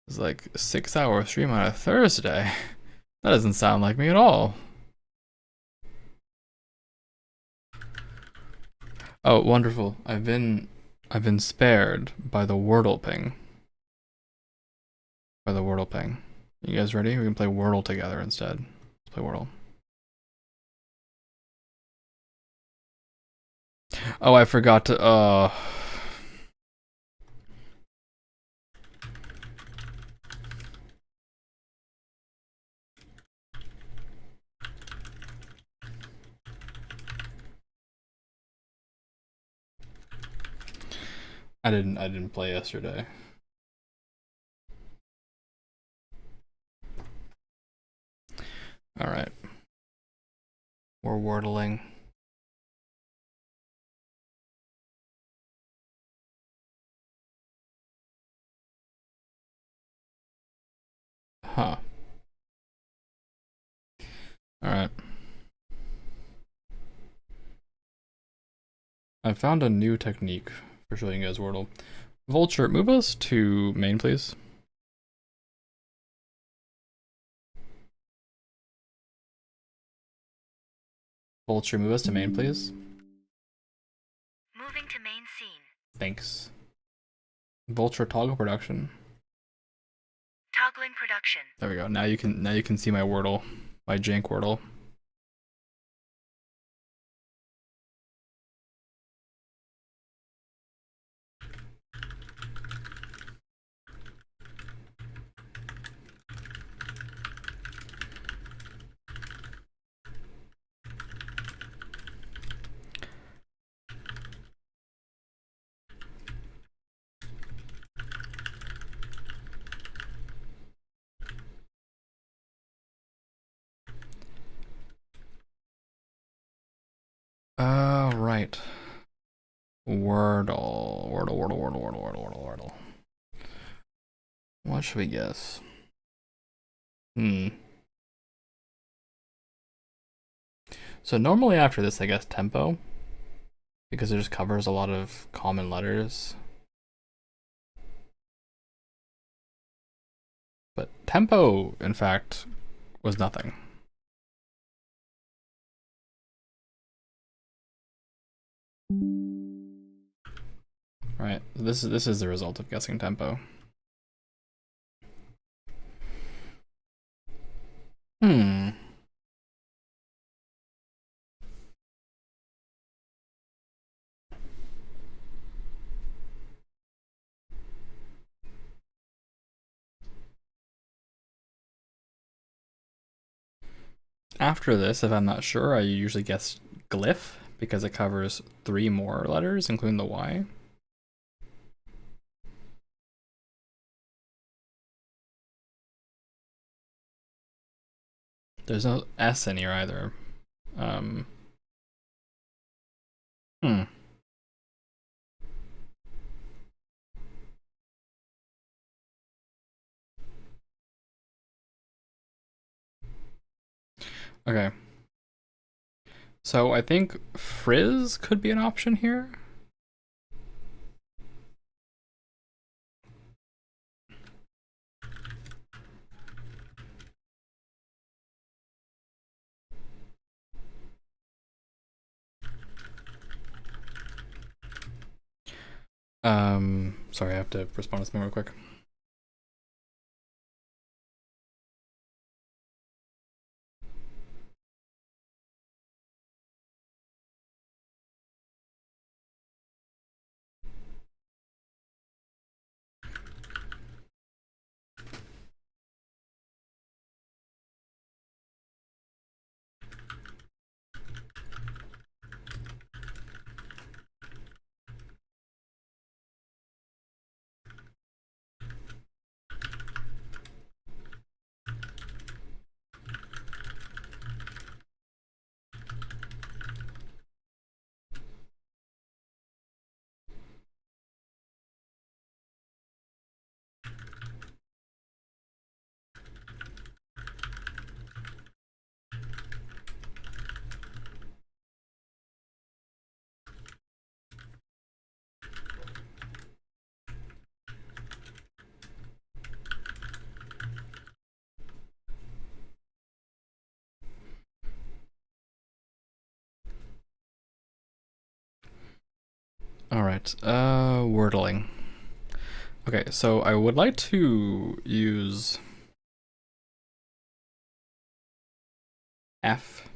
It's like a 6-hour stream on a Thursday. That doesn't sound like me at all. Oh, wonderful. I've been spared by the Wordle ping. By the Wordle ping. You guys ready? We can play Wordle together instead. Let's play Wordle. Oh, I forgot to I didn't play yesterday. All right. We're wordling. Huh. All right. I found a new technique for showing you guys Wordle. Vulture, move us to main, please. Vulture, move us to main, please. Moving to main scene. Thanks. Vulture, toggle production. Toggling production. There we go. Now you can see my Wordle, my jank Wordle. Right. Wordle. Wordle. What should we guess? So normally after this, I guess tempo, because it just covers a lot of common letters. But tempo, in fact, was nothing. Right. This is the result of guessing tempo. After this, if I'm not sure, I usually guess glyph because it covers 3 more letters, including the Y. There's no S in here either. Okay. So I think frizz could be an option here. Sorry, I have to respond to something real quick. All right, wordling. Okay, so I would like to use F,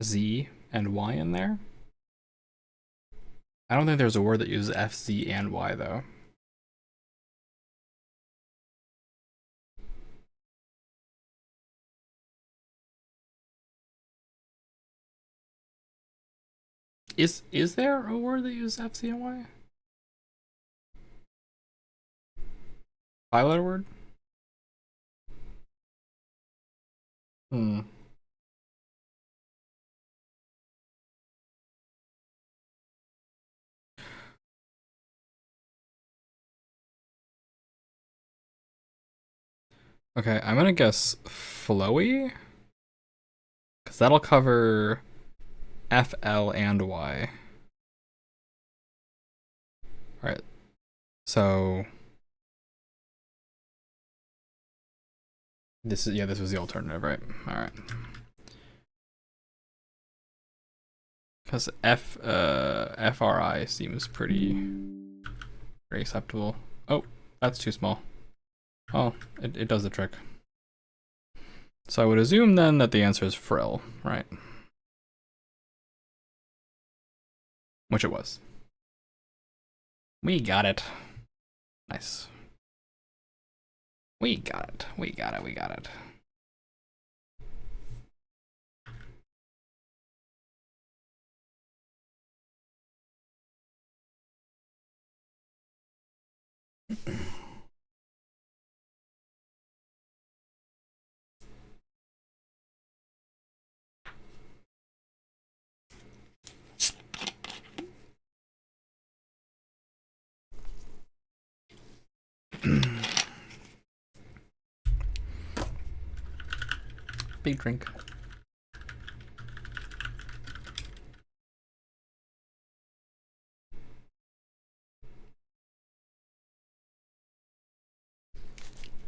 Z, and Y in there. I don't think there's a word that uses F, Z, and Y though. Is there a word that uses F, Z, and Y? 5-letter word? Hmm. Okay, I'm gonna guess flowy, because that'll cover F, L, and Y. Alright, so this was the alternative, right? Alright. Because FRI seems pretty acceptable. Oh, that's too small. Oh, it does the trick. So I would assume then that the answer is frill, right? Which it was. We got it. Nice. We got it. We got it. We got it. Big drink.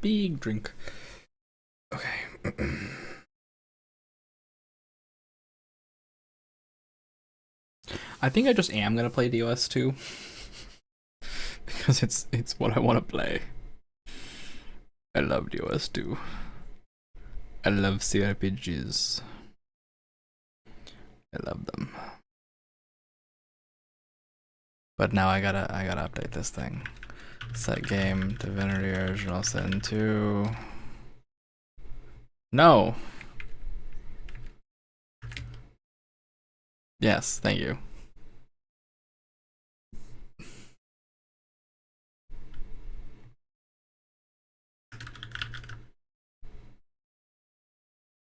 Big drink. Okay. I think I just am gonna play DOS2 because it's what I want to play. I love DOS2. I love CRPGs. I love them. But now I gotta update this thing. Set game, Divinity Original Sin 2. No. Yes, thank you.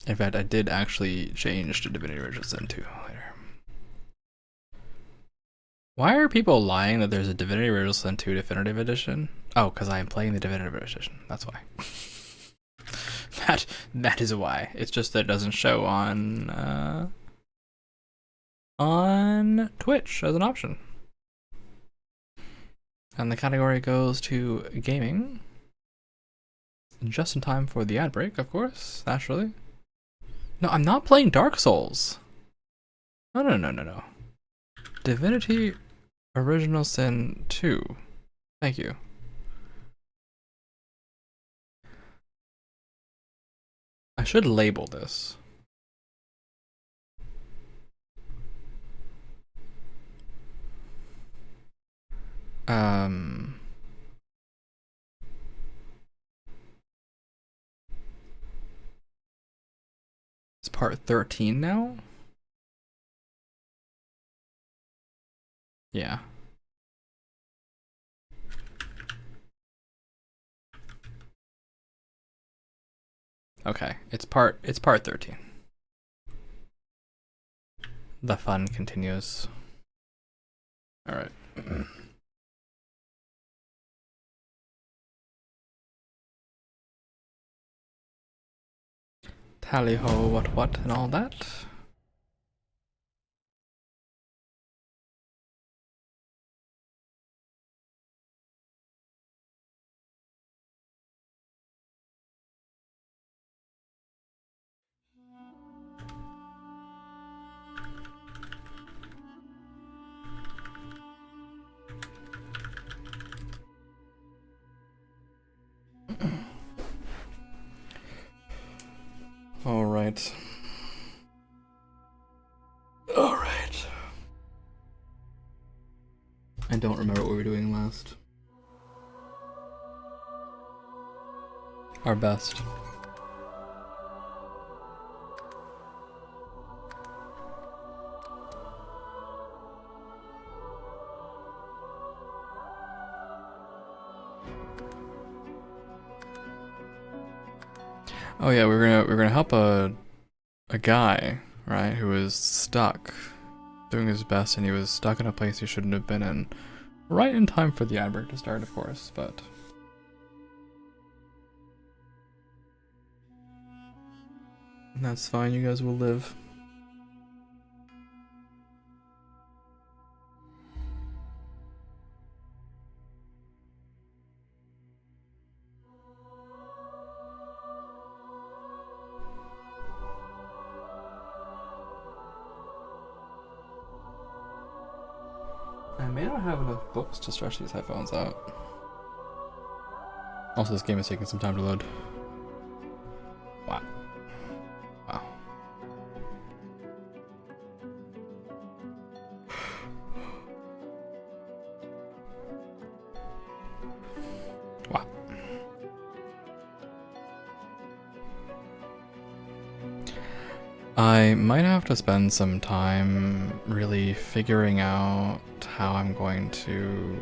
In fact, I did actually change to Divinity Original Sin 2 later. Why are people lying that there's a Divinity Original Sin 2 Definitive Edition? Oh, because I am playing the Definitive Edition. That's why. That is why. It's just that it doesn't show on on Twitch as an option. And the category goes to gaming. Just in time for the ad break, of course, naturally. No, I'm not playing Dark Souls. No. Divinity Original Sin 2. Thank you. I should label this. It's part 13 now? Yeah. Okay, it's part 13. The fun continues. All right. Tally ho, what, and all that. All right. I don't remember what we were doing last. Our best. Oh yeah, we're gonna help a guy, right, who was stuck doing his best, and he was stuck in a place he shouldn't have been in. Right in time for the ad break to start, of course, but that's fine, you guys will live. I may not have enough books to stretch these headphones out. Also, this game is taking some time to load. Wow. Wow. Wow. I might have to spend some time really figuring out how I'm going to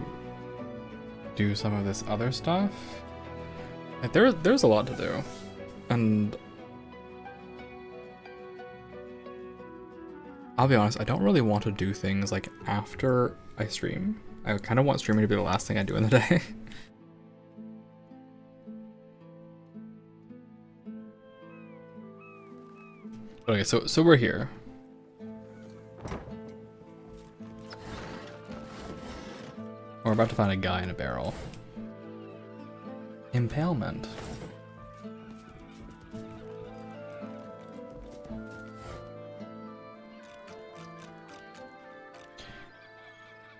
do some of this other stuff. Like there's a lot to do. And I'll be honest, I don't really want to do things like after I stream. I kind of want streaming to be the last thing I do in the day. Okay, so we're here. We're about to find a guy in a barrel. Impalement.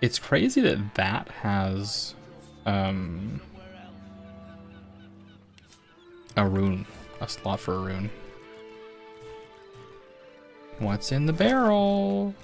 It's crazy that that has a rune, a slot for a rune. What's in the barrel?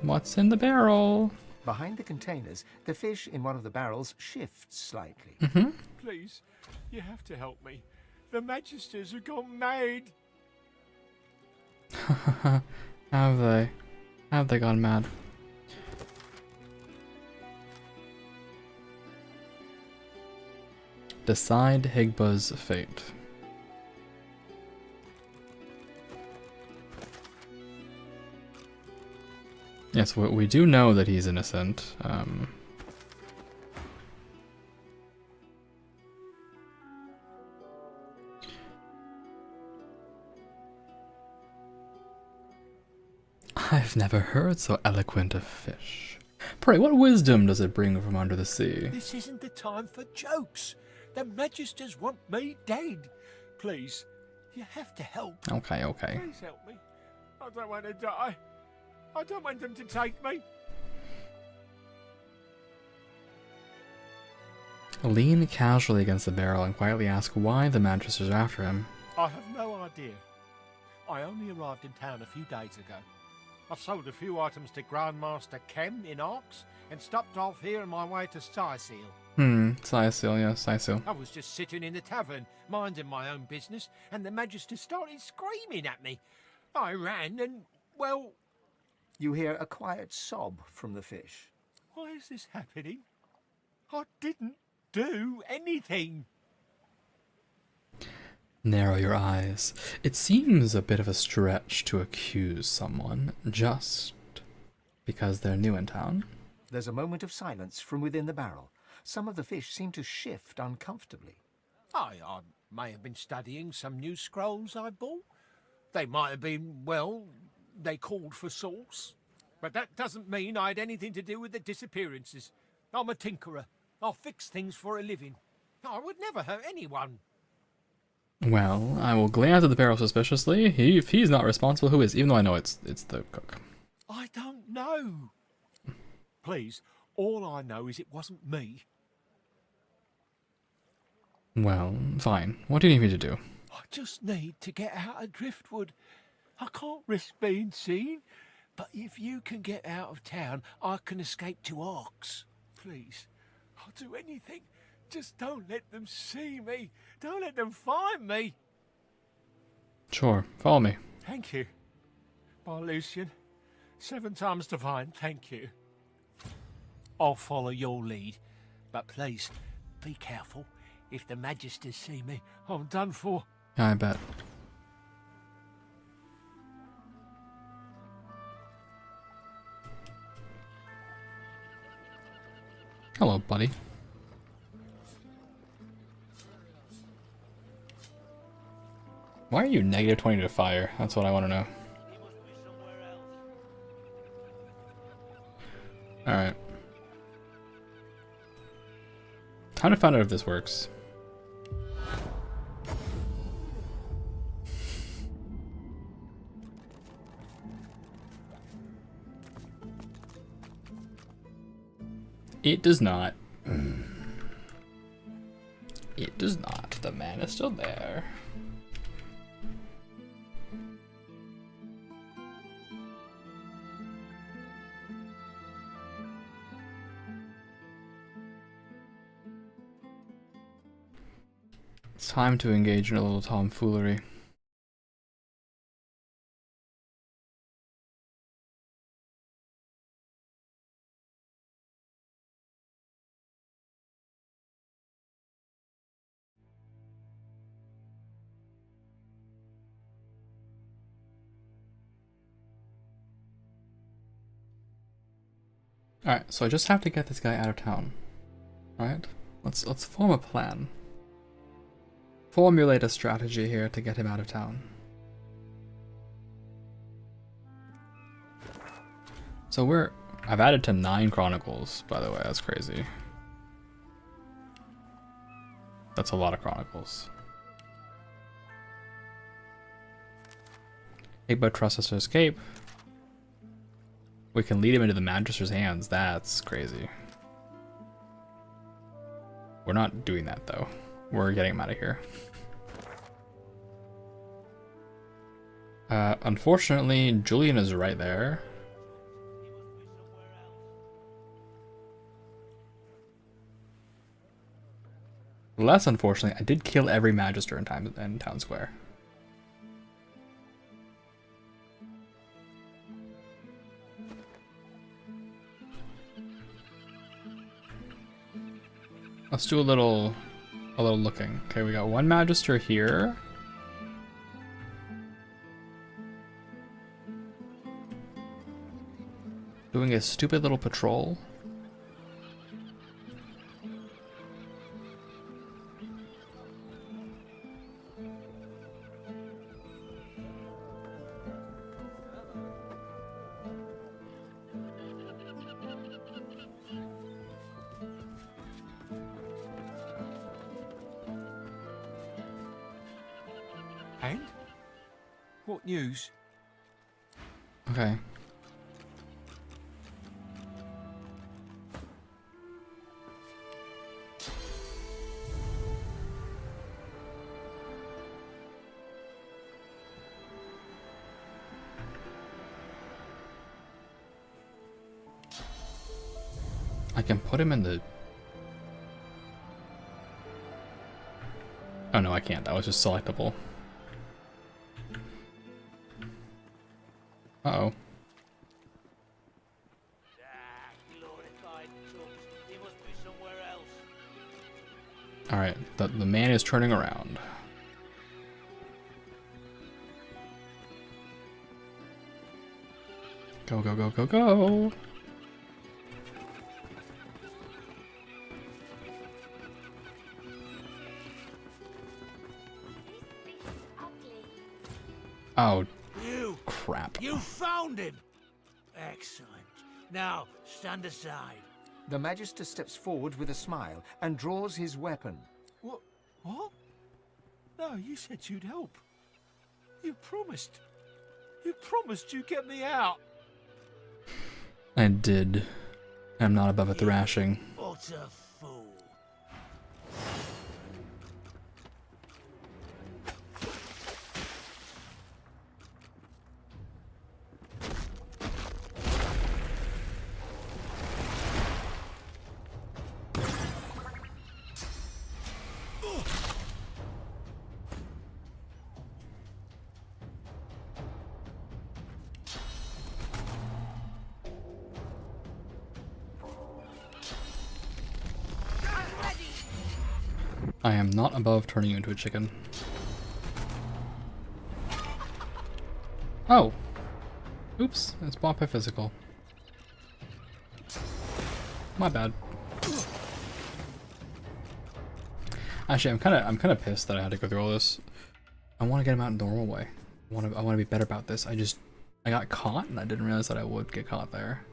What's in the barrel? Behind the containers, the fish in one of the barrels shifts slightly. Mm-hmm. Please, you have to help me. The Magisters have gone mad. Have they? Have they gone mad? Decide Higba's fate. Yes, we do know that he's innocent. I've never heard so eloquent of fish. Pray, what wisdom does it bring from under the sea? This isn't the time for jokes. The Magisters want me dead. Please, you have to help. Okay, okay. Please help me. I don't want to die. I don't want them to take me. Lean casually against the barrel and quietly ask why the Magisters are after him. I have no idea. I only arrived in town a few days ago. I've sold a few items to Grandmaster Kem in Arx and stopped off here on my way to Skyseal. Skyseal, yes, Skyseal. I was just sitting in the tavern, minding my own business, and the Magister started screaming at me. I ran and, well... You hear a quiet sob from the fish. Why is this happening? I didn't do anything. Narrow your eyes. It seems a bit of a stretch to accuse someone just because they're new in town. There's a moment of silence from within the barrel. Some of the fish seem to shift uncomfortably. I may have been studying some new scrolls I bought. They might have been, well, they called for sauce. But that doesn't mean I had anything to do with the disappearances. I'm a tinkerer. I'll fix things for a living. I would never hurt anyone. Well, I will glance at the barrel suspiciously. If he's not responsible, who is? Even though I know it's the cook. I don't know. Please, all I know is it wasn't me. Well, fine. What do you need me to do? I just need to get out of Driftwood. I can't risk being seen, but if you can get out of town, I can escape to Arx. Please, I'll do anything. Just don't let them see me. Don't let them find me. Sure, follow me. Thank you. By Lucian. 7 times divine, thank you. I'll follow your lead, but please, be careful. If the Magisters see me, I'm done for. I bet. Hello, buddy. Why are you negative 20 to fire? That's what I want to know. Alright. Time to find out if this works. It does not. It does not. The man is still there. It's time to engage in a little tomfoolery. Alright, so I just have to get this guy out of town. Alright? Let's form a plan. Formulate a strategy here to get him out of town. So I've added to 9 chronicles, by the way, that's crazy. That's a lot of chronicles. But trust us to escape. We can lead him into the Magister's hands. That's crazy. We're not doing that though. We're getting him out of here. Unfortunately, Julian is right there. Less unfortunately, I did kill every Magister in Town Square. Let's do a little looking. Okay, we got 1 Magister here. doing a stupid little patrol. And? What news? Okay. I can put him in the... Oh no, I can't. That was just selectable. Uh-oh. Alright, the man is turning around. Go, go, go, go, go! Oh, crap. You found him! Excellent. Now, stand aside. The Magister steps forward with a smile and draws his weapon. What? What? No, you said you'd help. You promised. You promised you'd get me out. I did. I'm not above a thrashing. Utter fool. I am not above turning you into a chicken. Oh! Oops, it's bought by physical. My bad. Actually, I'm kind of pissed that I had to go through all this. I want to get him out in normal way. I want to be better about this. I got caught and I didn't realize that I would get caught there.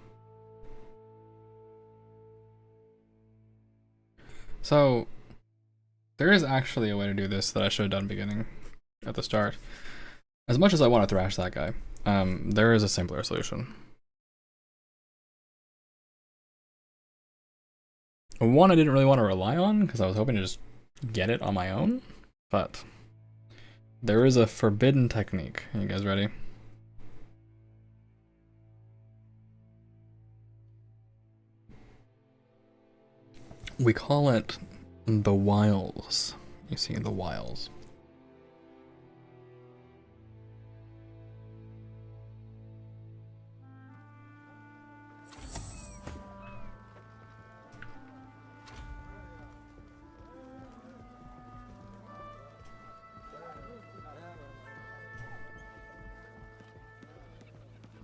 So there is actually a way to do this that I should have done beginning at the start. As much as I want to thrash that guy, there is a simpler solution. One I didn't really want to rely on because I was hoping to just get it on my own, but there is a forbidden technique. Are you guys ready? We call it the wiles. You see, the wiles.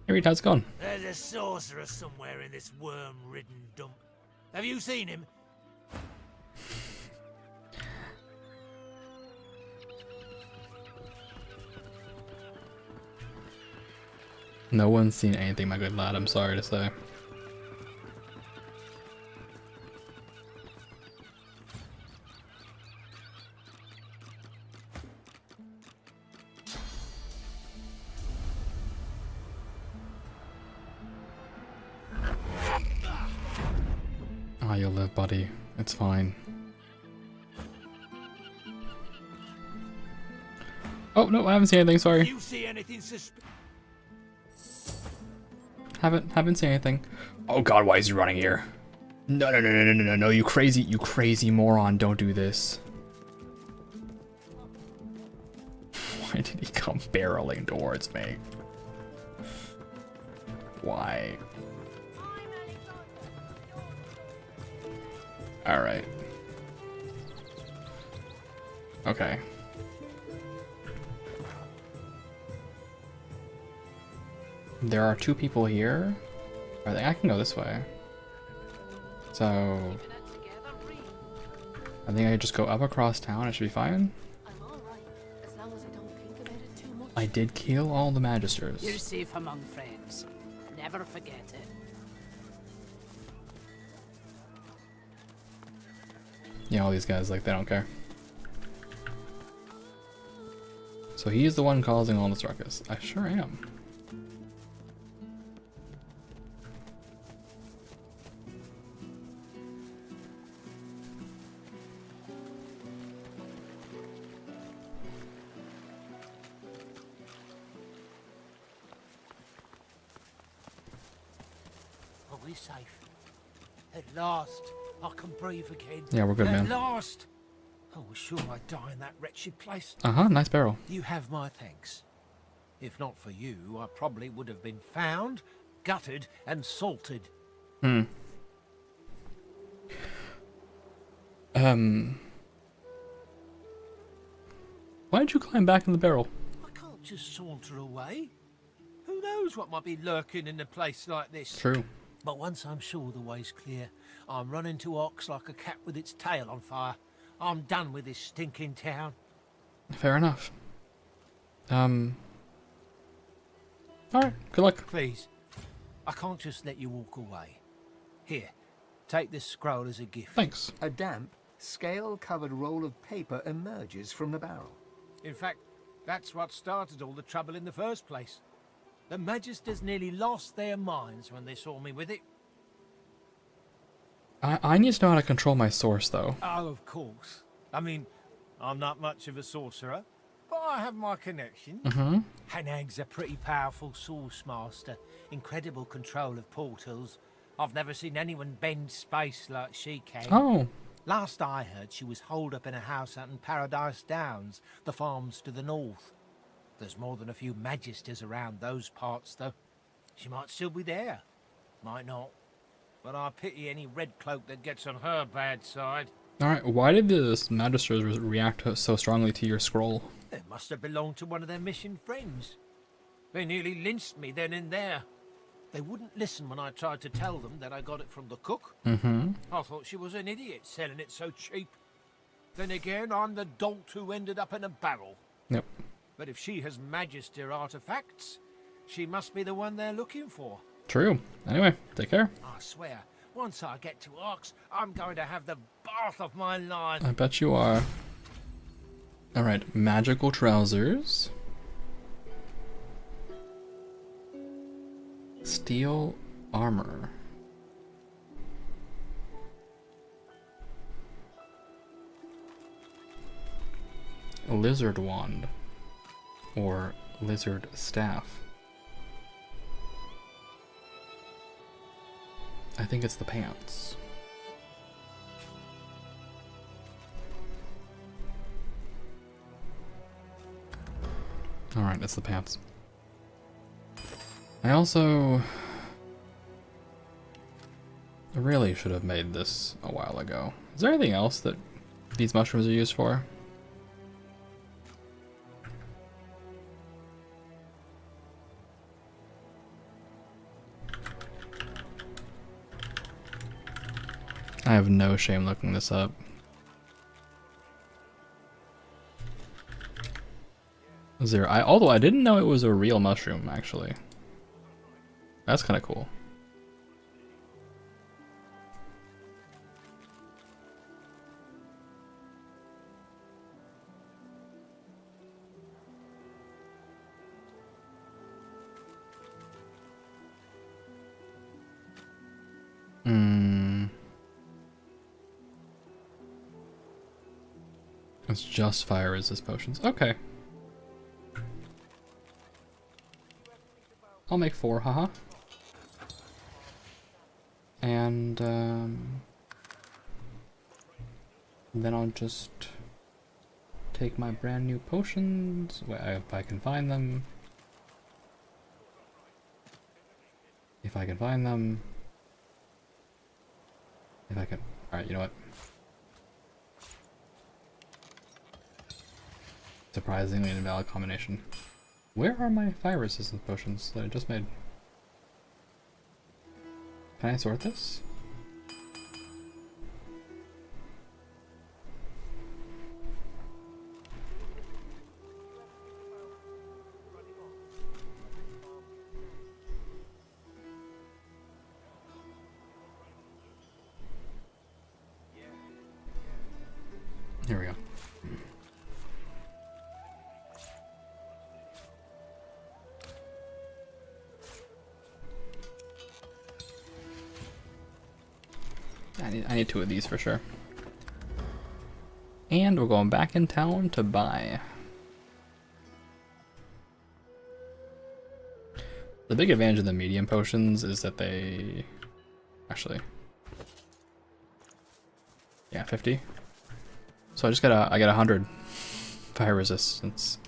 Hey, Reed, how's it going? There's a sorcerer somewhere in this worm-ridden dump. Have you seen him? No one's seen anything, my good lad, I'm sorry to say. Ah, you'll live, buddy. It's fine. Oh, no, I haven't seen anything, sorry. You see anything suspicious? Haven't seen anything. Oh god, why is he running here? No, you crazy moron, don't do this. Why did he come barreling towards me? Why? Alright. Okay. There are two people here. I think I can go this way. So I think I just go up across town, it should be fine. I did kill all the magisters. You're safe among friends. Never forget it. Yeah, all these guys, like, they don't care. So he's the one causing all this ruckus. I sure am. Are we safe? At last, I can breathe again. Yeah, we're good, man. At last! I was sure I'd die in that wretched place. Uh-huh, nice barrel. You have my thanks. If not for you, I probably would have been found, gutted, and salted. Hmm. Why'd you climb back in the barrel? I can't just saunter away. Who knows what might be lurking in a place like this? True. But once I'm sure the way's clear, I'm running to Ox like a cat with its tail on fire. I'm done with this stinking town. Fair enough. Alright, good luck. Please, I can't just let you walk away. Here, take this scroll as a gift. Thanks. A damp, scale-covered roll of paper emerges from the barrel. In fact, that's what started all the trouble in the first place. The Magisters nearly lost their minds when they saw me with it. I need to know how to control my source, though. Oh, of course. I mean, I'm not much of a sorcerer, but I have my connections. Mm-hmm. Hanag's a pretty powerful source master, incredible control of portals. I've never seen anyone bend space like she can. Oh. Last I heard, she was holed up in a house out in Paradise Downs, the farms to the north. There's more than a few Magisters around those parts, though. She might still be there. Might not. But I pity any red cloak that gets on her bad side. Alright, why did the magisters react so strongly to your scroll? It must have belonged to one of their mission friends. They nearly lynched me then and there. They wouldn't listen when I tried to tell them that I got it from the cook. Mm-hmm. I thought she was an idiot selling it so cheap. Then again, I'm the dolt who ended up in a barrel. Yep. But if she has Magister artifacts, she must be the one they're looking for. True. Anyway, take care. I swear, once I get to Ox, I'm going to have the bath of my life. I bet you are. Alright, magical trousers. Steel armor. A lizard wand. Or lizard staff. I think it's the pants. Alright, it's the pants. I also really should have made this a while ago. Is there anything else that these mushrooms are used for? I have no shame looking this up. Although I didn't know it was a real mushroom, actually. That's kind of cool. It's just fire resist potions. Okay. I'll make 4, haha. And then I'll just take my brand new potions, if I can find them. If I can find them. If I can. Alright, you know what? Surprisingly an invalid combination. Where are my fire resistance potions that I just made? Can I sort this? Here we go. I need 2 of these for sure. And we're going back in town to buy. The big advantage of the medium potions is that they actually, yeah, 50. So I got 100 fire resistance.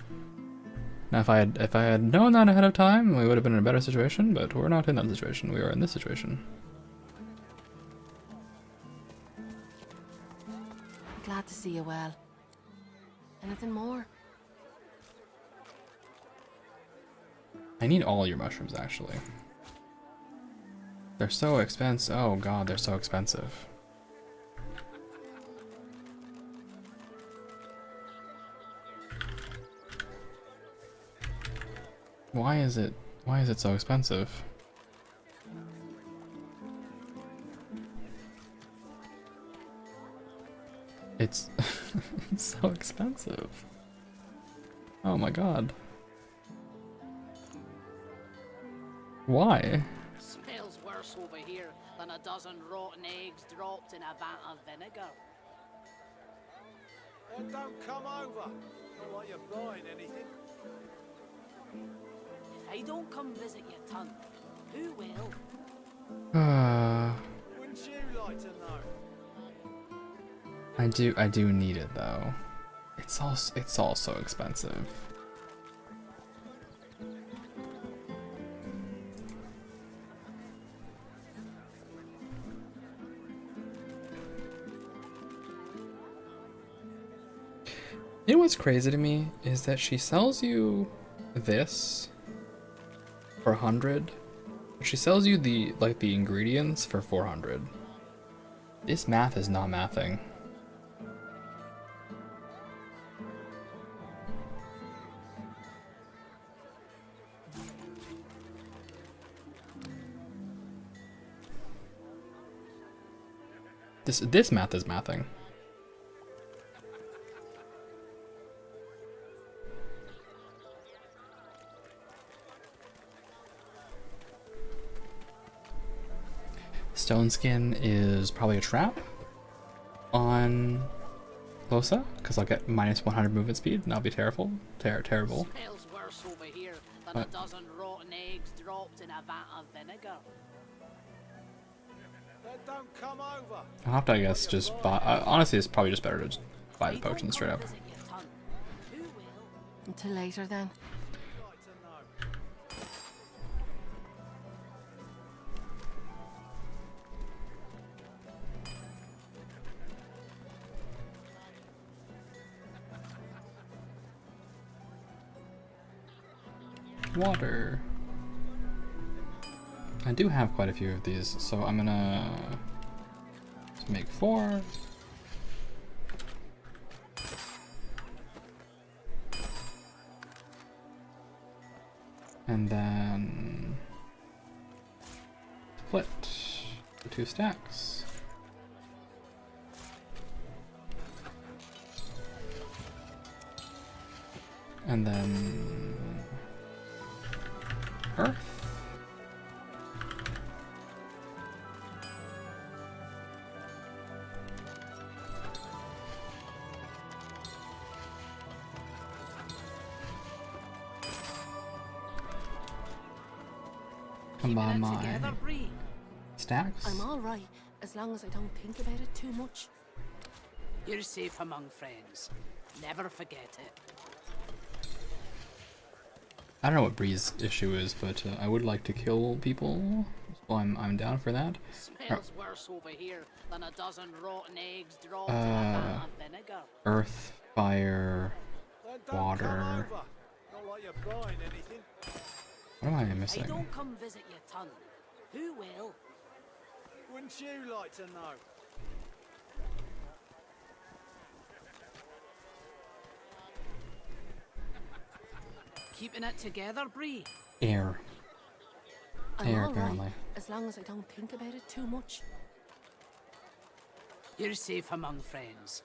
Now if I had known that ahead of time, we would have been in a better situation, but we're not in that situation. We are in this situation. Glad to see you well. Anything more? I need all your mushrooms actually. They're so expensive. Oh god, they're so expensive. Why is it so expensive? It's it's so expensive. Oh my god. Why? Smells worse over here than a dozen rotten eggs dropped in a vat of vinegar. Well, don't come over. Not like you're buying anything. If I don't come visit your ton, who will? Wouldn't you like to know? I do need it though. It's all so expensive. You know what's crazy to me is that she sells you this for 100. She sells you the ingredients for 400. This math is not mathing. This math is mathing. Stone skin is probably a trap on Closa, because I'll get minus 100 movement speed, and that'll be terrible. Terrible. Smells worse over here than a dozen rotten eggs dropped in a vat of vinegar. Well, don't come over. I'll have to, I guess, just buy. Honestly, it's probably just better to just buy the potion straight up. Visit your ton, who will? Until later then. Like to know. Water. I do have quite a few of these, so I'm gonna make 4. And then split the 2 stacks. And then earth. Combine my Together, Bree. stacks. I'm alright, as long as I don't think about it too much. You're safe among friends. Never forget it. I don't know what Bree's issue is, but I would like to kill people, so I'm down for that. Smells worse over here than a dozen rotten eggs dropped in a vat of vinegar. Earth, fire, Well, don't come water. over. Not like you're buying anything. What am I If I missing? don't come visit your ton, who will? Wouldn't you like to know? Keeping it together, Bree? Air. I'm Air, all right, apparently. as long as I don't think about it too much. You're safe among friends.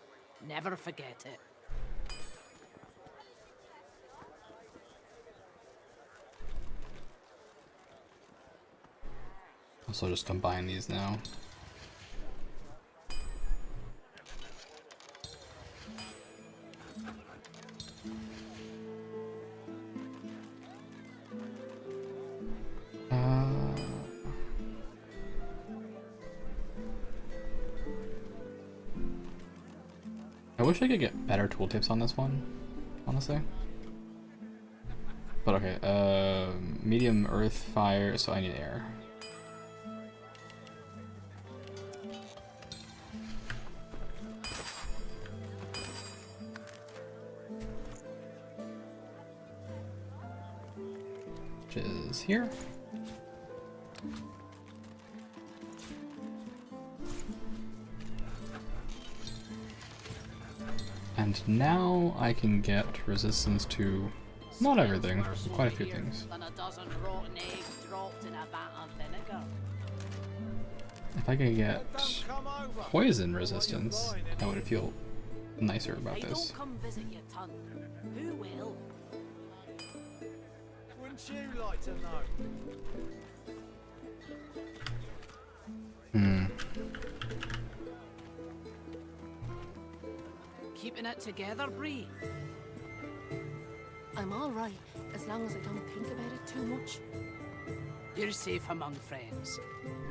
Never forget it. Also, just combine these now. I wish I could get better tooltips on this one, honestly. But okay, medium earth, fire, so I need air. Which is here. And now I can get resistance to not everything, quite a few things. Than a dozen rotten eggs dropped in a vat of vinegar. If I could get poison resistance, I would feel nicer about They this. don't come visit your ton. Who will? Wouldn't you like to know? Keeping it together, Bree? I'm all right, as long as I don't think about it too much. You're safe among friends.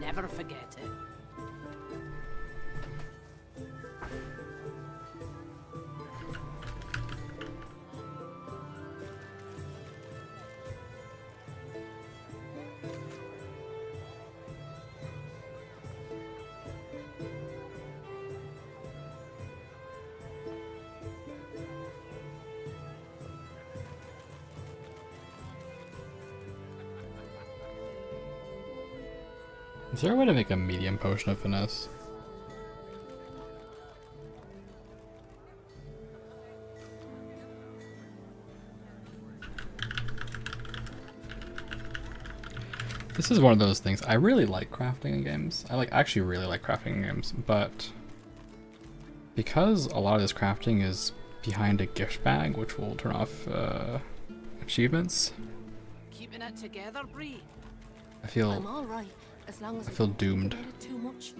Never forget it. Is there a way to make a medium potion of finesse? This is one of those things. I really like crafting in games. Actually really like crafting in games, but because a lot of this crafting is behind a gift bag, which will turn off achievements, Keeping it together, Bree? I feel I'm all right, as long as I I feel don't doomed. think about it too much.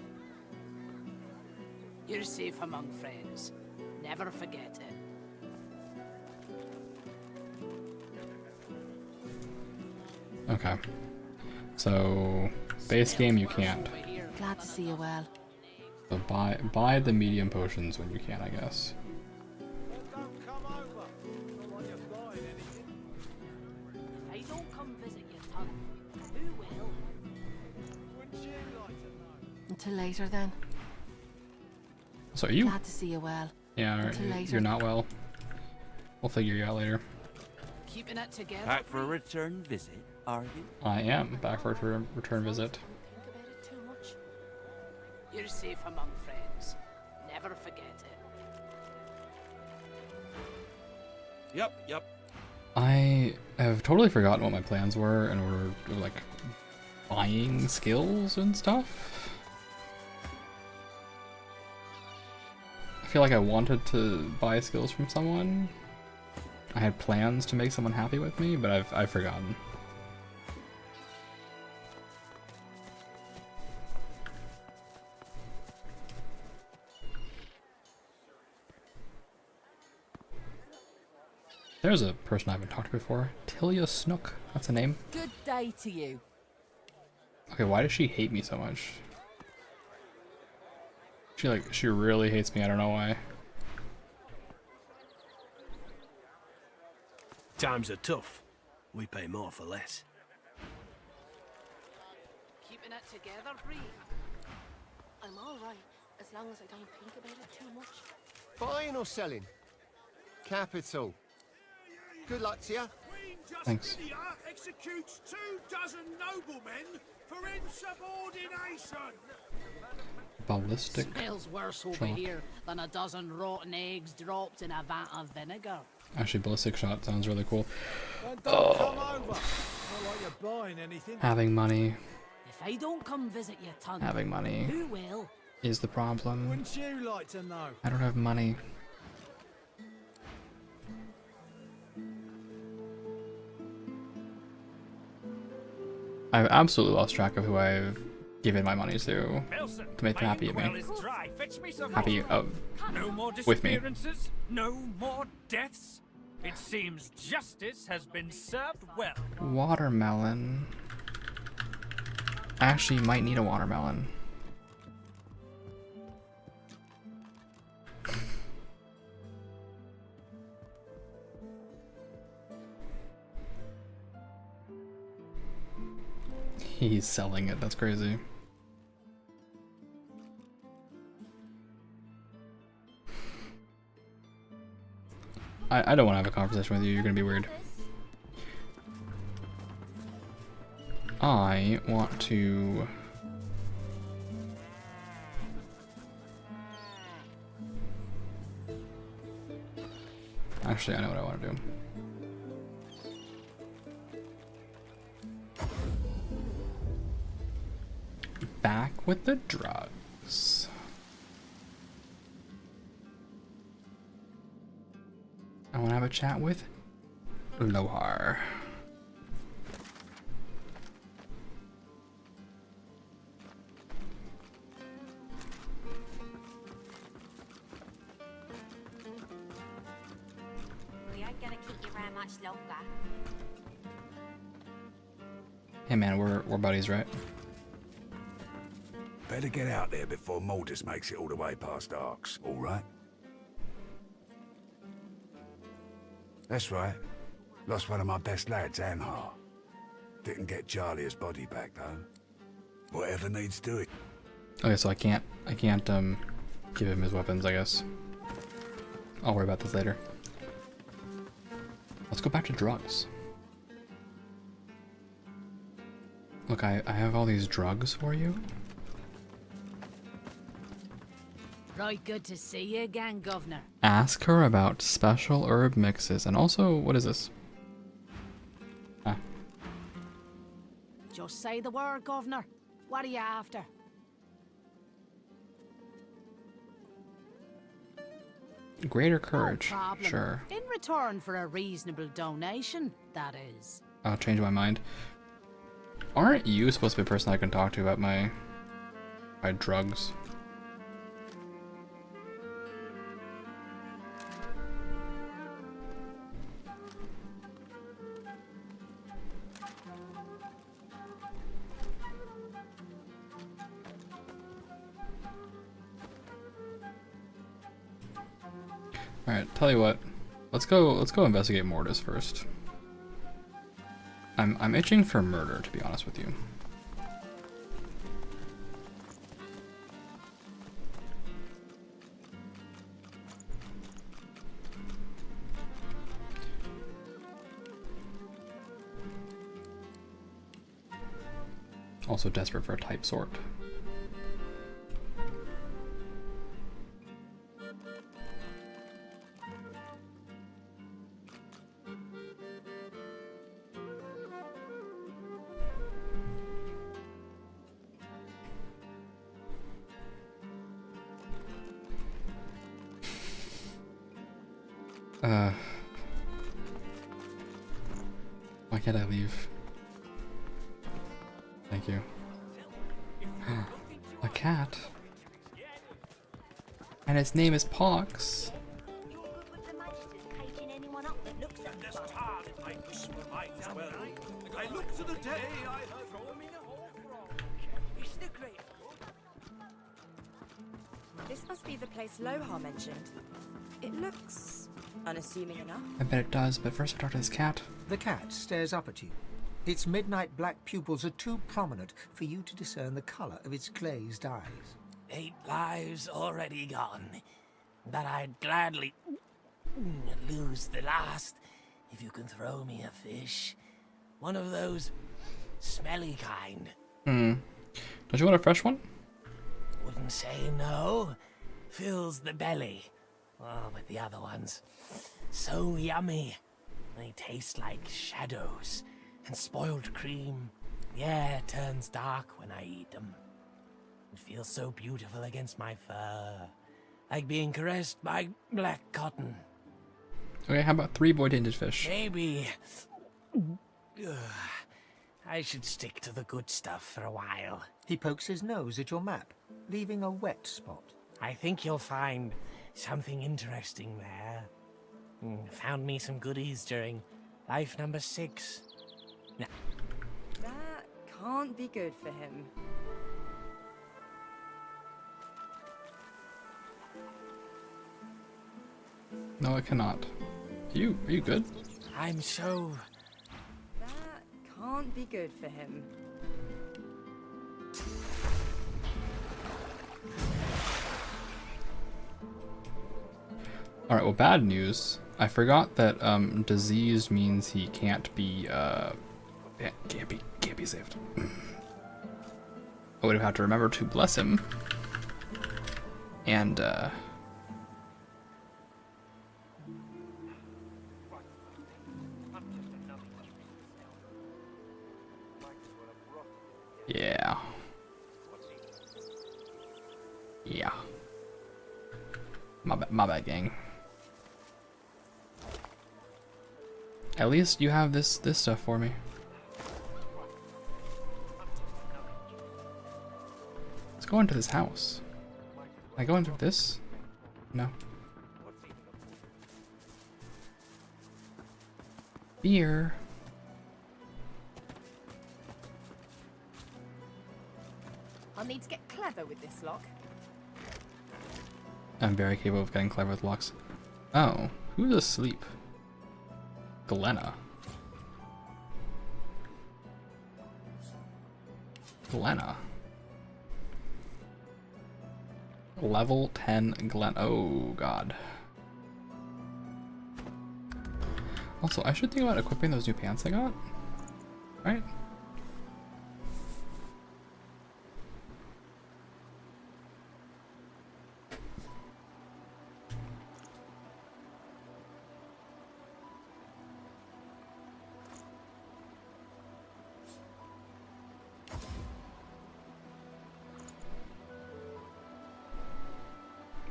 You're safe among friends. Never forget it. okay. So base game you can't. Glad to see you well. So buy the medium potions when you can, I guess. Well, don't come over. Not like you're buying anything. They don't come visit your ton. Who will? Wouldn't you like to know? Until later then. So are you? Glad to see you well. Yeah, Until later. you're not well. We'll figure you out later. Keeping it together. Back for a return visit, are you? I am back for a return visit. Think about it too much. You're safe among friends. Never forget it. Yep. I have totally forgotten what my plans were in order to, like, buying skills and stuff. I feel like I wanted to buy skills from someone. I had plans to make someone happy with me, but I've forgotten. There's a person I haven't talked to before. Tilia Snook. That's a name. Good day to you. Okay, why does she hate me so much? She really hates me, I don't know why. Times are tough. We pay more for less. Keeping it together, Bree? I'm all right, as long as I don't think about it too much. Buying or selling? Capital. Good luck to you. Queen Thanks. Justinia executes 24 noblemen for insubordination. ballistic. Smells worse over shot. here than a dozen rotten eggs dropped in a vat of vinegar. Actually, ballistic shot sounds really cool. Don't come over. Not like you're buying anything. Having money, If I don't come visit you, Tund, having money who will? is the problem. Wouldn't you like to know? I don't have money. I've absolutely lost track of who I've given my money to make them happy at me. Happy No more with me. disappearances, no more deaths. It seems justice has been served well. Watermelon. Actually, might need a watermelon. He's selling it, that's crazy. I don't want to have a conversation with you, you're gonna be weird. I want to... Actually, I know what I want to do. Back with the drugs. I want to have a chat with Lohar. We ain't gonna keep you around much longer. Hey man, we're buddies, right? Better get out there before Mortis makes it all the way past Arks, all right? That's right. Lost one of my best lads, Anhar. Didn't get Charlie's body back, though. Whatever needs doing. Okay, so I can't give him his weapons, I guess. I'll worry about this later. Let's go back to drugs. Look, I have all these drugs for you. Right, good to see you again, Governor. Ask her about special herb mixes, and also, what is this? Ah, Just say the word, Governor. What are you after? greater courage. No problem. Sure. In return for a reasonable donation, that is. I'll change my mind. Aren't you supposed to be the person I can talk to about my drugs? Alright, tell you what. Let's go investigate Mortis first. I'm itching for murder, to be honest with you. Also desperate for a type sort. Why can't I leave? Thank you. A cat. And his name is Pox. I look to the day I This must be the place Lohar mentioned. It looks unassuming enough. I bet it does, but first I talk to this cat. The cat stares up at you. Its midnight black pupils are too prominent for you to discern the colour of its glazed eyes. 8 lives already gone, but I'd gladly lose the last if you can throw me a fish. One of those smelly kind. Don't you want a fresh one? Wouldn't say no. Fills the belly. Oh, but the other ones, so yummy. They taste like shadows and spoiled cream. The air turns dark when I eat them. It feels so beautiful against my fur. Like being caressed by black cotton. Okay, how about 3 boy tainted fish? Maybe I should stick to the good stuff for a while. He pokes his nose at your map, leaving a wet spot. I think you'll find something interesting there. Found me some goodies during life number 6. No. That can't be good for him. No, it cannot. Are you good? I'm so... That can't be good for him. Alright, well, bad news. I forgot that diseased means he can't be can't be saved. I would have had to remember to bless him. And yeah. Yeah. My bad, gang. At least you have this stuff for me. Let's go into this house. Can I go into this? No. Beer. I'll need to get clever with this lock. I'm very capable of getting clever with locks. Oh, who's asleep? Glenna. Glenna. Level 10 Glenna. Oh, God. Also, I should think about equipping those new pants I got. Right?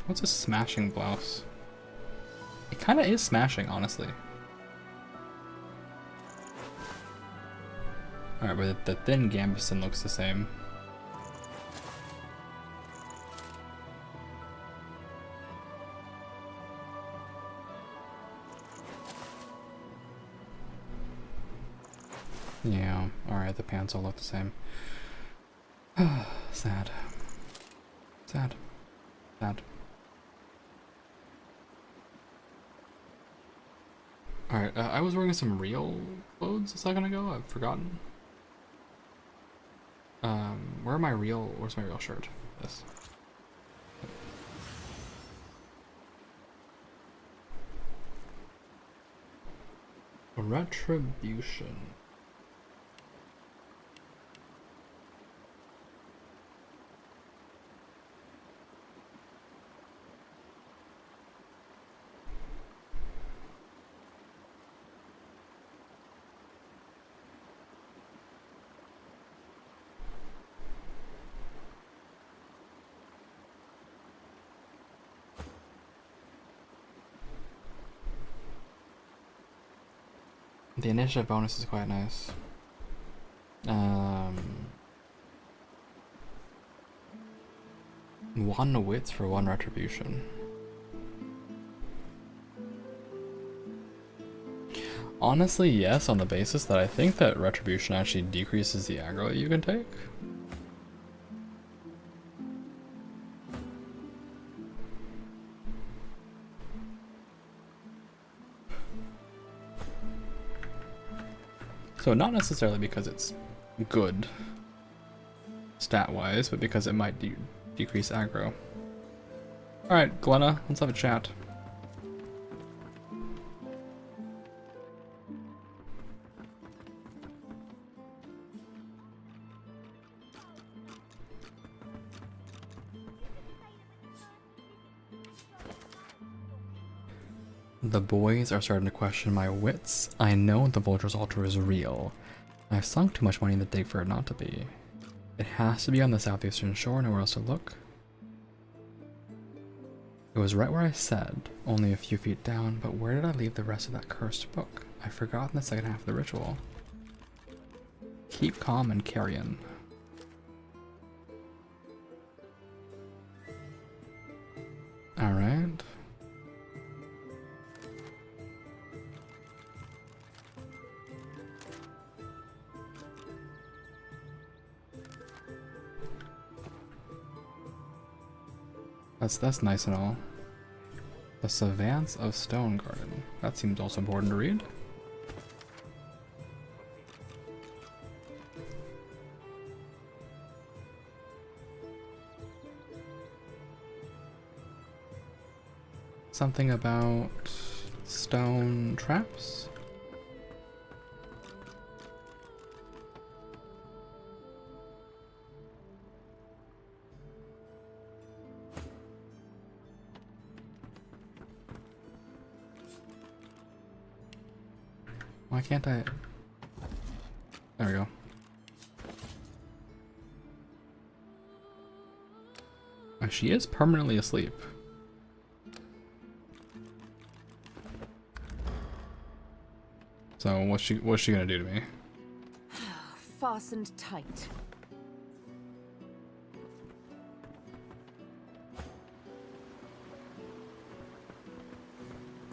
What's a smashing blouse? It kind of is smashing, honestly. Alright, but the thin gambeson looks the same. Yeah, alright, the pants all look the same. Sad. Sad. Sad. Alright, I was wearing some real clothes a second ago. I've forgotten. Where's my real shirt? This. Retribution. The initiative bonus is quite nice. One wits for 1 retribution. Honestly, yes, on the basis that I think that retribution actually decreases the aggro that you can take. So not necessarily because it's good stat-wise, but because it might decrease aggro. Alright, Glenna, let's have a chat. The boys are starting to question my wits. I know the Vulture's altar is real. I've sunk too much money in the dig for it not to be. It has to be on the southeastern shore, nowhere else to look. It was right where I said, only a few feet down, but where did I leave the rest of that cursed book? I've forgotten the second half of the ritual. Keep calm and carry on. Alright. That's nice and all. The Savants of Stone Garden. That seems also important to read. Something about stone traps? Why can't I? There we go. Oh, she is permanently asleep. So what's she gonna do to me? Fastened tight.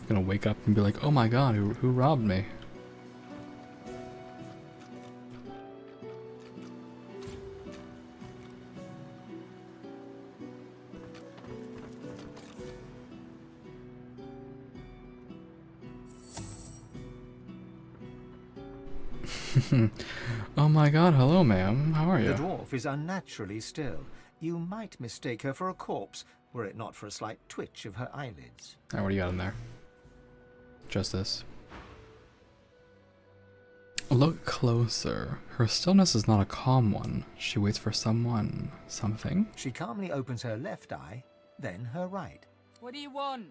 Gonna wake up and be like, oh my god, who robbed me? Oh my god, hello ma'am, how are you? The dwarf is unnaturally still. You might mistake her for a corpse, were it not for a slight twitch of her eyelids. Alright, what do you got in there? Just this. Look closer. Her stillness is not a calm one. She waits for someone. Something? She calmly opens her left eye, then her right. What do you want?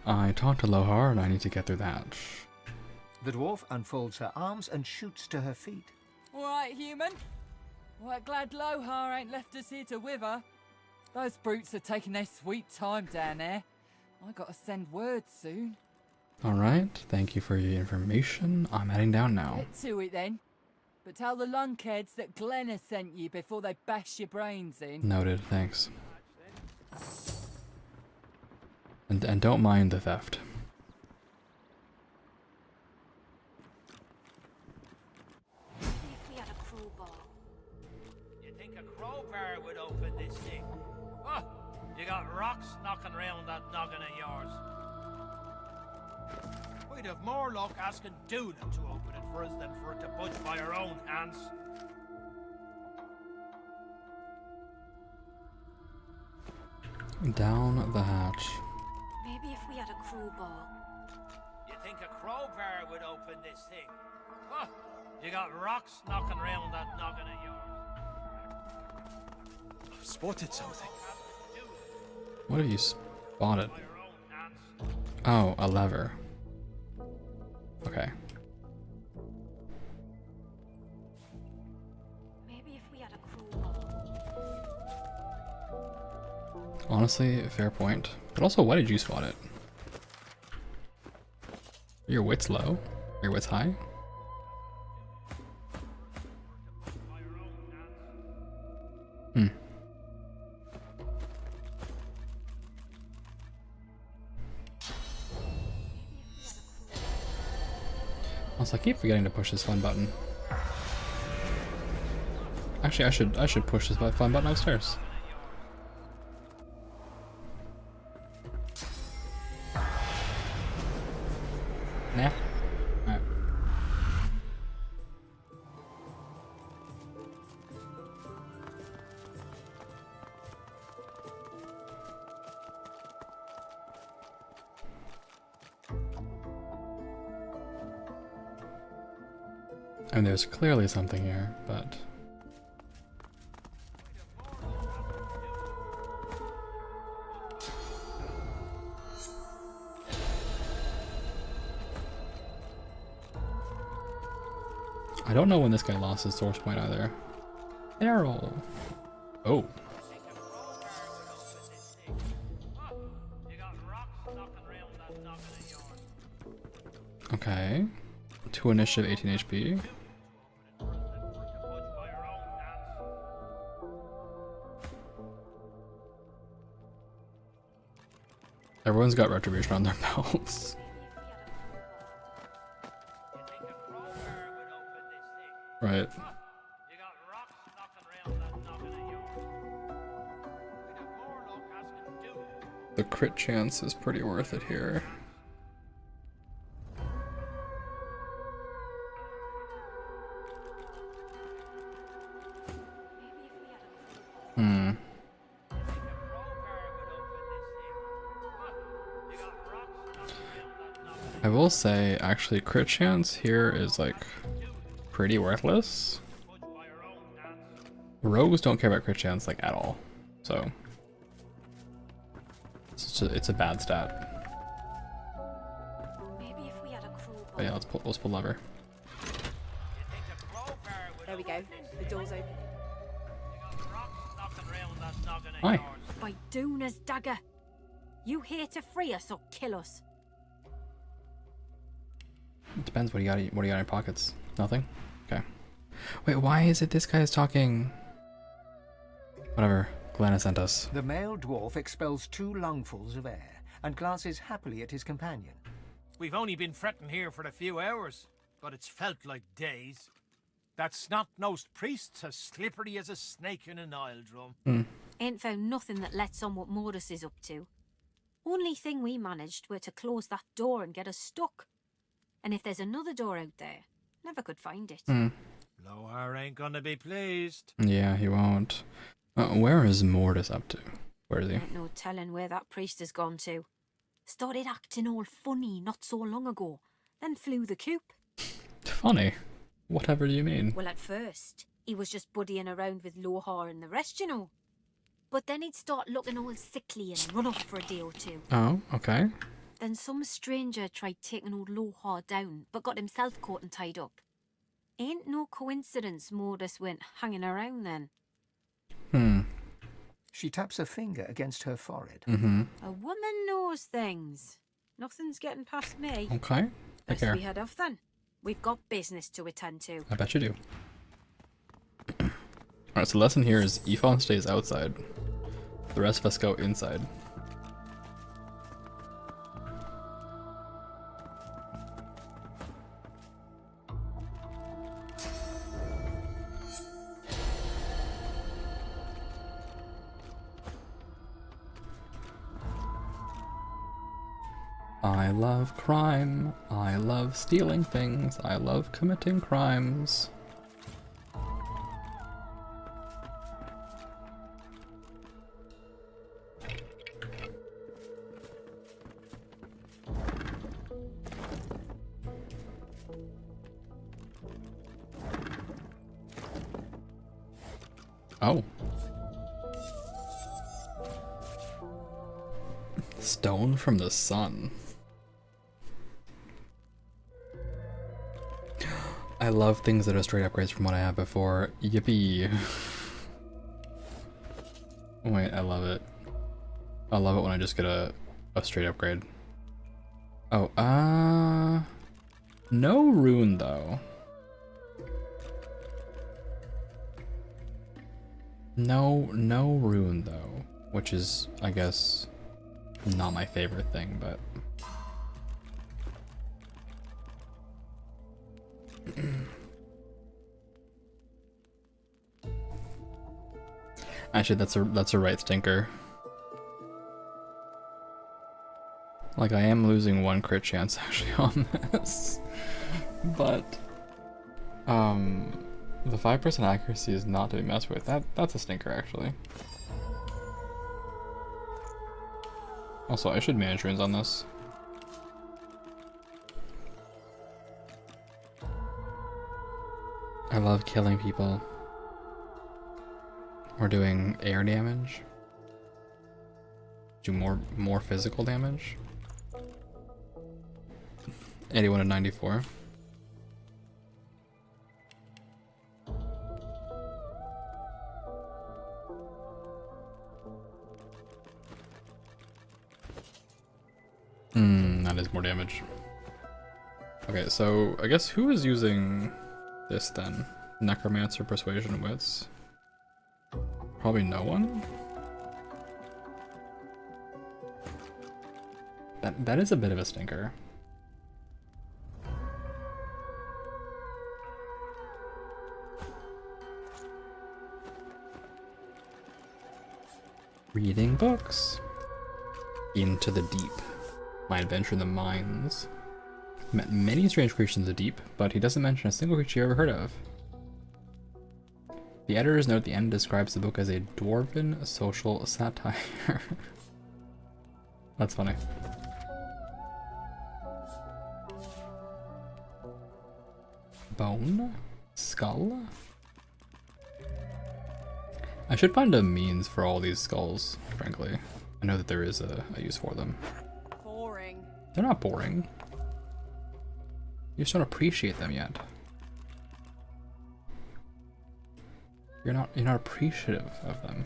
I talked to Lohar and I need to get through that. The dwarf unfolds her arms and shoots to her feet. Alright, human. Well, glad Lohar ain't left us here to wither. Those brutes are taking their sweet time down there. I gotta send word soon. Alright, thank you for your information. I'm heading down now. Get to it then. But tell the lunkheads that Glenna sent you before they bash your brains in. Noted, thanks. And don't mind the theft. If we had a crowbar. You think a crowbar would open this thing? Oh, you got rocks knocking around that noggin of yours. We'd have more luck asking Duna to open it for us than for it to budge by our own hands. Down the hatch. Maybe if we had a crowbar. You think a crowbar would open this thing? Oh, you got rocks knocking around that noggin of yours. I've spotted something. What have you spotted? Oh, a lever. Okay. Maybe if we had a crowbar. Honestly, fair point. But also, why did you spot it? Are your wits low? Are your wits high? Hmm. Also, I keep forgetting to push this fun button. Actually, I should push this fun button upstairs. Nah. Alright. I mean, there's clearly something here, but... I don't know when this guy lost his source point either. Errol. Oh. Okay. 2 initiative, 18 HP. Everyone's got retribution on their belts. Right. The crit chance is pretty worth it here. I will say, actually, crit chance here is like pretty worthless. Rogues don't care about crit chance like at all, so it's a bad stat. Maybe if we had a crowbar. But yeah, let's pull lever. There we go. The door's open. Hi. By Doona's dagger. You here to free us or kill us? It depends. What do you got in your pockets? Nothing? Okay. Wait, why is it this guy is talking? Whatever. Glenna sent us. The male dwarf expels 2 lungfuls of air and glances happily at his companion. We've only been fretting here for a few hours, but it's felt like days. That snot-nosed priest's as slippery as a snake in an oil drum. Ain't found nothing that lets on what Mortis is up to. Only thing we managed were to close that door and get us stuck. And if there's another door out there, never could find it. Lohar ain't gonna be pleased. Yeah, he won't. Where is Mortis up to? Where is he? Ain't no telling where that priest has gone to. Started acting all funny not so long ago, then flew the coop. Funny? Whatever do you mean? Well, at first, he was just buddying around with Lohar and the rest, you know. But then he'd start looking all sickly and run off for a day or two. Oh, okay. Then some stranger tried taking old Lohar down, but got himself caught and tied up. Ain't no coincidence Mortis went hanging around then. She taps a finger against her forehead. A woman knows things. Nothing's getting past me. Okay. Take Best care. we head off then. We've got business to attend to. I bet you do. Alright, so the lesson here is Ifon stays outside. The rest of us go inside. I love crime. I love stealing things. I love committing crimes. Oh. Stone from the sun. I love things that are straight upgrades from what I have before. Yippee. Wait, I love it. I love it when I just get a straight upgrade. Oh, no rune though. No rune though, which is, I guess, not my favorite thing, but actually that's a right stinker. Like, I am losing 1 crit chance actually on this, but the 5% accuracy is not to be messed with. That's a stinker actually. Also, I should manage runes on this. I love killing people. Or doing air damage. Do more physical damage. 81 and 94. that is more damage. Okay, so I guess who is using this then? Necromancer, Persuasion, Wits? Probably no one? That is a bit of a stinker. Reading books. Into the deep. My adventure in the mines. Met many strange creatures in the deep, but he doesn't mention a single creature you ever heard of. The editor's note at the end describes the book as a dwarven social satire. That's funny. Bone? Skull? I should find a means for all these skulls, frankly. I know that there is a use for them. Boring. They're not boring. You just don't appreciate them yet. You're not appreciative of them.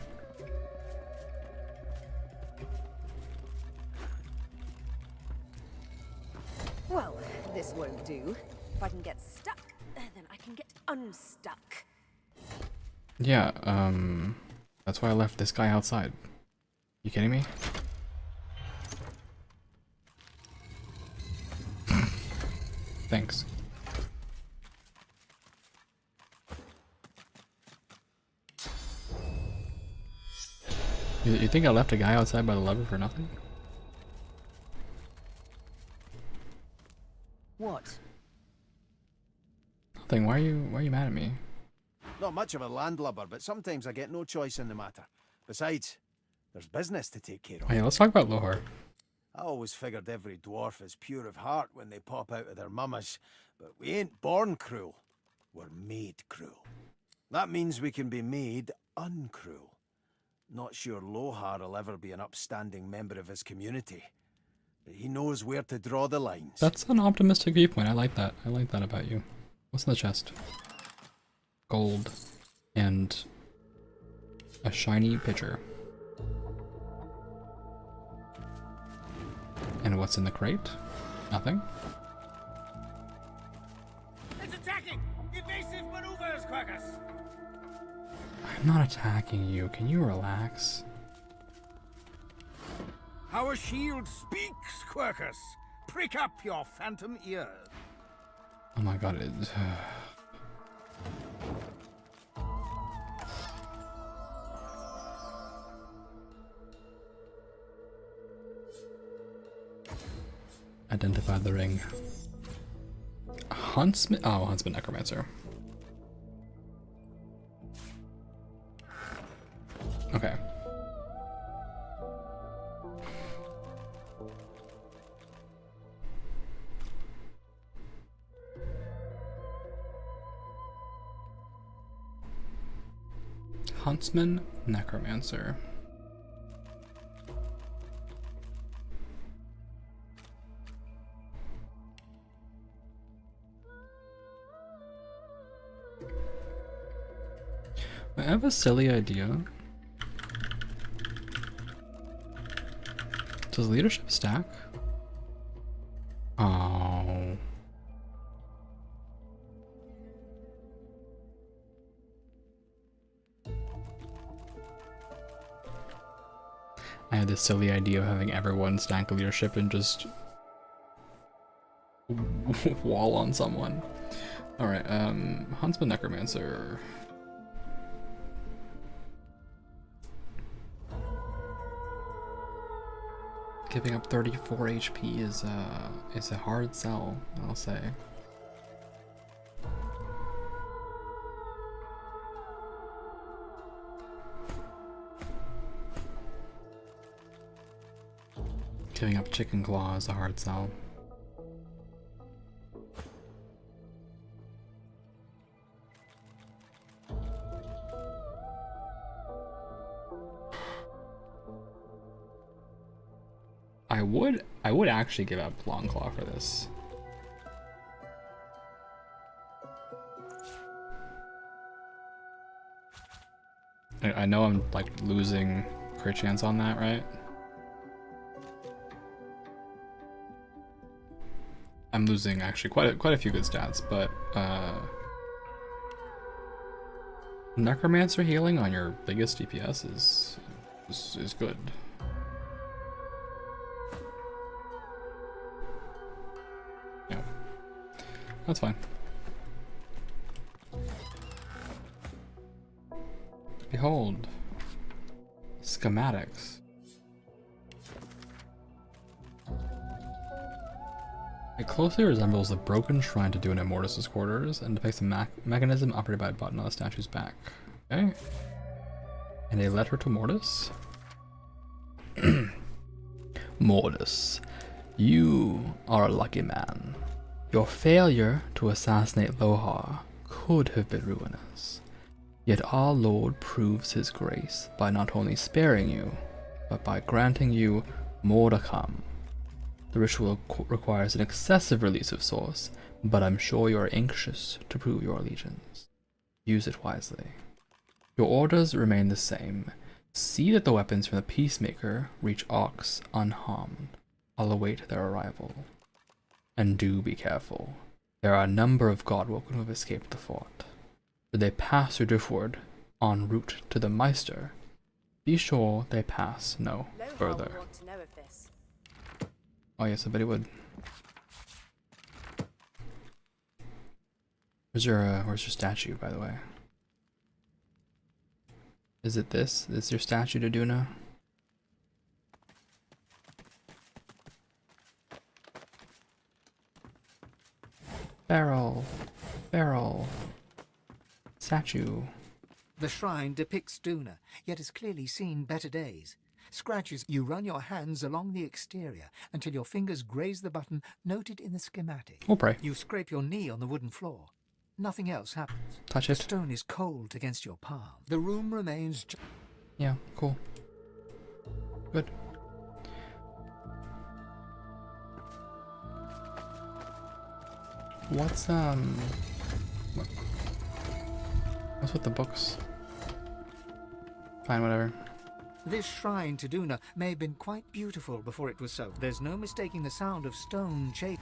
Well, this won't do. If I can get stuck, then I can get unstuck. Yeah, that's why I left this guy outside. You kidding me? Thanks. You think I left a guy outside by the lever for nothing? What? Nothing. Why are you mad at me? Not much of a landlubber, but sometimes I get no choice in the matter. Besides, there's business to take care of. Oh yeah, let's talk about Lohar. I always figured every dwarf is pure of heart when they pop out of their mummas, but we ain't born cruel. We're made cruel. That means we can be made uncruel. Not sure Lohar will ever be an upstanding member of his community, but he knows where to draw the lines. That's an optimistic viewpoint. I like that. I like that about you. What's in the chest? Gold and a shiny pitcher. And what's in the crate? Nothing. It's attacking! Evasive maneuvers, Quackers! I'm not attacking you. Can you relax? Our shield speaks, Quirkus. Prick up your phantom ears. Oh my god, it... Identify the ring. Huntsman? Oh, Huntsman Necromancer. Okay. Huntsman Necromancer. I have a silly idea. Does leadership stack? Oh. I had this silly idea of having everyone stack leadership and just wall on someone. Alright, Huntsman Necromancer. Giving up 34 HP is a hard sell, I'll say. Giving up Chicken Claw is a hard sell. I would actually give up Long Claw for this. I know I'm like losing crit chance on that, right? I'm losing actually quite a few good stats, but Necromancer healing on your biggest DPS is good. Yeah, that's fine. Behold, schematics. It closely resembles the broken shrine to Duna Mortis's quarters and depicts a mechanism operated by a button on the statue's back. Okay. And a letter to Mortis. Mortis, you are a lucky man. Your failure to assassinate Lohar could have been ruinous. Yet our Lord proves his grace by not only sparing you, but by granting you more to come. The ritual requires an excessive release of source, but I'm sure you are anxious to prove your allegiance. Use it wisely. Your orders remain the same. See that the weapons from the Peacemaker reach Ox unharmed. I'll await their arrival. And do be careful. There are a number of Godwoken who have escaped the fort. Should they pass through Driftwood en route to the Meister, be sure they pass no further. Want to know of this. Oh yes, I bet he would. Where's your statue, by the way? Is it this? Is this your statue to Duna? Barrel. Barrel. Statue. The shrine depicts Duna, yet has clearly seen better days. Scratches, you run your hands along the exterior until your fingers graze the button noted in the schematic. We'll pray. You scrape your knee on the wooden floor. Nothing else happens. Touch it. The stone is cold against your palm. The room remains... Yeah, cool. Good. What's with the books? Fine, whatever. This shrine to Duna may have been quite beautiful before it was so. There's no mistaking the sound of stone chasing.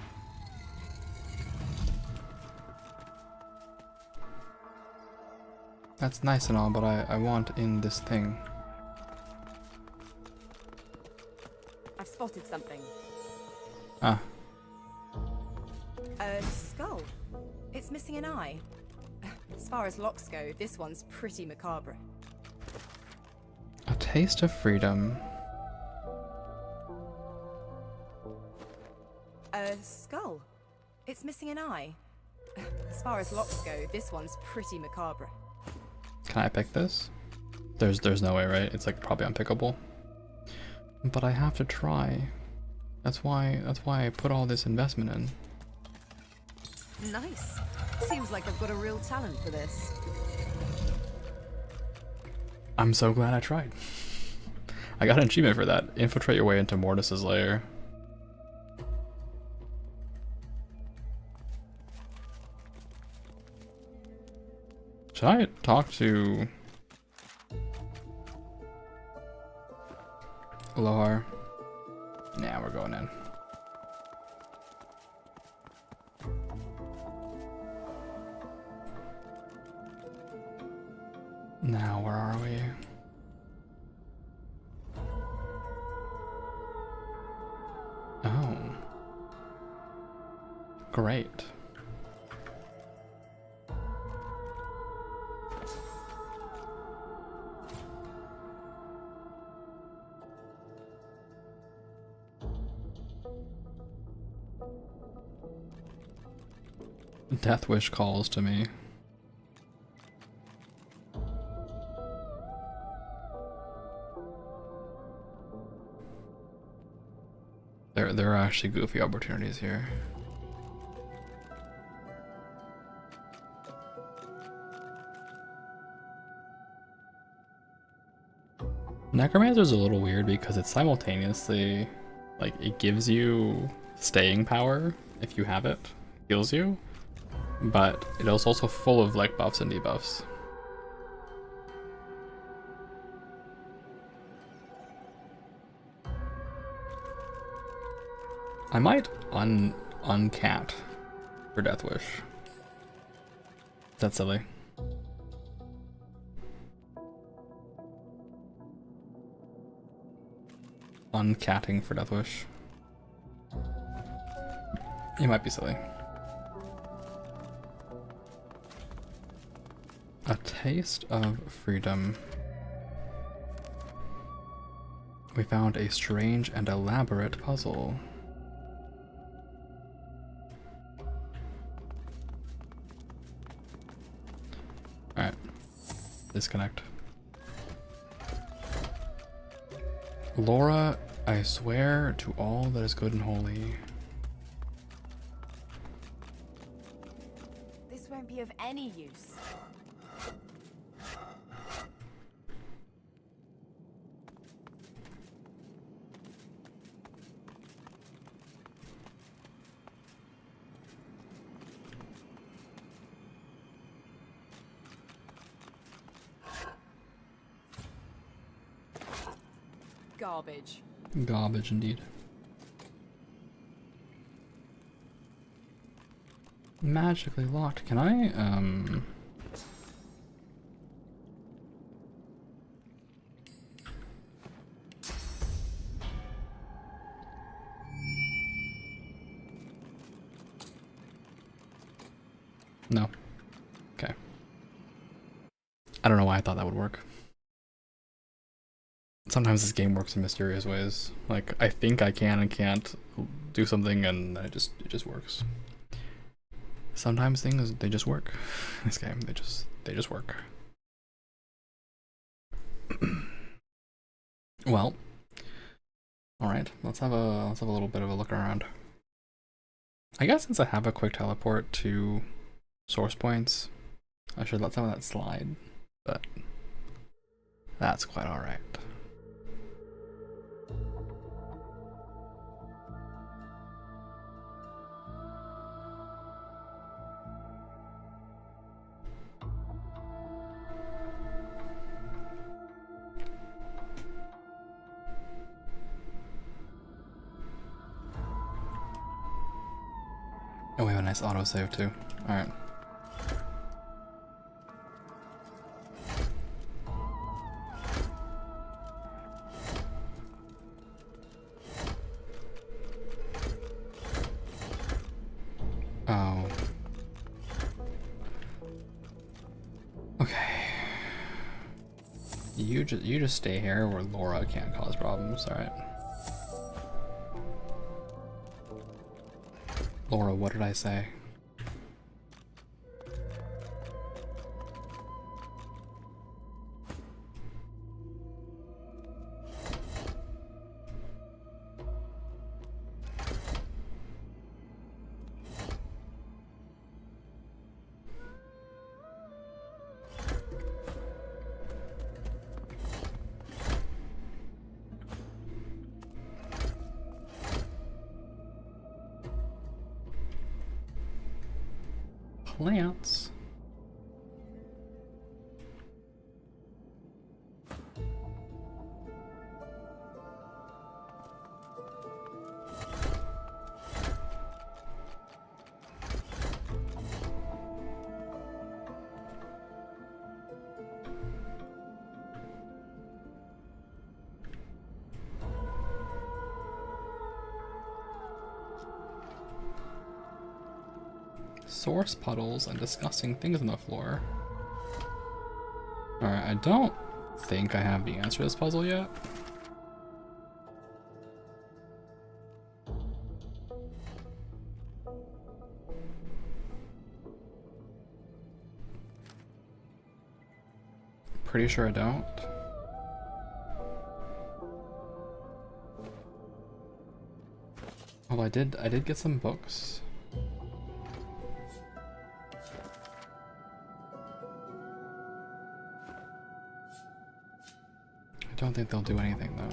That's nice and all, but I want in this thing. I've spotted something. Ah. A skull. It's missing an eye. As far as locks go, this one's pretty macabre. A taste of freedom. A skull. It's missing an eye. As far as locks go, this one's pretty macabre. Can I pick this? There's no way, right? It's like probably unpickable. But I have to try. That's why I put all this investment in. Nice. Seems like I've got a real talent for this. I'm so glad I tried. I got an achievement for that. Infiltrate your way into Mortis's lair. Should I talk to Lohar? Nah, we're going in. Now, where are we? Oh. Great. Death Wish calls to me. There are actually goofy opportunities here. Necromancer's a little weird because it's simultaneously, like, it gives you staying power if you have it, heals you, but it is also full of like buffs and debuffs. I might uncat for Death Wish. That's silly. Uncatting for Death Wish. It might be silly. A taste of freedom. We found a strange and elaborate puzzle. Alright. Disconnect. Laura, I swear to all that is good and holy. This won't be of any use. Garbage. Garbage indeed. Magically locked. Can I, No. Okay. I don't know why I thought that would work. Sometimes this game works in mysterious ways. Like, I think I can and can't do something, and it just works. Sometimes things, they just work. This game, they just work. Well, all right. Let's have a little bit of a look around. I guess since I have a quick teleport to source points, I should let some of that slide, but that's quite all right. Oh, we have a nice autosave too. Alright. Oh. Okay. You just stay here where Laura can't cause problems, alright? Laura, what did I say? Plants. Source puddles and disgusting things on the floor. Alright, I don't think I have the answer to this puzzle yet. Pretty sure I don't. Oh, I did get some books. I don't think they'll do anything though.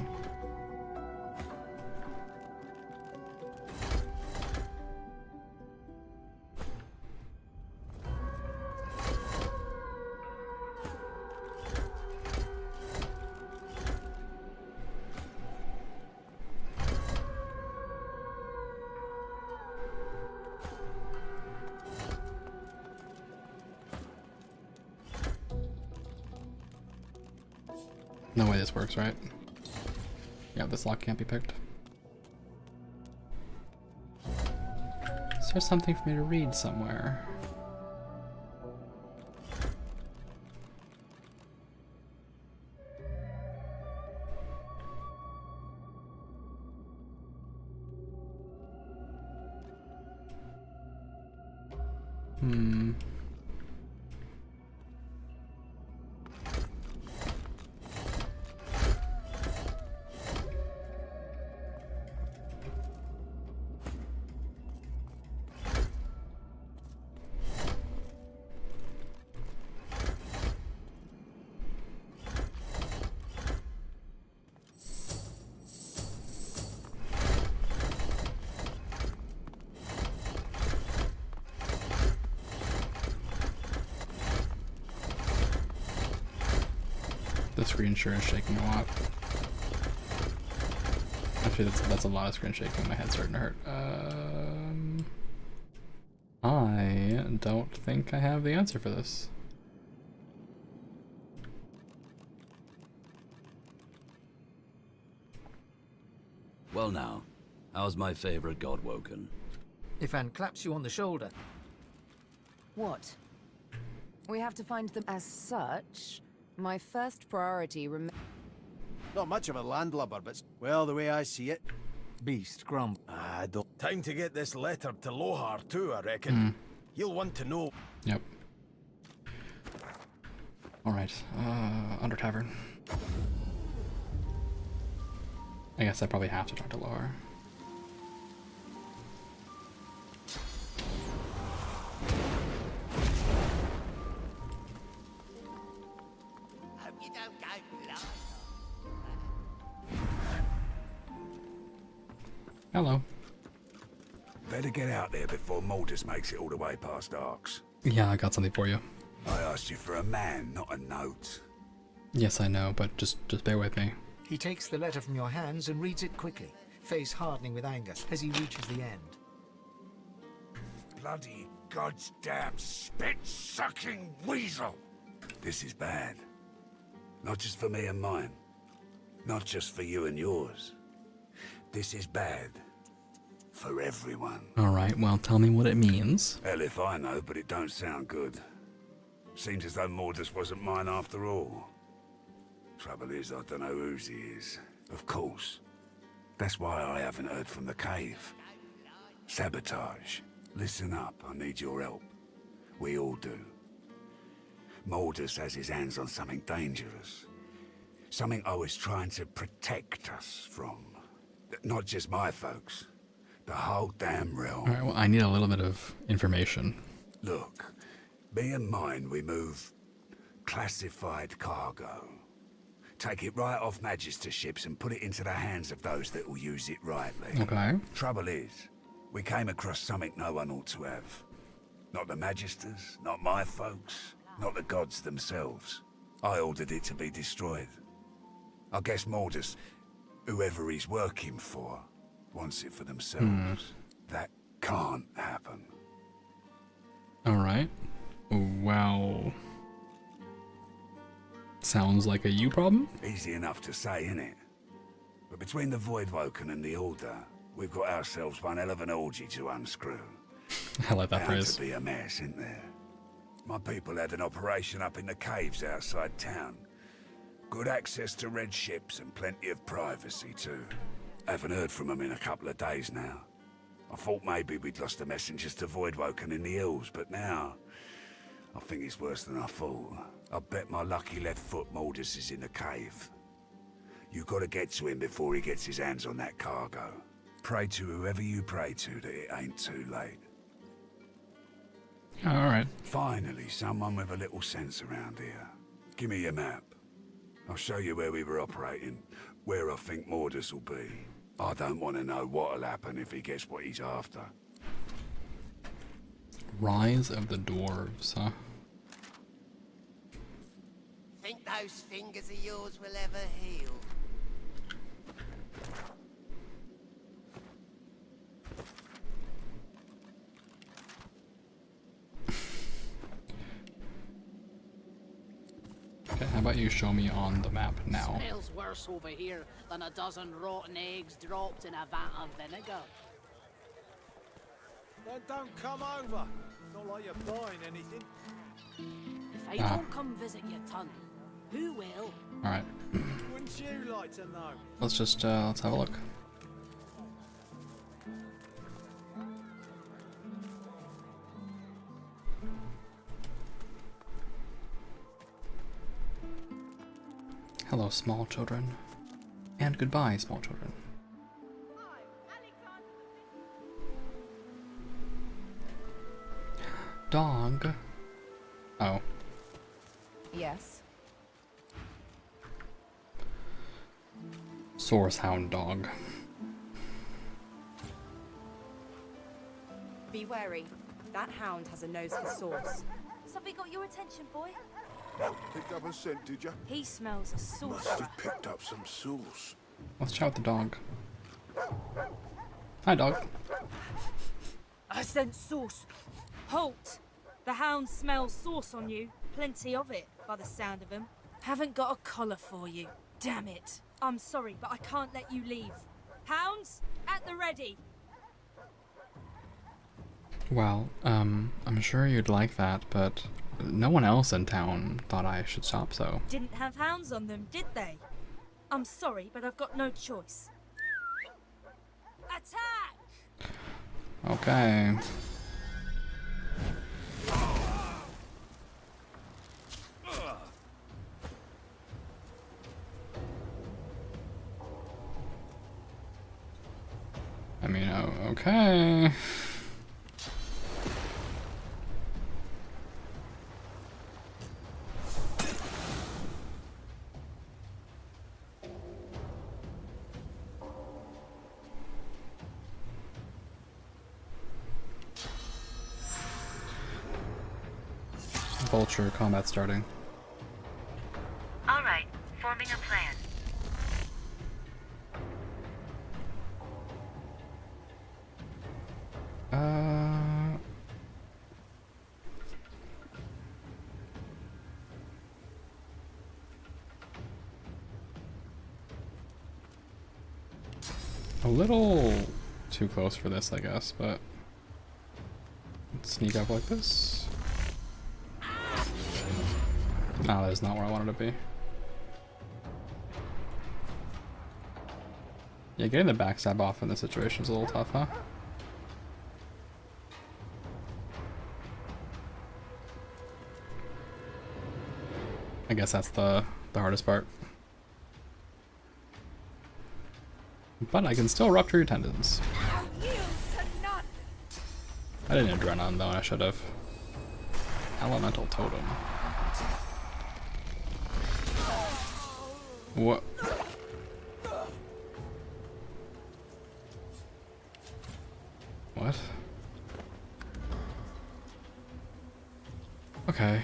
No way this works, right? Yeah, this lock can't be picked. Is there something for me to read somewhere? The screen sure is shaking a lot. Actually, that's a lot of screen shaking. My head's starting to hurt. I don't think I have the answer for this. Well now, how's my favorite god woken? Ifan claps you on the shoulder. What? We have to find them as such. My first priority Not much of a landlubber, but well, the way I see it. Beast grumble. I don't. Time to get this letter to Lohar too, I reckon. He'll want to know. Yep. Alright, Under Tavern. I guess I probably have to talk to Lohar. Hope you don't go blind. Hello. Better get out there before Maldus makes it all the way past Arks. Yeah, I got something for you. I asked you for a man, not a note. Yes, I know, but just bear with me. He takes the letter from your hands and reads it quickly, face hardening with anger as he reaches the end. Bloody goddamn spit-sucking weasel! This is bad. Not just for me and mine. Not just for you and yours. This is bad. For everyone. Alright, well, tell me what it means. Hell if I know, but it don't sound good. Seems as though Mordus wasn't mine after all. Trouble is, I don't know whose he is. Of course. That's why I haven't heard from the cave. Sabotage. Listen up, I need your help. We all do. Mordus has his hands on something dangerous. Something I was trying to protect us from. Not just my folks. The whole damn realm. Alright, well, I need a little bit of information. Look, me and mine, we move classified cargo. Take it right off Magister ships and put it into the hands of those that will use it rightly. Okay. Trouble is, we came across something no one ought to have. Not the Magisters, not my folks, not the gods themselves. I ordered it to be destroyed. I guess Mordus, whoever he's working for, wants it for themselves. That can't happen. Alright. Well... Sounds like a you problem? Easy enough to say, innit? But between the Voidwoken and the Order, we've got ourselves one hell of an orgy to unscrew. I like that Bound phrase. to be a mess, isn't there? My people had an operation up in the caves outside town. Good access to red ships and plenty of privacy, too. Haven't heard from them in a couple of days now. I thought maybe we'd lost the messengers to Voidwoken in the hills, but now... I think it's worse than I thought. I bet my lucky left foot Mordus is in the cave. You gotta get to him before he gets his hands on that cargo. Pray to whoever you pray to that it ain't too late. Alright. Finally, someone with a little sense around here. Give me your map. I'll show you where we were operating, where I think Mordus will be. I don't want to know what'll happen if he gets what he's after. Rise of the Dwarves, huh? Think those fingers of yours will ever heal? Okay, how about you show me on the map now? Smells worse over here than a dozen rotten eggs dropped in a vat of vinegar. Then don't come over. Not like you're buying anything. If I don't come visit your ton, who will? Alright. Wouldn't you like to know? Let's just, let's have a look. Hello, small children. And goodbye, small children. Dog. Oh. Yes. Source hound dog. Be wary. That hound has a nose for sauce. Something got your attention, boy? Picked up a scent, did ya? He smells a Must sauce. have picked up some sauce. Let's chat with the dog. Hi, dog. I scent sauce. Halt! The hound smells sauce on you. Plenty of it, by the sound of him. Haven't got a collar for you. Damn it. I'm sorry, but I can't let you leave. Hounds, at the ready. Well, I'm sure you'd like that, but no one else in town thought I should stop, so. Didn't have hounds on them, did they? I'm sorry, but I've got no choice. Attack! Okay. I mean, okay. Vulture combat starting. All right, forming a plan. A little too close for this, I guess, but let's sneak up like this. No, that is not where I wanted to be. Yeah, getting the backstab off in this situation is a little tough, huh? I guess that's the hardest part. But I can still rupture your tendons. I didn't adrenaline though, I should have. Elemental totem. What? What? Okay.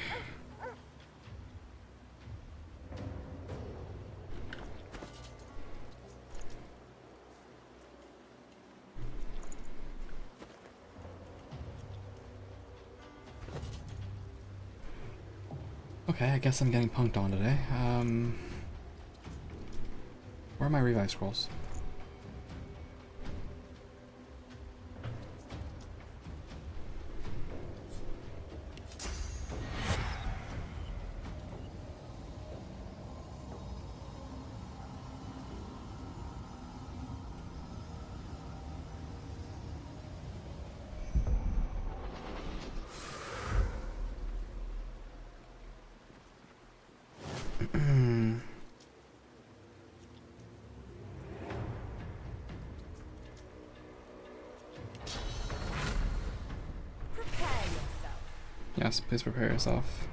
Okay, I guess I'm getting punked on today. Where are my revive scrolls? Yes, please prepare yourself.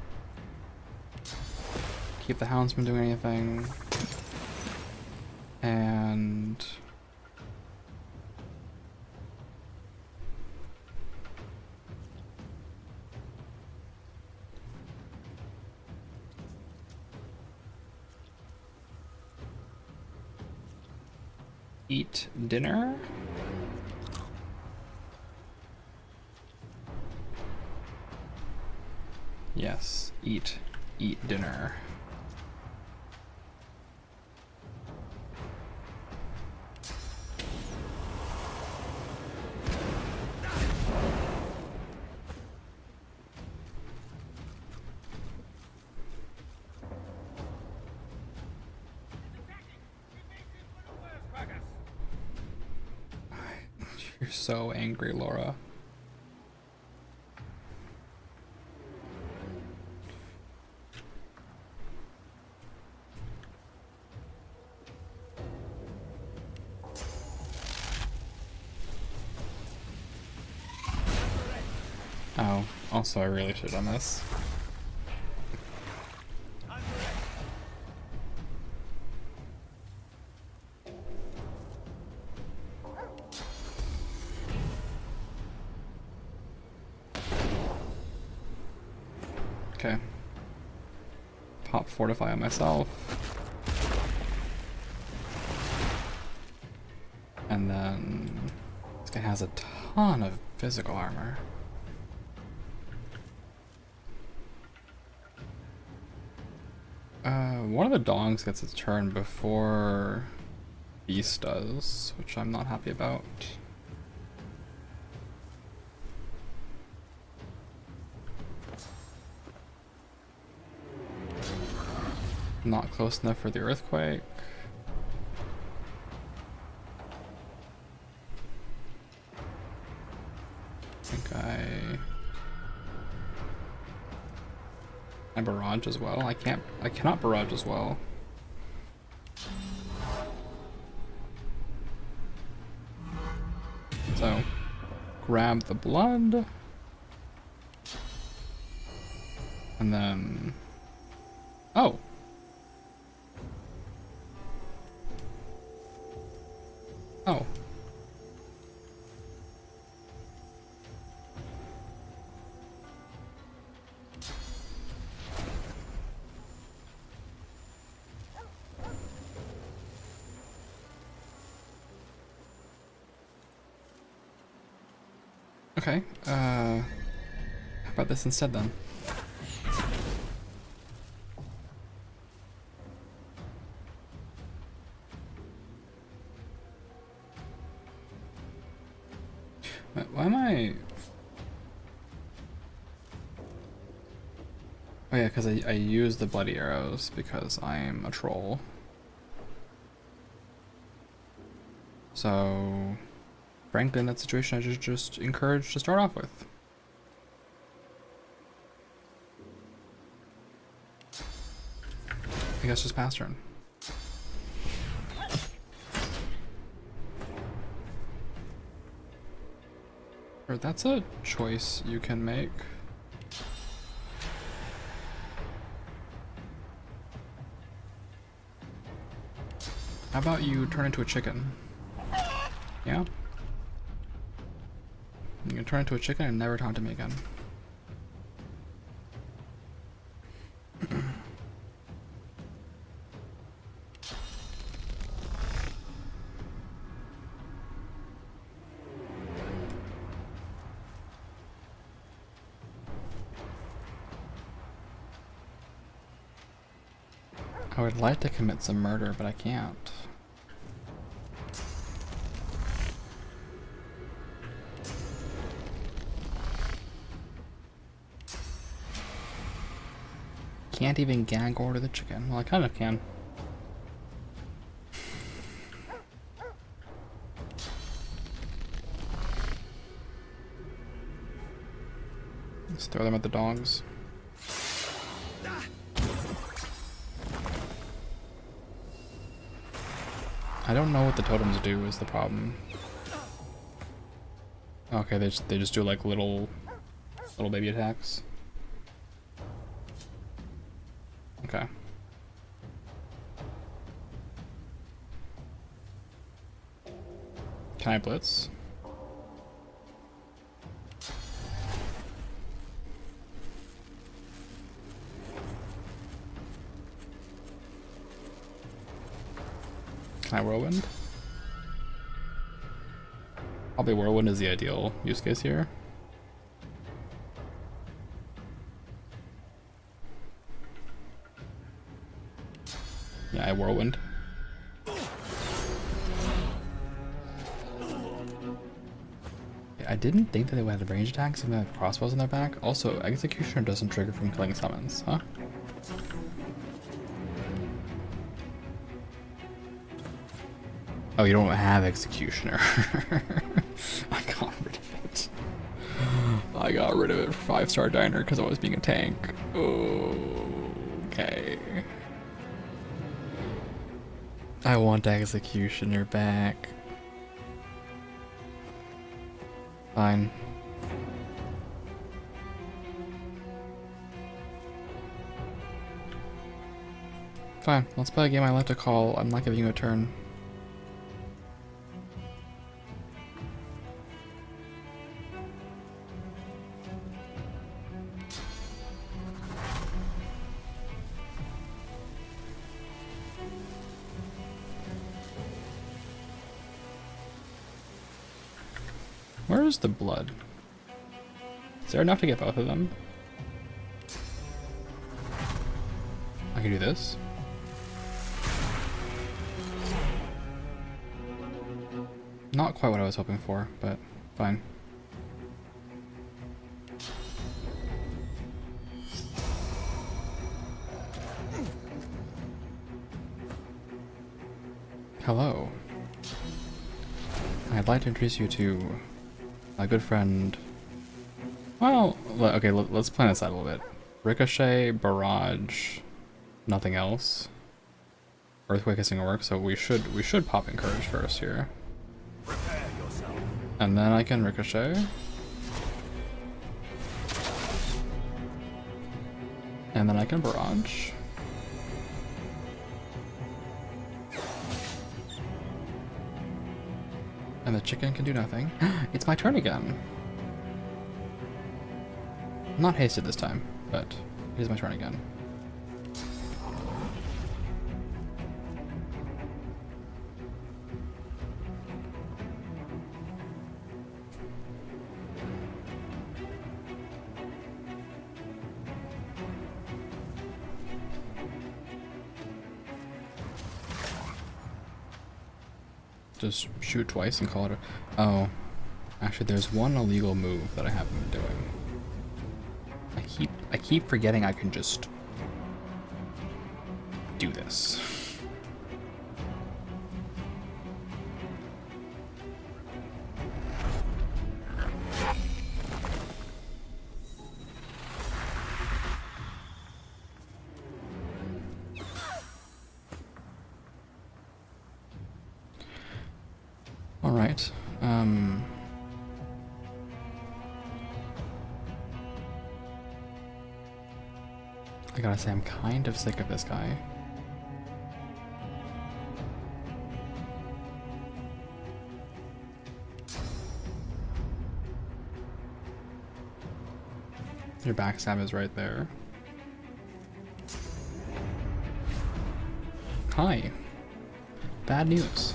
Keep the hounds from doing anything. And eat dinner. Yes, eat dinner. You're so angry, Laura. Oh, also I really should have done this. Okay. Pop fortify on myself. And then this guy has a ton of physical armor. One of the dogs gets its turn before Beast does, which I'm not happy about. Not close enough for the earthquake. I think I barrage as well. I cannot barrage as well. So grab the blood and then oh. Oh. Okay, how about this instead then? Why am I... Oh yeah, because I use the bloody arrows because I'm a troll. So... frankly, in that situation, I just encourage to start off with. I guess just pass turn. Or that's a choice you can make. How about you turn into a chicken? Yeah? You can turn into a chicken and never talk to me again. I would like to commit some murder, but I can't. Can't even gag order the chicken. Well, I kind of can. Let's throw them at the dogs. I don't know what the totems do is the problem. Okay, they just do like little baby attacks. Okay. Can I blitz? Can I whirlwind? Probably whirlwind is the ideal use case here. Yeah, I whirlwind. I didn't think that they would have range attacks even with crossbows on their back. Also, executioner doesn't trigger from killing summons, huh? Oh, you don't have Executioner. I got rid of it. I got rid of it for 5-star diner because I was being a tank. Okay. I want Executioner back. Fine. Fine, let's play a game I like to call I'm not giving you a turn. Where is the blood? Is there enough to get both of them? I can do this. Not quite what I was hoping for, but fine. Hello. I'd like to introduce you to my good friend. Well, okay, let's plan this out a little bit. Ricochet, Barrage, nothing else. Earthquake isn't gonna work, so we should pop Encourage first here. And then I can Ricochet. And then I can Barrage. And the chicken can do nothing. It's my turn again. I'm not hasted this time, but it is my turn again. Just shoot twice and call it a... Oh. Actually, there's one illegal move that I haven't been doing. I keep forgetting I can just do this. All right. I gotta say, I'm kind of sick of this guy. Your backstab is right there. Hi. Bad news.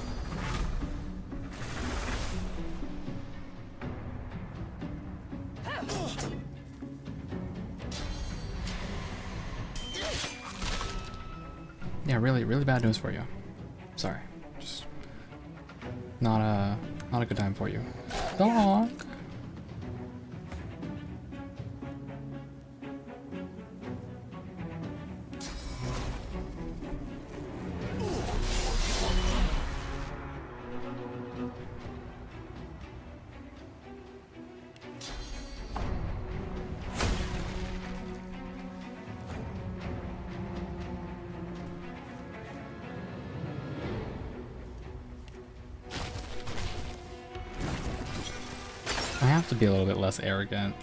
Yeah, really bad news for you. Sorry. Just not a good time for you. Dog. I have to be a little bit less arrogant.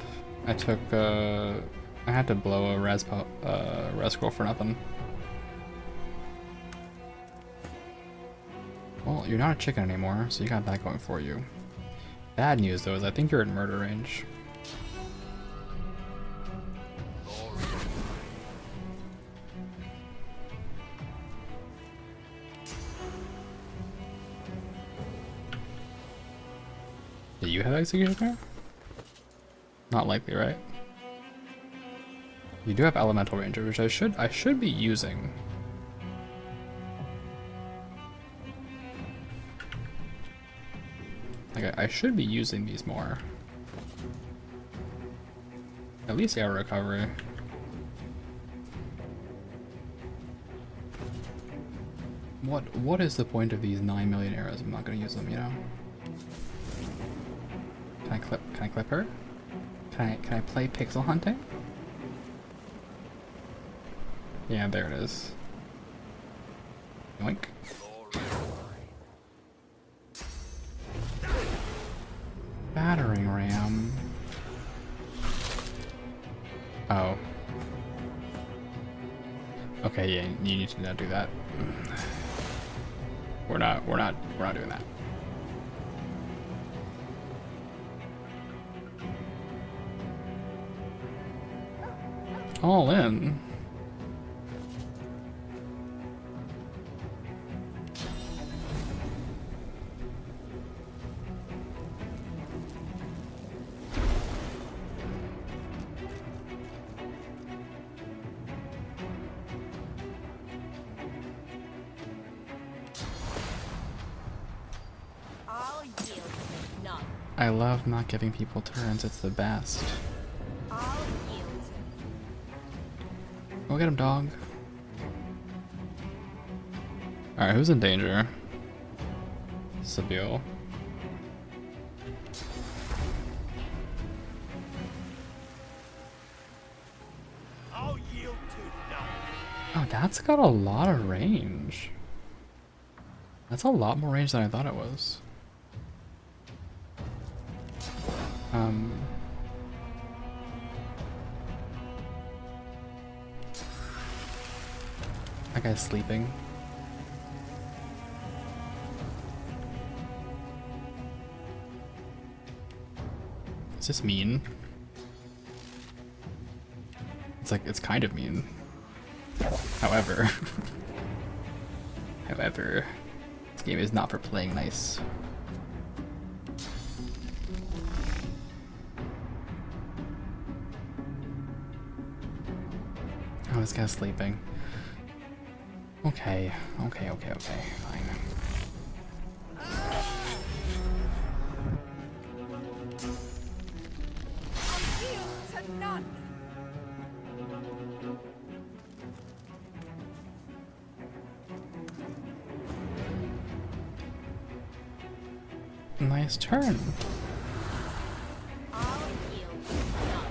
I had to blow a res scroll for nothing. Well, you're not a chicken anymore, so you got that going for you. Bad news though is I think you're in murder range. Do you have Executioner? Not likely, right? You do have Elemental Ranger, which I should be using. Like I should be using these more. At least air recovery. What is the point of these 9 million arrows? I'm not gonna use them, you know? Can I clip her? Can I play pixel hunting? Yeah, there it is. Yoink. Battering ram. Oh. Okay, yeah, you need to not do that. We're not doing that. All in. I'll yield to none. I love not giving people turns, it's the best. I'll yield Go get him, dog. Alright, who's in danger? Sabille. I'll yield to none. Oh, that's got a lot of range. That's a lot more range than I thought it was. That guy's sleeping. Is this mean? It's like, it's kind of mean. However, this game is not for playing nice. Oh, this guy's sleeping. Okay, fine. to none. Nice turn. I'll yield to none.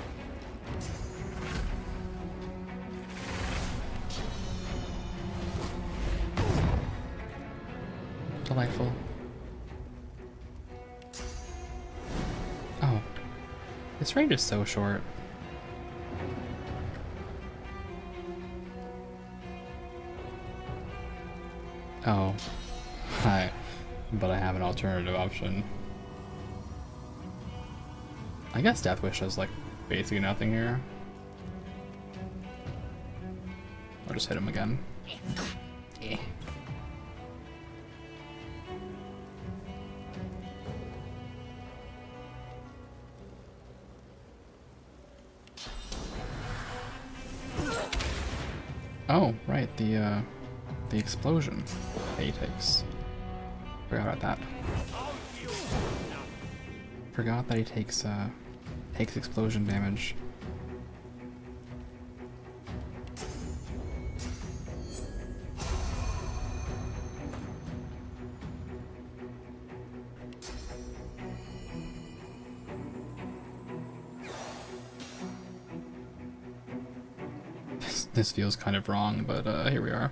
Delightful. Oh. This range is so short. Oh. Hi. But I have an alternative option. I guess Death Wish does like basically nothing here. I'll just hit him again. Eh. Oh, right, the explosion that he takes. Forgot about that. Forgot that he takes explosion damage. This feels kind of wrong, but here we are.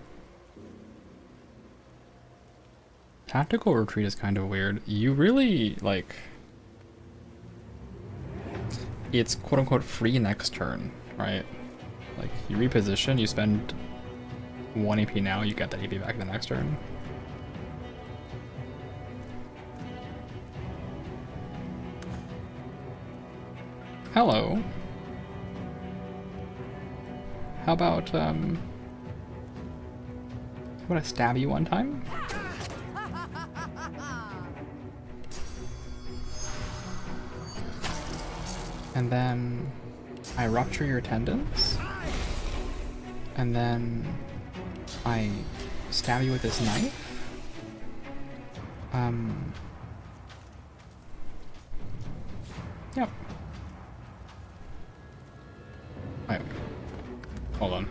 Tactical retreat is kind of weird. You really, like... It's quote-unquote free next turn, right? Like, you reposition, you spend 1 AP now, you get that AP back the next turn. Hello. How about I stab you one time? And then I rupture your tendons. And then I stab you with this knife. Yep. Wait. Hold on.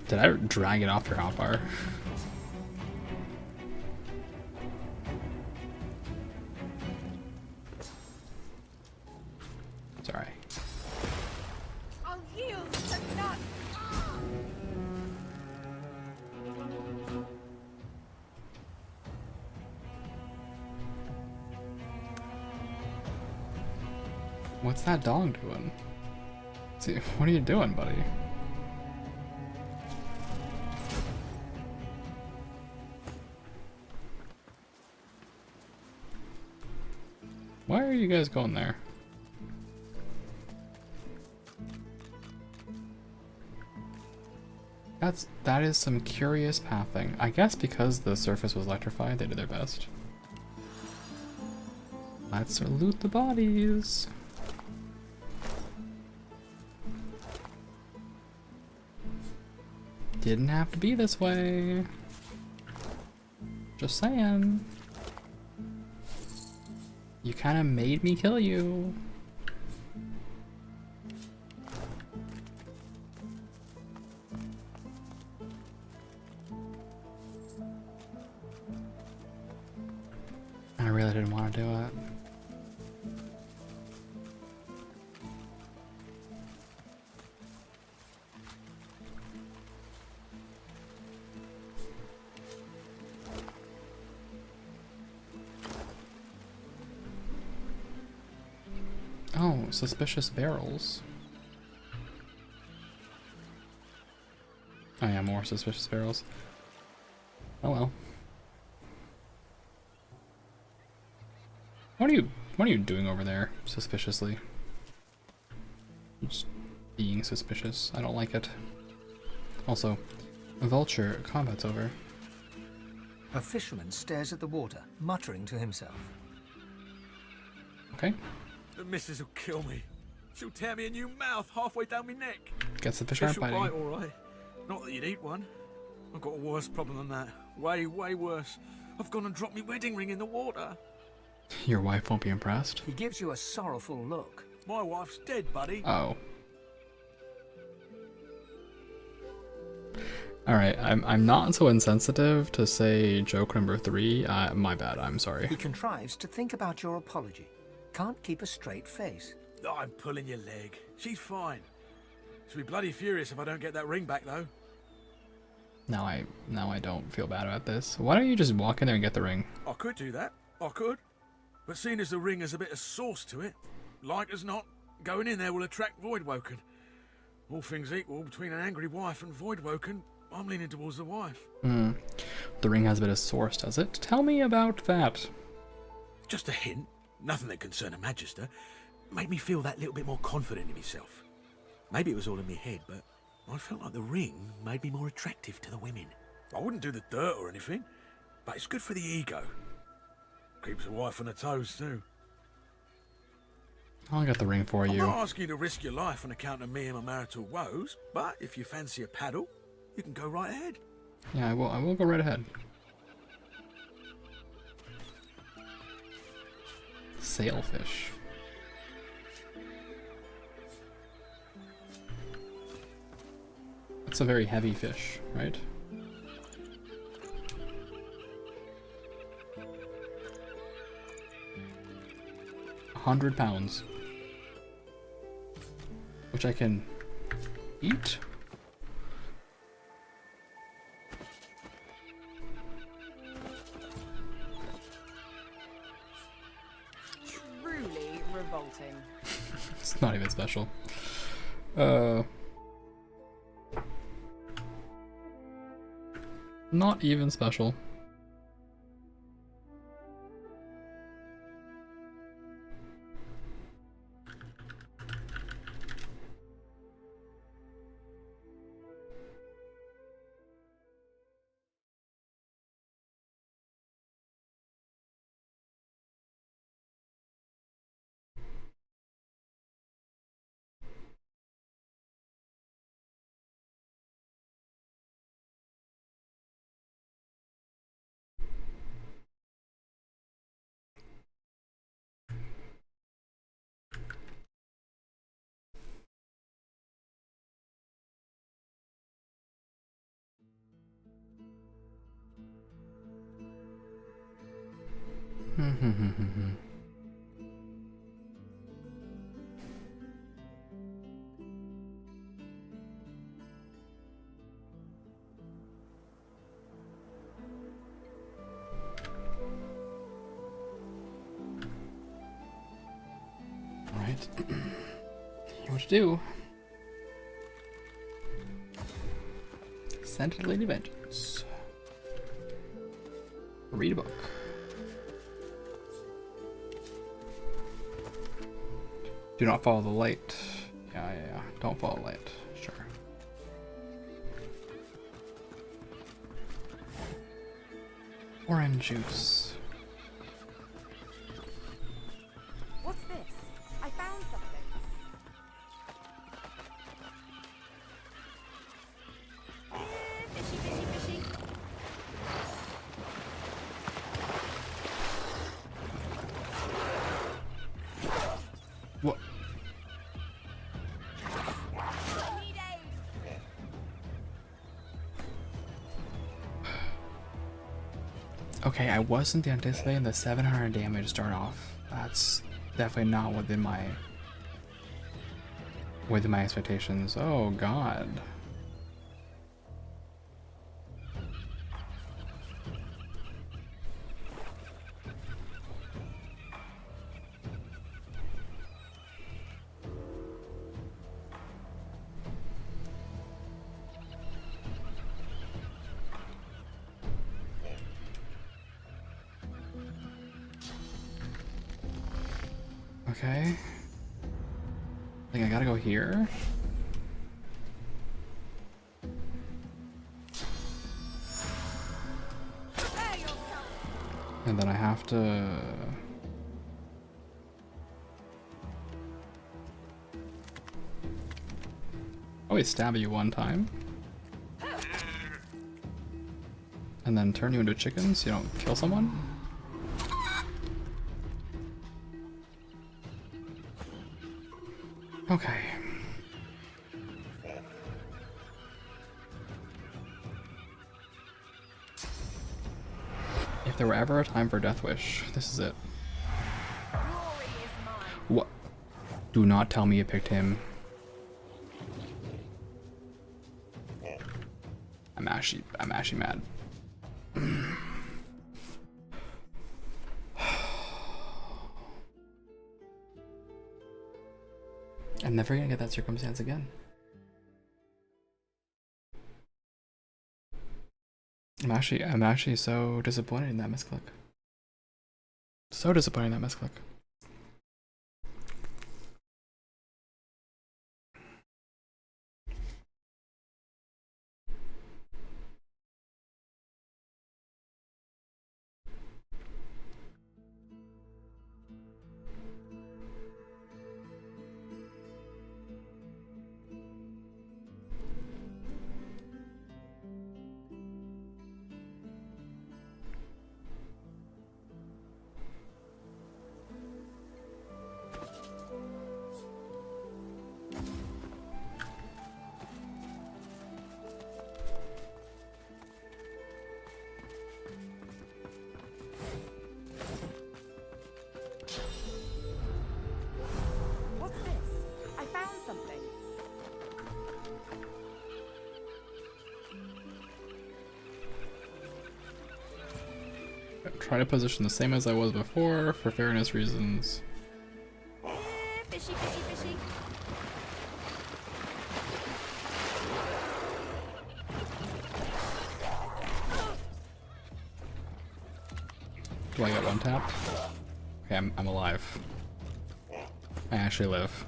Did I drag it off your hotbar? Sorry. I'll yield to none. What's that dog doing? See, what are you doing, buddy? Why are you guys going there? That is some curious pathing. I guess because the surface was electrified, they did their best. Let's loot the bodies. Didn't have to be this way. Just saying. You kind of made me kill you. I really didn't want to do it. Oh, suspicious barrels. Oh yeah, more suspicious barrels. Oh well. What are you doing over there, suspiciously? Just being suspicious. I don't like it. Also, vulture, combat's over. A fisherman stares at the water, muttering to himself. Okay. The missus will kill me. She'll tear me a new mouth halfway down my neck. Guess the fish aren't biting. Bite, all right. Not that you'd eat one. I've got a worse problem than that. Way, way worse. I've gone and dropped my wedding ring in the water. Your wife won't be impressed. He gives you a sorrowful look. My wife's dead, buddy. Oh. Alright, I'm not so insensitive to say joke number 3. My bad, I'm sorry. He contrives to think about your apology. Can't keep a straight face. I'm pulling your leg. She's fine. She'll be bloody furious if I don't get that ring back, though. Now I don't feel bad about this. Why don't you just walk in there and get the ring? I could do that. I could. But seeing as the ring has a bit of sauce to it, like as not, going in there will attract Voidwoken. All things equal, between an angry wife and Voidwoken, I'm leaning towards the wife. The ring has a bit of source, does it? Tell me about that. Just a hint, nothing that concerned a magister, made me feel that little bit more confident in myself. Maybe it was all in my head, but I felt like the ring made me more attractive to the women. I wouldn't do the dirt or anything, but it's good for the ego. Keeps a wife on her toes too. I'll get the ring for you. I'm not asking you to risk your life on account of me and my marital woes, but if you fancy a paddle, you can go right ahead. Yeah, I will go right ahead. Sailfish. It's a very heavy fish, right? £100, which I can eat. Truly revolting. It's not even special. Not even special. Alright. What to do? Send to Lady Vengeance. Read a book. Do not follow the light. Yeah. Don't follow the light. Sure. Orange juice. What's this? I found something. Fishy, fishy, fishy. What? I need aid. Okay, I wasn't anticipating the 700 damage to start off. That's definitely not within my expectations. Oh god. Okay. I think I gotta go here. And then I have to... always stab you one time. And then turn you into a chicken so you don't kill someone. Okay. If there were ever a time for Death Wish, this is it. What? Do not tell me you picked him. I'm actually mad. I'm never gonna get that circumstance again. I'm actually so disappointed in that misclick. So disappointed in that misclick. What's this? I found something. Try to position the same as I was before for fairness reasons. Fishy, fishy, fishy. Do I get one tap? Okay, I'm alive. I actually live.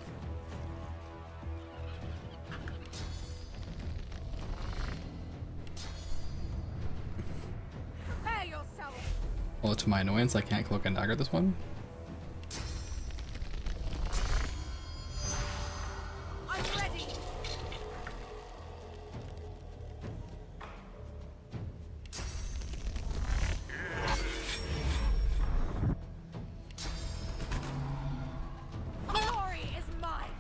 Prepare yourself. Well, to my annoyance, I can't cloak and dagger this one. I'm ready. Glory is mine.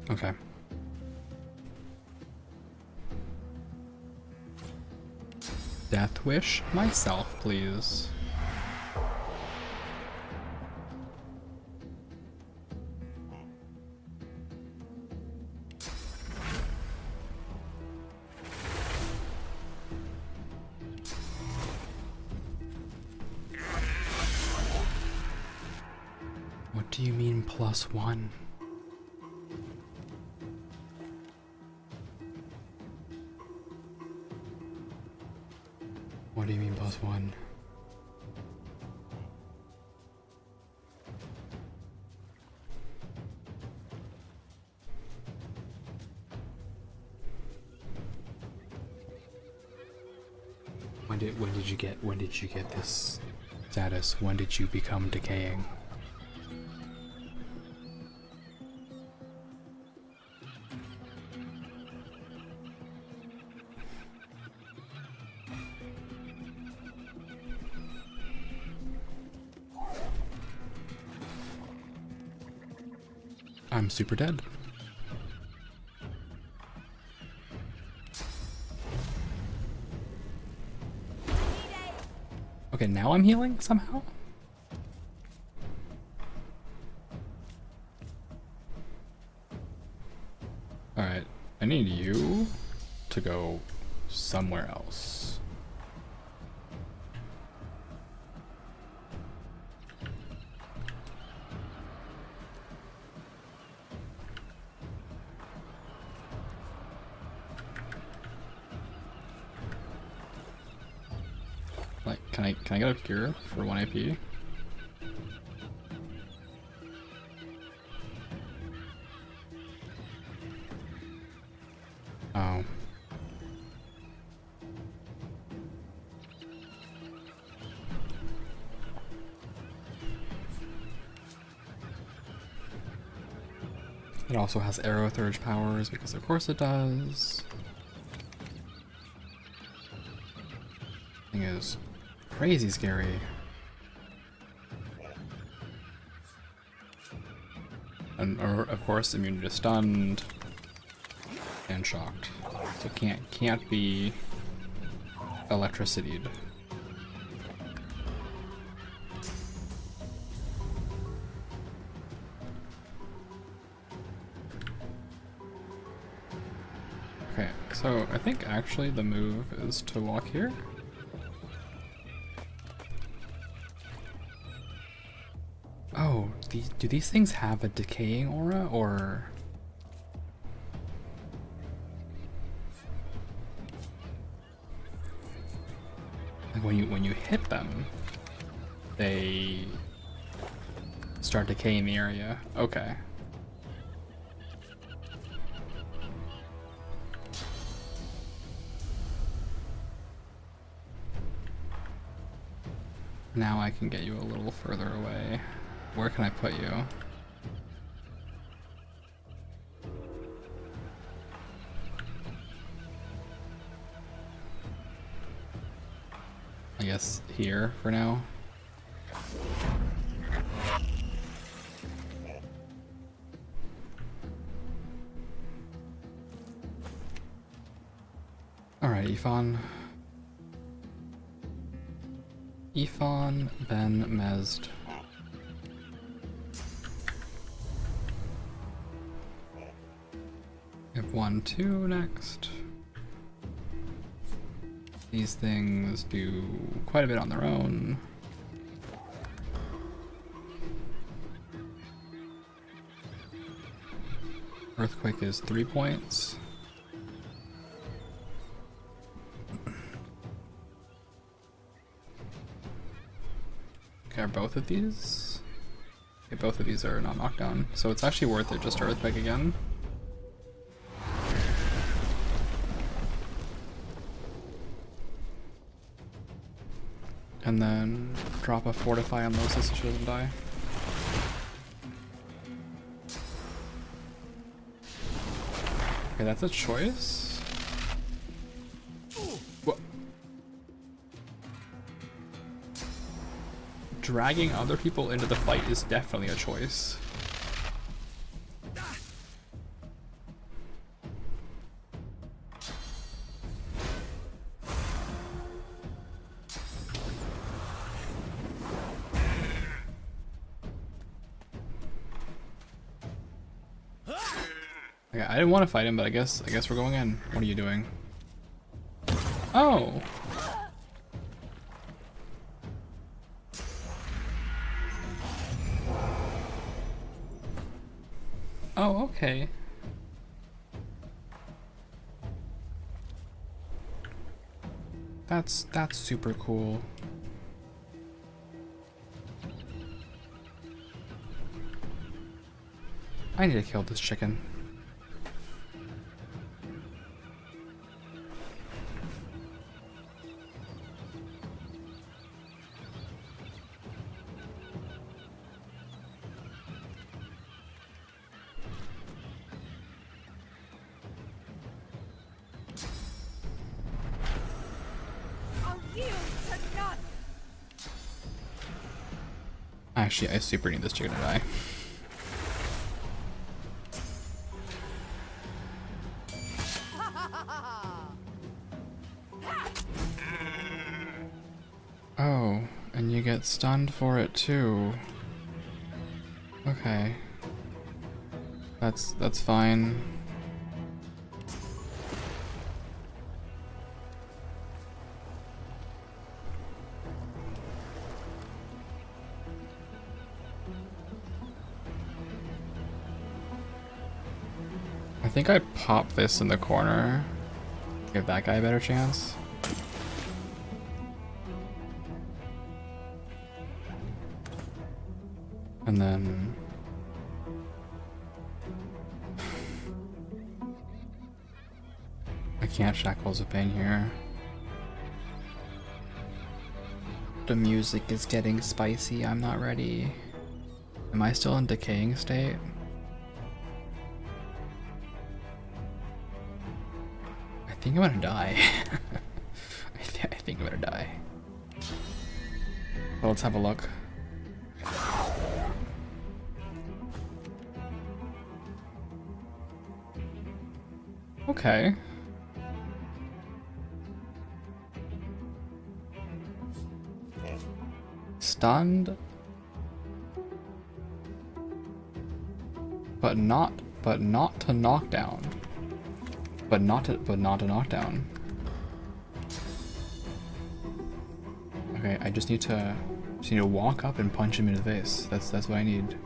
Okay. Death wish myself, please. What do you mean +1? What do you mean +1? When did you get this status? When did you become decaying? I'm super dead. Okay, now I'm healing somehow? Alright, I need you to go somewhere else. Like, can I get a cure for 1 AP? Oh. It also has arrow surge powers because of course it does. Thing is crazy scary. And of course immune to stunned and shocked. So can't be electricity'd. Okay, so I think actually the move is to walk here. Oh, do these things have a decaying aura, or? Like when you hit them, they start decaying the area. Okay. Now I can get you a little further away. Where can I put you? I guess here for now. Alright, Ifan, Ben Mezd. We have 1, 2 next. These things do quite a bit on their own. Earthquake is 3 points. Okay, are both of these? Okay, both of these are not knockdown, so it's actually worth it just to Earthquake again. And then drop a Fortify on Losis so she doesn't die. Okay, that's a choice. What? Dragging other people into the fight is definitely a choice. Okay, I didn't want to fight him, but I guess we're going in. What are you doing? Oh. Oh, okay. That's super cool. I need to kill this chicken. Actually, I super need this chicken to die. Oh, and you get stunned for it too. Okay. That's fine. I think I pop this in the corner. Give that guy a better chance. And then... I can't Shackles of Pain here. The music is getting spicy, I'm not ready. Am I still in decaying state? I think I'm gonna die. I think I'm gonna die. Well, let's have a look. Okay. Stunned, but not to knockdown. But not to knockdown. Okay, I just need to walk up and punch him in the face. That's what I need.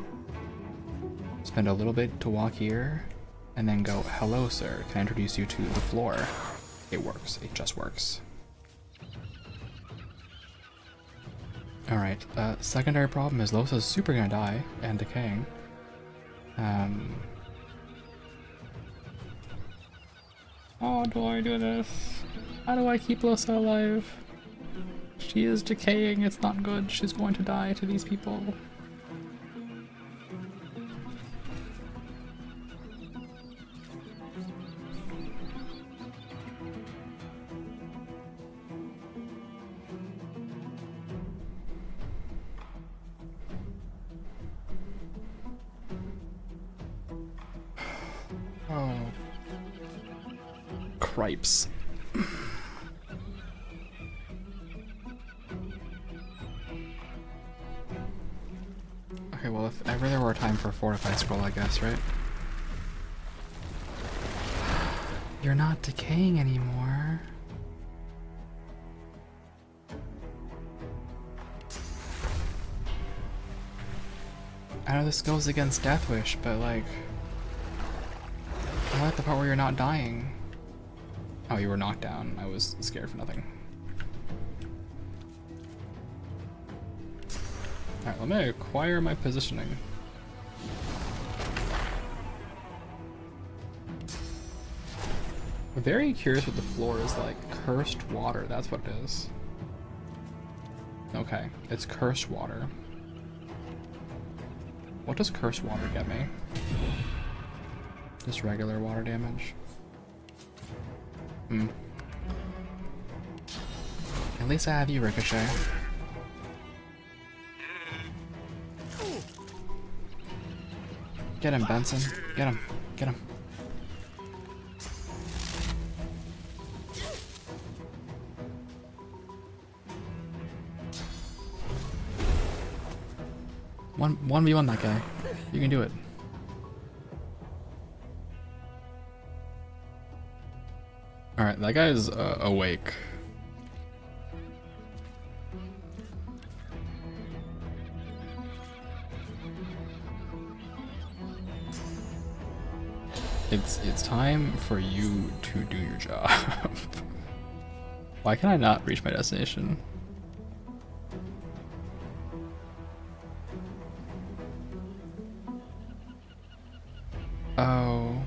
Spend a little bit to walk here, and then go, "Hello, sir. Can I introduce you to the floor?" It works. It just works. Alright, secondary problem is Losa's super gonna die and decaying. How do I do this? How do I keep Losa alive? She is decaying, it's not good. She's going to die to these people. Oh. Cripes. Okay, well, if ever there were a time for a fortified scroll, I guess, right? You're not decaying anymore. I know this goes against Death Wish, but like... I like the part where you're not dying. Oh, you were knocked down. I was scared for nothing. Alright, let me acquire my positioning. I'm very curious what the floor is like. Cursed water, that's what it is. Okay, it's cursed water. What does cursed water get me? Just regular water damage. At least I have you, Ricochet. Get him, Benson. Get him. Get him. One v1 that guy. You can do it. Alright, that guy's awake. It's time for you to do your job. Why can I not reach my destination? Oh.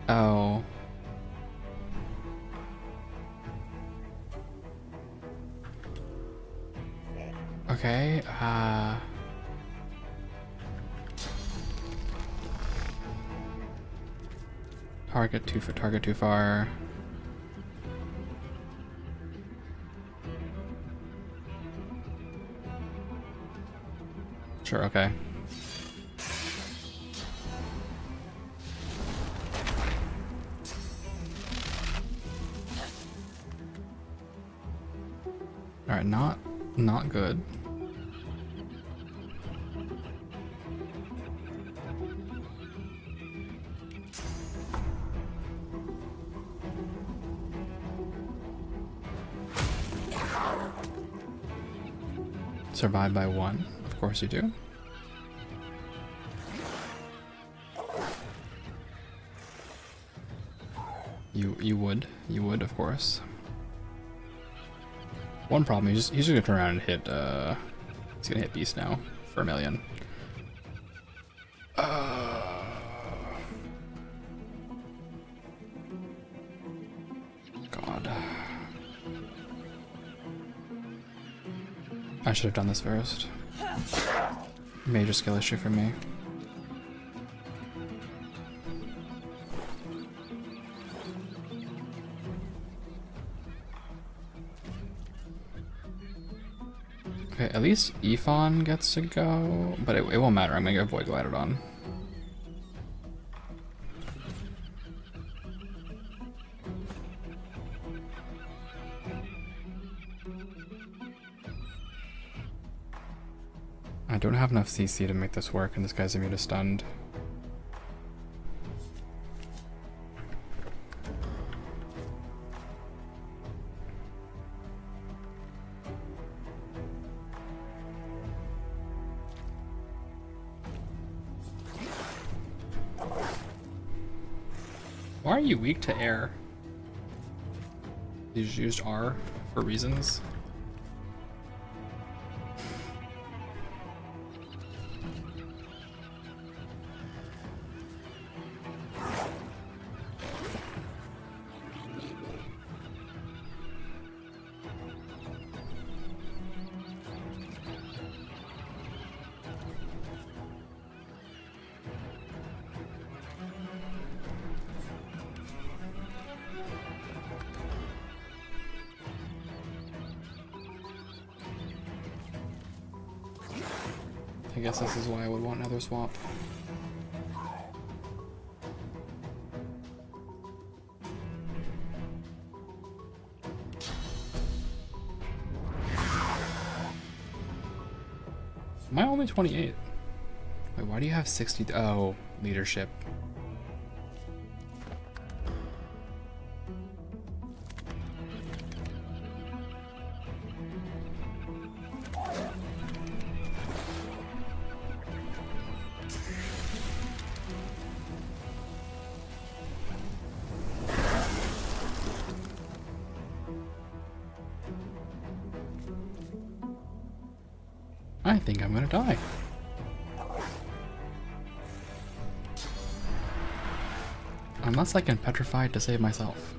Oh. Okay, target too far. Sure, okay. Alright, not good. Survive by one. Of course you do. You would, of course. One problem, he's just gonna turn around and hit, he's gonna hit Beast now for 1 million. God. I should have done this first. Major skill issue for me. Okay, at least Ephon gets to go, but it won't matter. I'm gonna get Void Glided on. I don't have enough CC to make this work, and this guy's immune to stunned. Why are you weak to air? You just used R for reasons. I guess this is why I would want another swap. Am I only 28? Wait, why do you have 60? Oh, leadership. I think I'm gonna die. Unless I can petrify to save myself.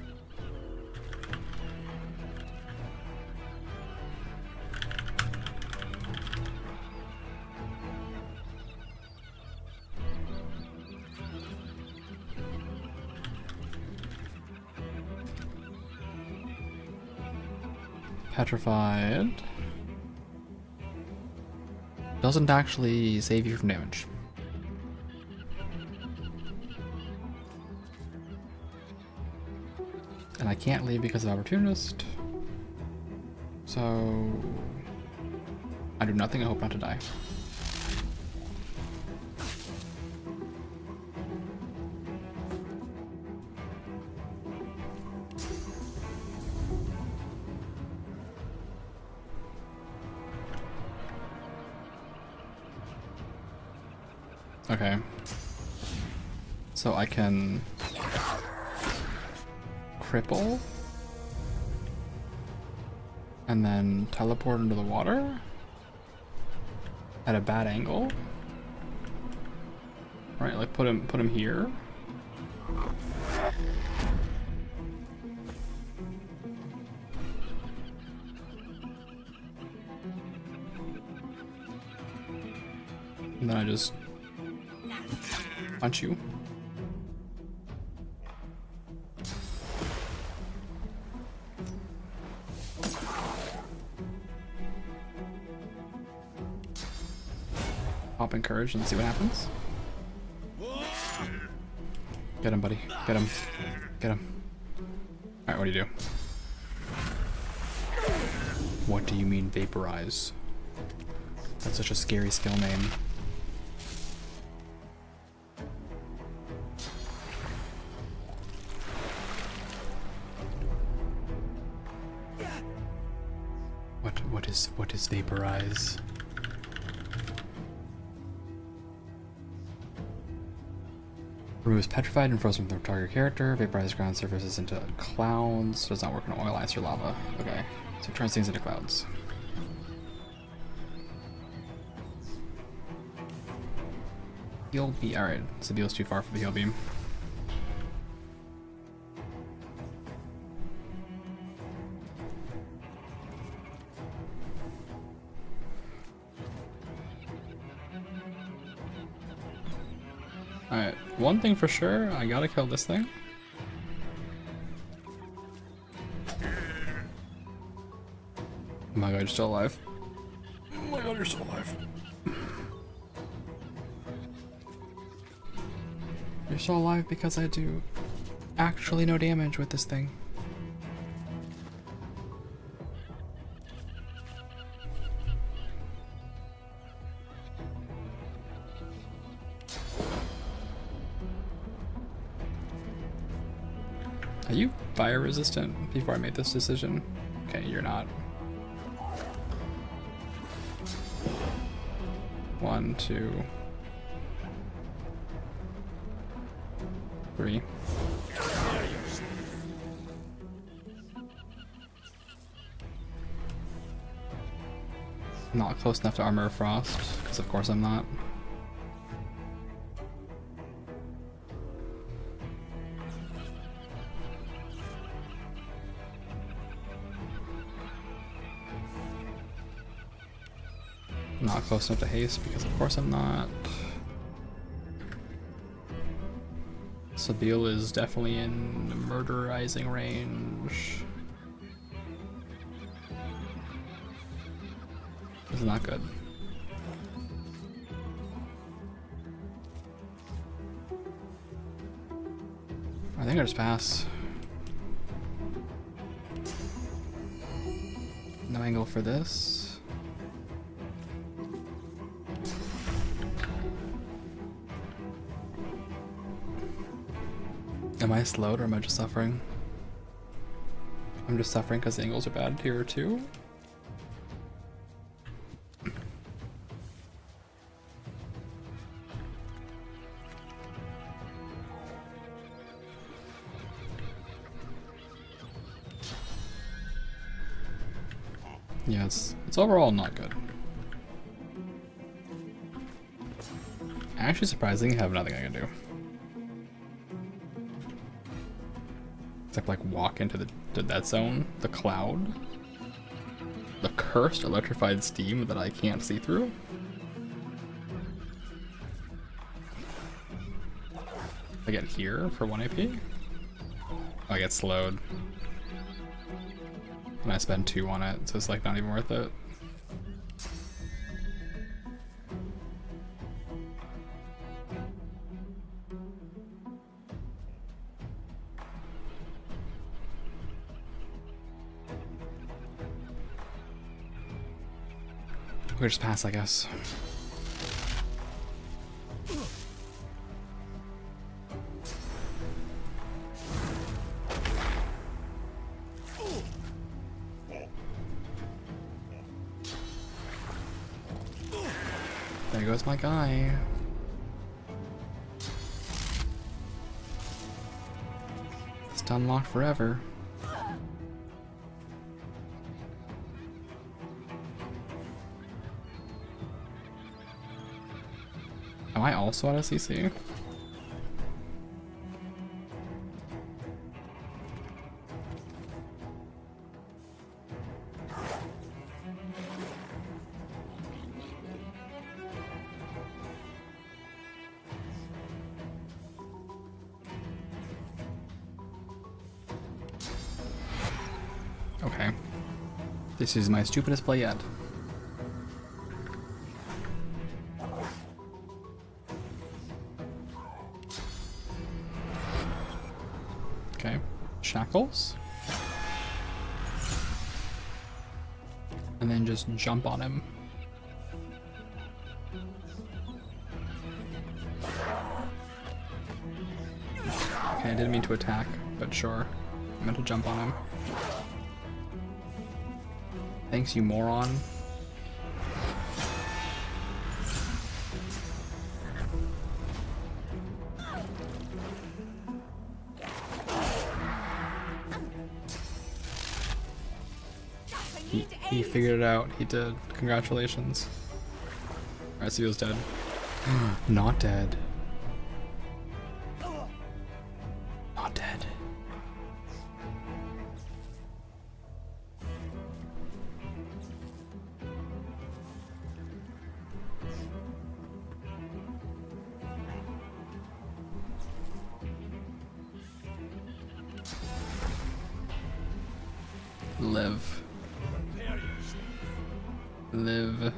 Petrified doesn't actually save you from damage. And I can't leave because of Opportunist. So I do nothing and hope not to die. Okay. So I can cripple and then teleport into the water at a bad angle. Right, like put him here. And then I just punch you. Pop encourage and see what happens. Get him, buddy. Get him. Get him. Alright, what do you do? What do you mean vaporize? That's such a scary skill name. What is vaporize? Removes petrified and frozen from the target character. Vaporize ground surfaces into clouds. Does not work on oil, ice, or lava. Okay, so it turns things into clouds. Heal beam. Alright, so the deal's too far for the heal beam. Alright, one thing for sure, I gotta kill this thing. Oh my god, you're still alive. Oh my god, you're still alive. You're still alive because I do actually no damage with this thing. Are you fire resistant before I made this decision? Okay, you're not. 1, 2, 3. Not close enough to Armor of Frost, because of course I'm not. Not close enough to haste, because of course I'm not. Sabine is definitely in murderizing range. This is not good. I think I just pass. No angle for this. Am I slowed or am I just suffering? I'm just suffering because the angles are bad here too. Yeah, it's overall not good. Actually surprising, I have nothing I can do. Except like walk into the dead zone, the cloud, the cursed electrified steam that I can't see through. I get here for 1 AP. I get slowed. And I spend 2 on it, so it's like not even worth it. We'll just pass, I guess. There goes my guy. It's unlocked forever. Am I also on a CC? Okay. This is my stupidest play yet. Okay. Shackles. And then just jump on him. Okay, I didn't mean to attack, but sure. I meant to jump on him. Thanks, you moron. He figured it out. He did. Congratulations. Alright, so he was dead. Not dead. Not dead. Live. Live.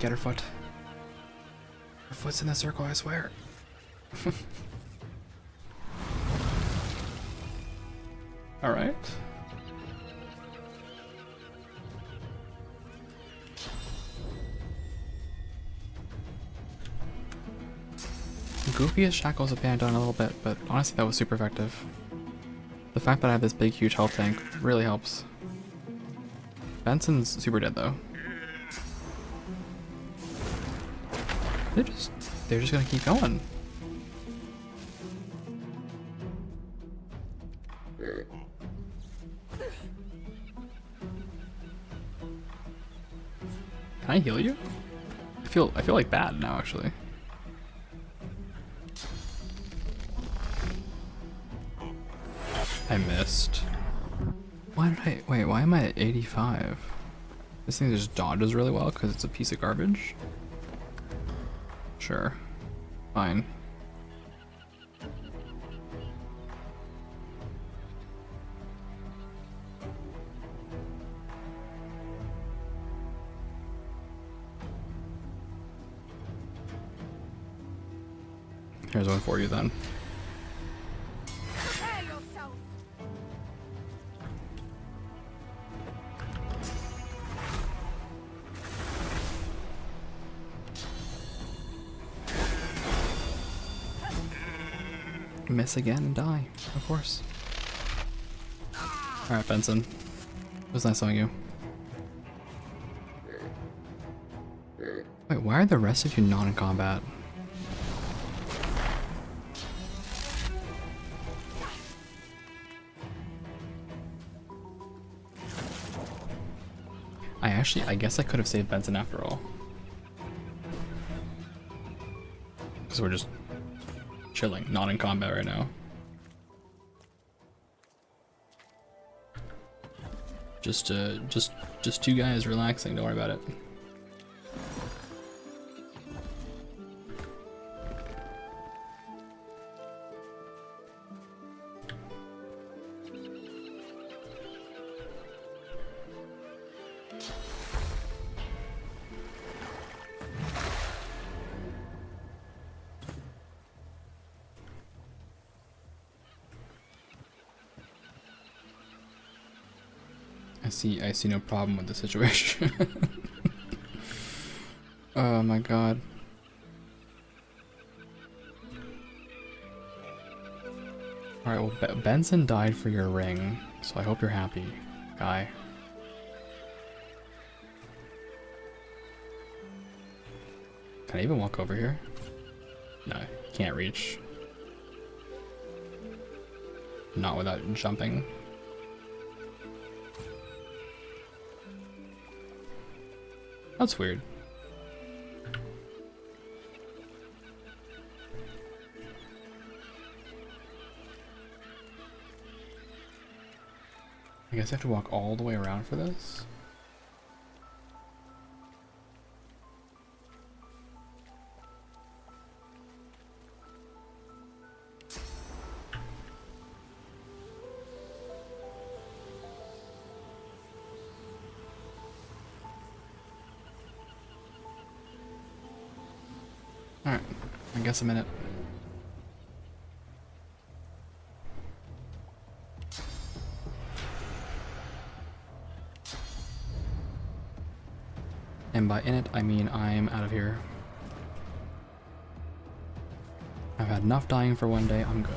Get her foot. Her foot's in the circle, I swear. Alright. Goofy as shackles have been done a little bit, but honestly that was super effective. The fact that I have this big huge health tank really helps. Benson's super dead though. They're just gonna keep going. Can I heal you? I feel like bad now actually. I missed. Why did I wait, why am I at 85? This thing just dodges really well because it's a piece of garbage? Sure. Fine. Here's one for you then. Miss again and die, of course. Alright, Benson. It was nice knowing you. Wait, why are the rest of you not in combat? I guess I could have saved Benson after all. Because we're just chilling, not in combat right now. Just two guys relaxing, don't worry about it. I see no problem with the situation. Oh my god. Alright, well, Benson died for your ring, so I hope you're happy, guy. Can I even walk over here? No, can't reach. Not without jumping. That's weird. I guess I have to walk all the way around for this? Alright, I guess I'm in it. And by in it, I mean I'm out of here. I've had enough dying for one day, I'm good.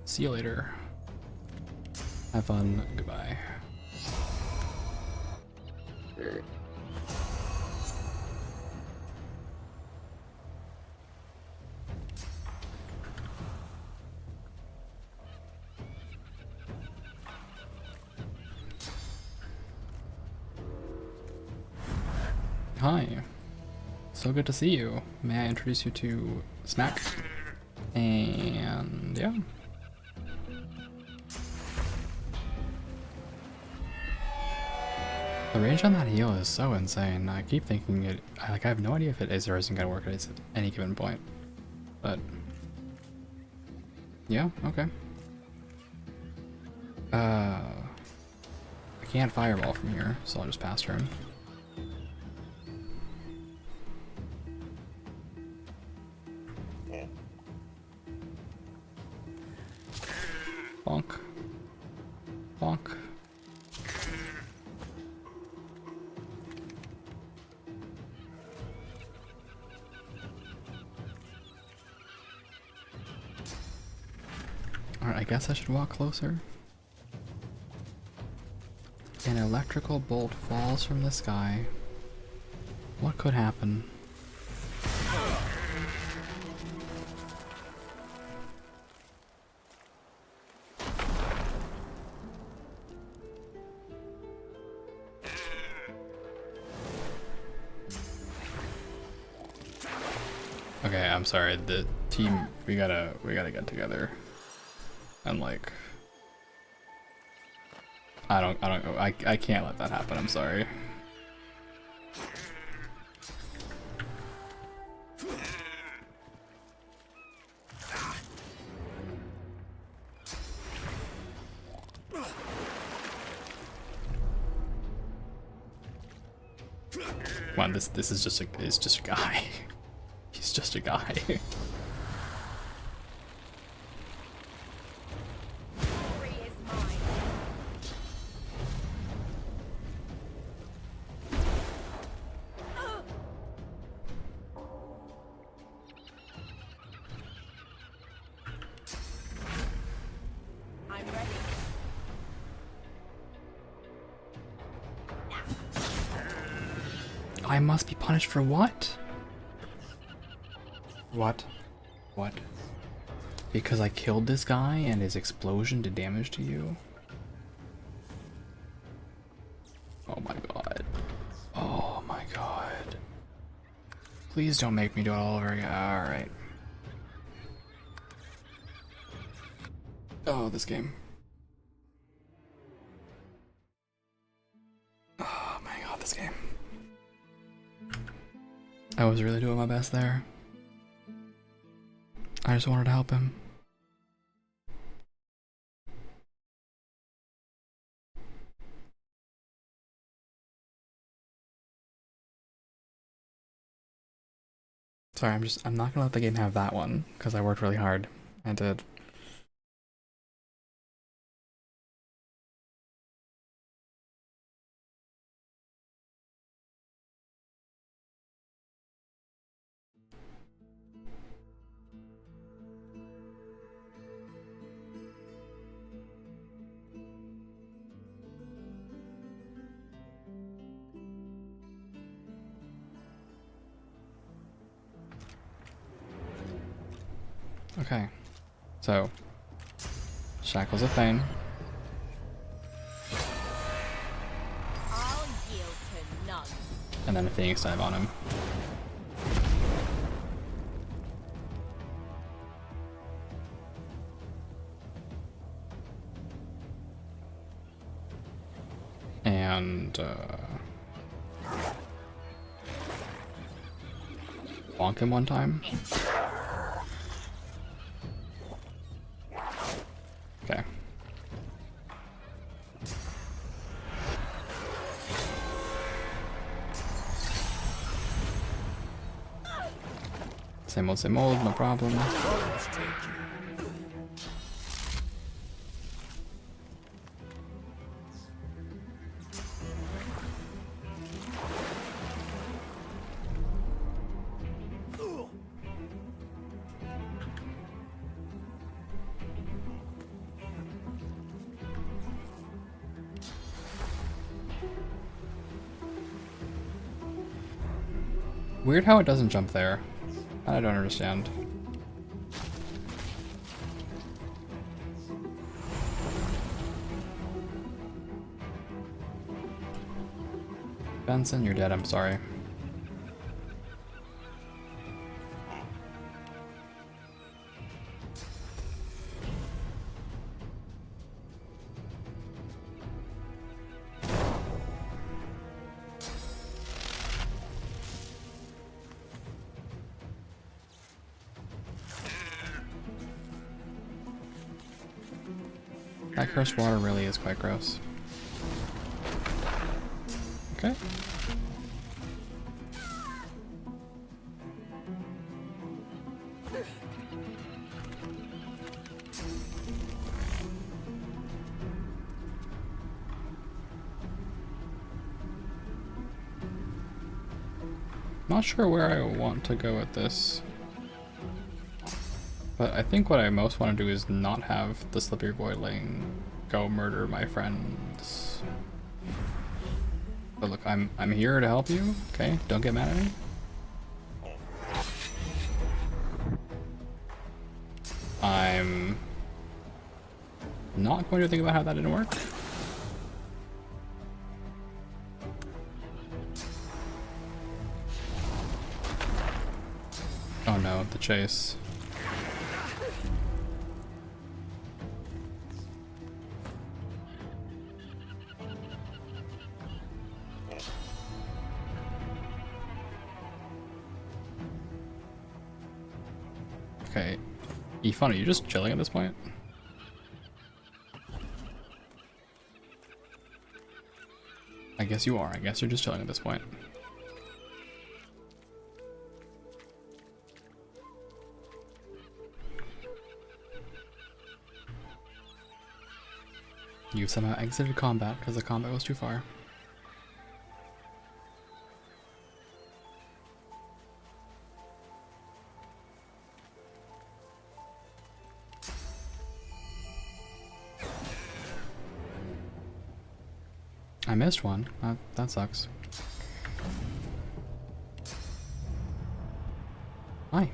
See you later. Have fun, goodbye. Hi. So good to see you. May I introduce you to Smack? And yeah. The range on that heal is so insane. I keep thinking it, like I have no idea if it is or isn't gonna work at any given point. But yeah, okay. I can't fireball from here, so I'll just pass turn. Bonk. Bonk. Alright, I guess I should walk closer. An electrical bolt falls from the sky. What could happen? Okay, I'm sorry. The team, we gotta get together. And like, I can't let that happen. I'm sorry. Wow, this is just a guy. He's just a guy. I must be punished for what? What? What? Because I killed this guy and his explosion did damage to you? Oh my god. Oh my god. Please don't make me do it all over again. Alright. Oh, this game. Oh my god, this game. I was really doing my best there. I just wanted to help him. Sorry, I'm not gonna let the game have that one, because I worked really hard. I did. Okay. So, Shackles of Pain. I'll yield to none. And then a Phoenix Dive on him. And bonk him one time. Okay. Same old, no problem. Weird how it doesn't jump there. I don't understand. Benson, you're dead, I'm sorry. That cursed water really is quite gross. Okay. Not sure where I want to go with this. But I think what I most want to do is not have the slippery boiling go murder my friends. But look, I'm here to help you, okay? Don't get mad at me. I'm not going to think about how that didn't work. Oh no, the chase. Okay, Ifan, are you just chilling at this point? I guess you are. I guess you're just chilling at this point. You somehow exited combat because the combat was too far. I missed one. That sucks. Hi.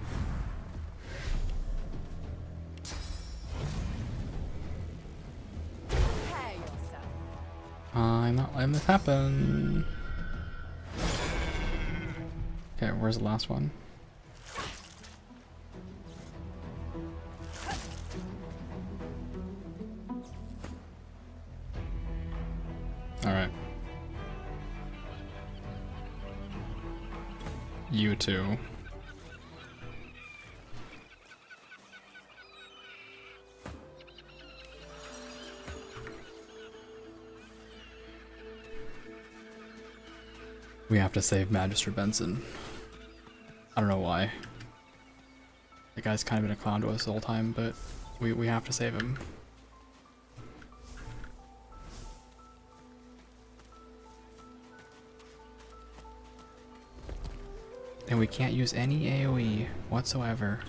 I'm not letting this happen. Okay, where's the last one? Alright. You too. We have to save Magister Benson. I don't know why. The guy's kind of been a clown to us the whole time, but we have to save him. And we can't use any AoE whatsoever.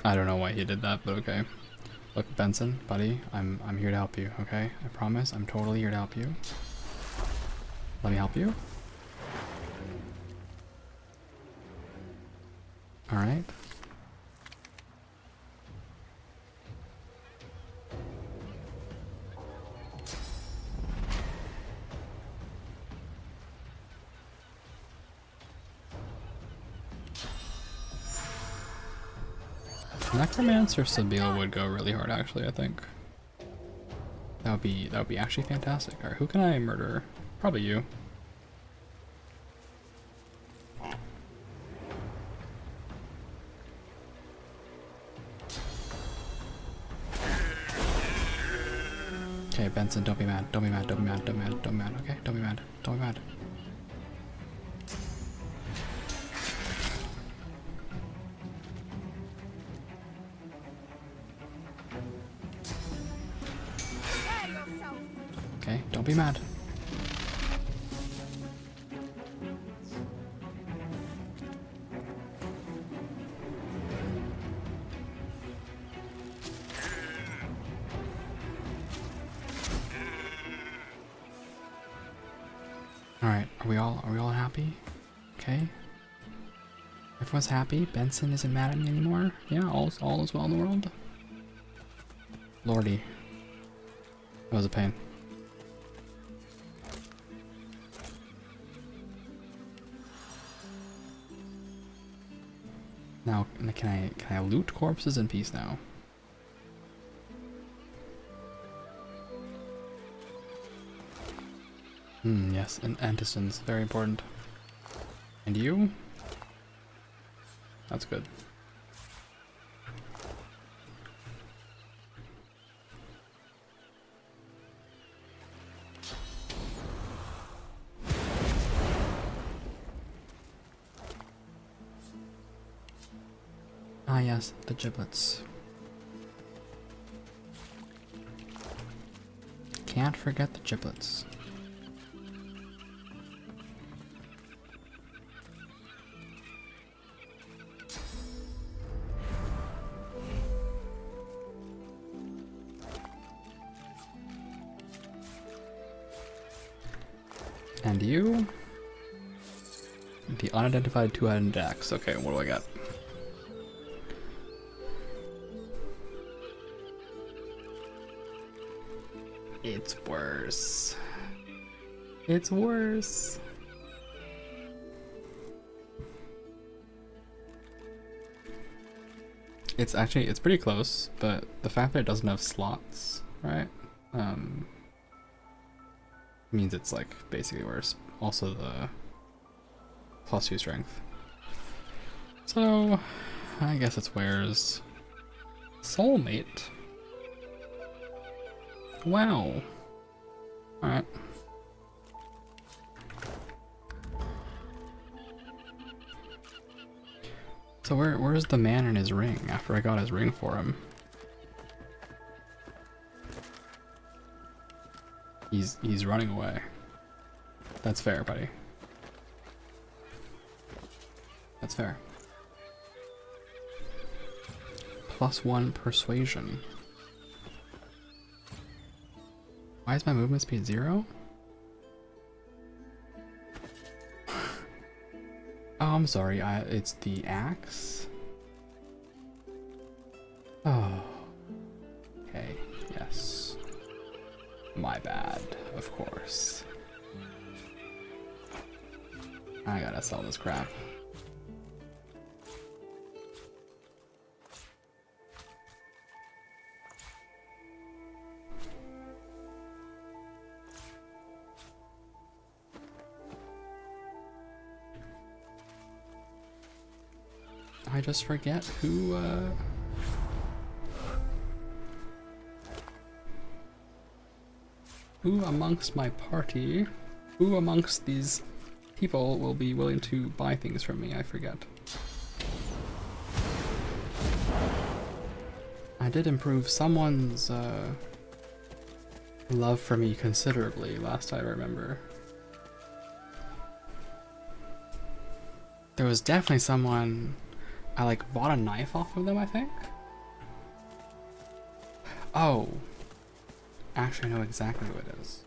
I don't know why he did that, but okay. Look, Benson, buddy, I'm here to help you, okay? I promise, I'm totally here to help you. Let me help you. Alright. Necromancer Sabile would go really hard, actually, I think. That would be actually fantastic. Alright, who can I murder? Probably you. Okay, Benson, don't be mad. Don't be mad. Don't be mad. Don't be mad. Don't be mad. Okay, don't be mad. Don't be mad. Okay, don't be mad. Alright, are we all happy? Okay. Everyone's happy? Benson isn't mad at me anymore? Yeah, all is well in the world. Lordy. That was a pain. Now, can I loot corpses in peace now? Yes, and Antiston's very important. And you? That's good. Ah yes, the giblets. Can't forget the giblets. And you? The unidentified two-headed axe. Okay, what do I got? It's worse. It's worse. It's pretty close, but the fact that it doesn't have slots, right? Means it's like basically worse. Also the +2 strength. So I guess it's where's soulmate. Wow. Alright. So where's the man in his ring after I got his ring for him? He's running away. That's fair, buddy. That's fair. +1 persuasion. Why is my movement speed 0? Oh, I'm sorry. It's the axe. Oh. Okay. Yes. My bad, of course. I gotta sell this crap. I just forget who amongst my party, who amongst these people will be willing to buy things from me. I forget. I did improve someone's love for me considerably last I remember. There was definitely someone I like bought a knife off of them, I think. Oh. Actually, I know exactly who it is.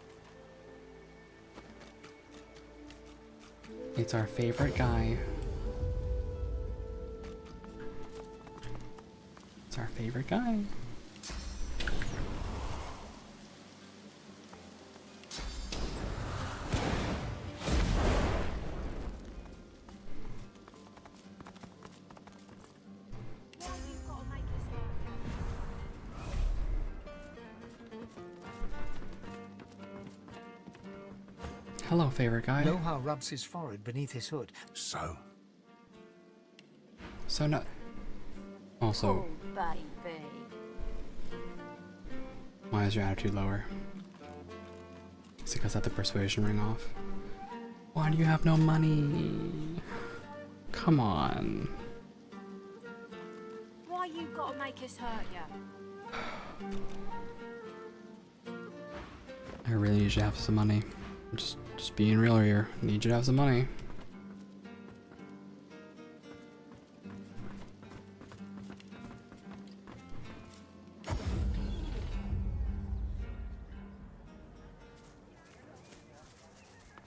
It's our favorite guy. It's our favorite guy. Hello, favorite guy. Lohar rubs his forehead beneath his hood. So? So no. Also, Oh, baby. why is your attitude lower? Is it because I had the persuasion ring off? Why do you have no money? Come on. Why you gotta make us hurt ya? I really need you to have some money. Just being real here. Need you to have some money.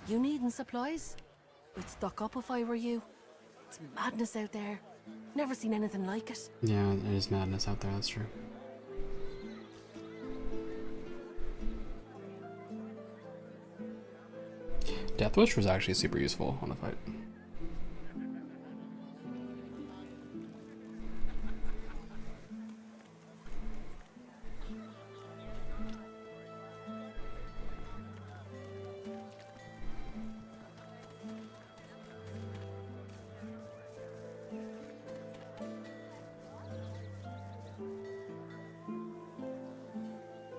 You needing supplies? I'd stock up if I were you. It's madness out there. Never seen anything like it. Yeah, it is madness out there, that's true. Death Wish was actually super useful on the fight.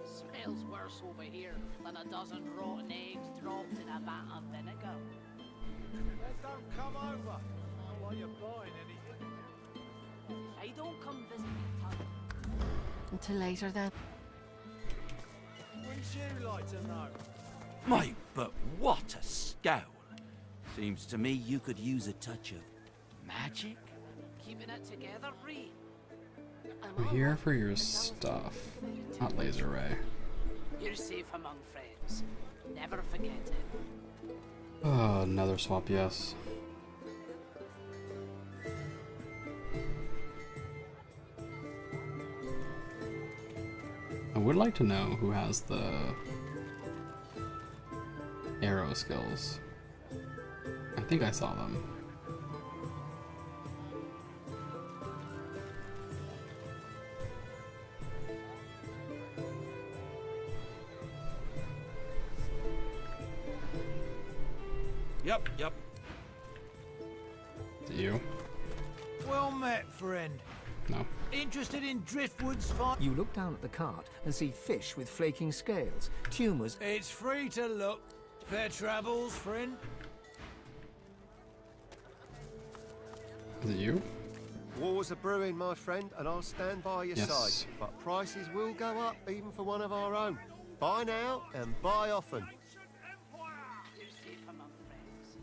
Smells worse over here than a dozen rotten eggs dropped in a vat of vinegar. Don't come over while you're buying anything. I don't come visit me, Tom. Until later then. Wouldn't you like to know? Mate, but what a scowl. Seems to me you could use a touch of magic. Keeping it together, Ree. We're here for your stuff, not laser ray. You're safe among friends. Never forget it. Oh, another swap, yes. I would like to know who has the arrow skills. I think I saw them. Yep. Is it you? Well met, friend. No. Interested in driftwood's farm? You look down at the cart and see fish with flaking scales, tumours. It's free to look. Fair travels, friend. Is it you? Wars are brewing, my friend, and I'll stand by your Yes. side. But prices will go up, even for one of our own. Buy now and buy often. You're safe among friends.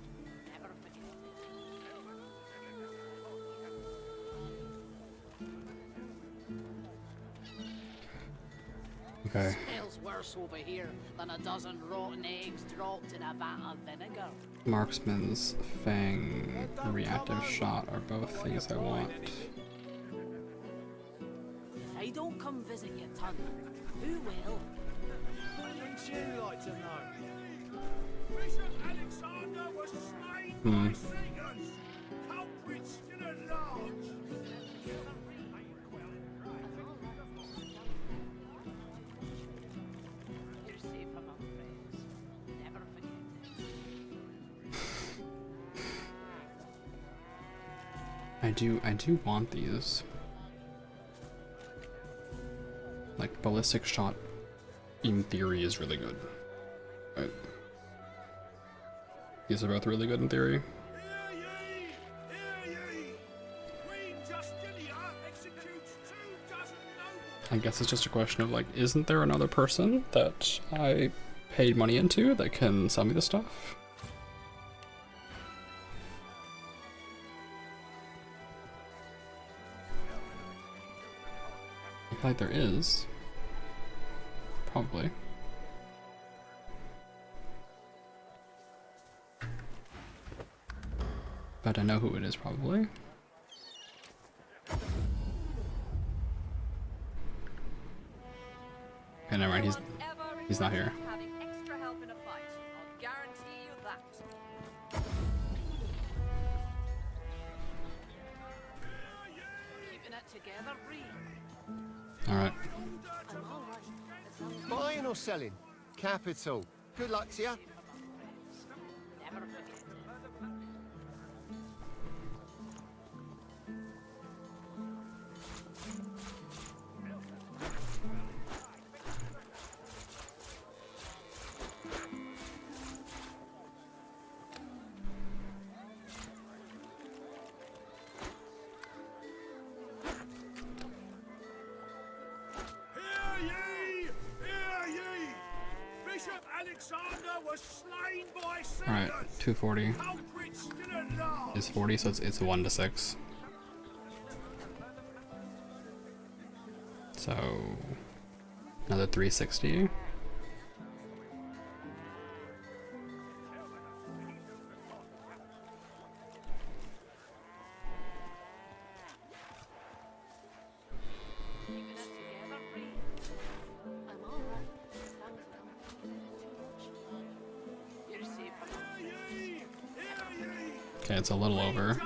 Never forget Okay. Smells worse over here than a dozen rotten eggs dropped in a vat of vinegar. Marksman's Fang, Reactive Shot are both things I want. If I don't come visit you, Ton, who will? Wouldn't you like to know? Bishop Alexander was slain by Seagulls. Culprits still at large. You're safe among friends. Never forget it. I do want these. Like, ballistic shot, in theory, is really good. But these are both really good in theory. I guess it's just a question of, like, isn't there another person that I paid money into that can sell me this stuff? Like there is. Probably. But I know who it is probably. Okay, never mind, he's not here. Having extra help in a fight. I'll guarantee you that. Keeping it together, Bree. Alright. Buying or selling? Capital. Good luck to you. Never forget. Alright, 240 is 40, so it's 1 to 6. So another 360. Okay, it's a little over.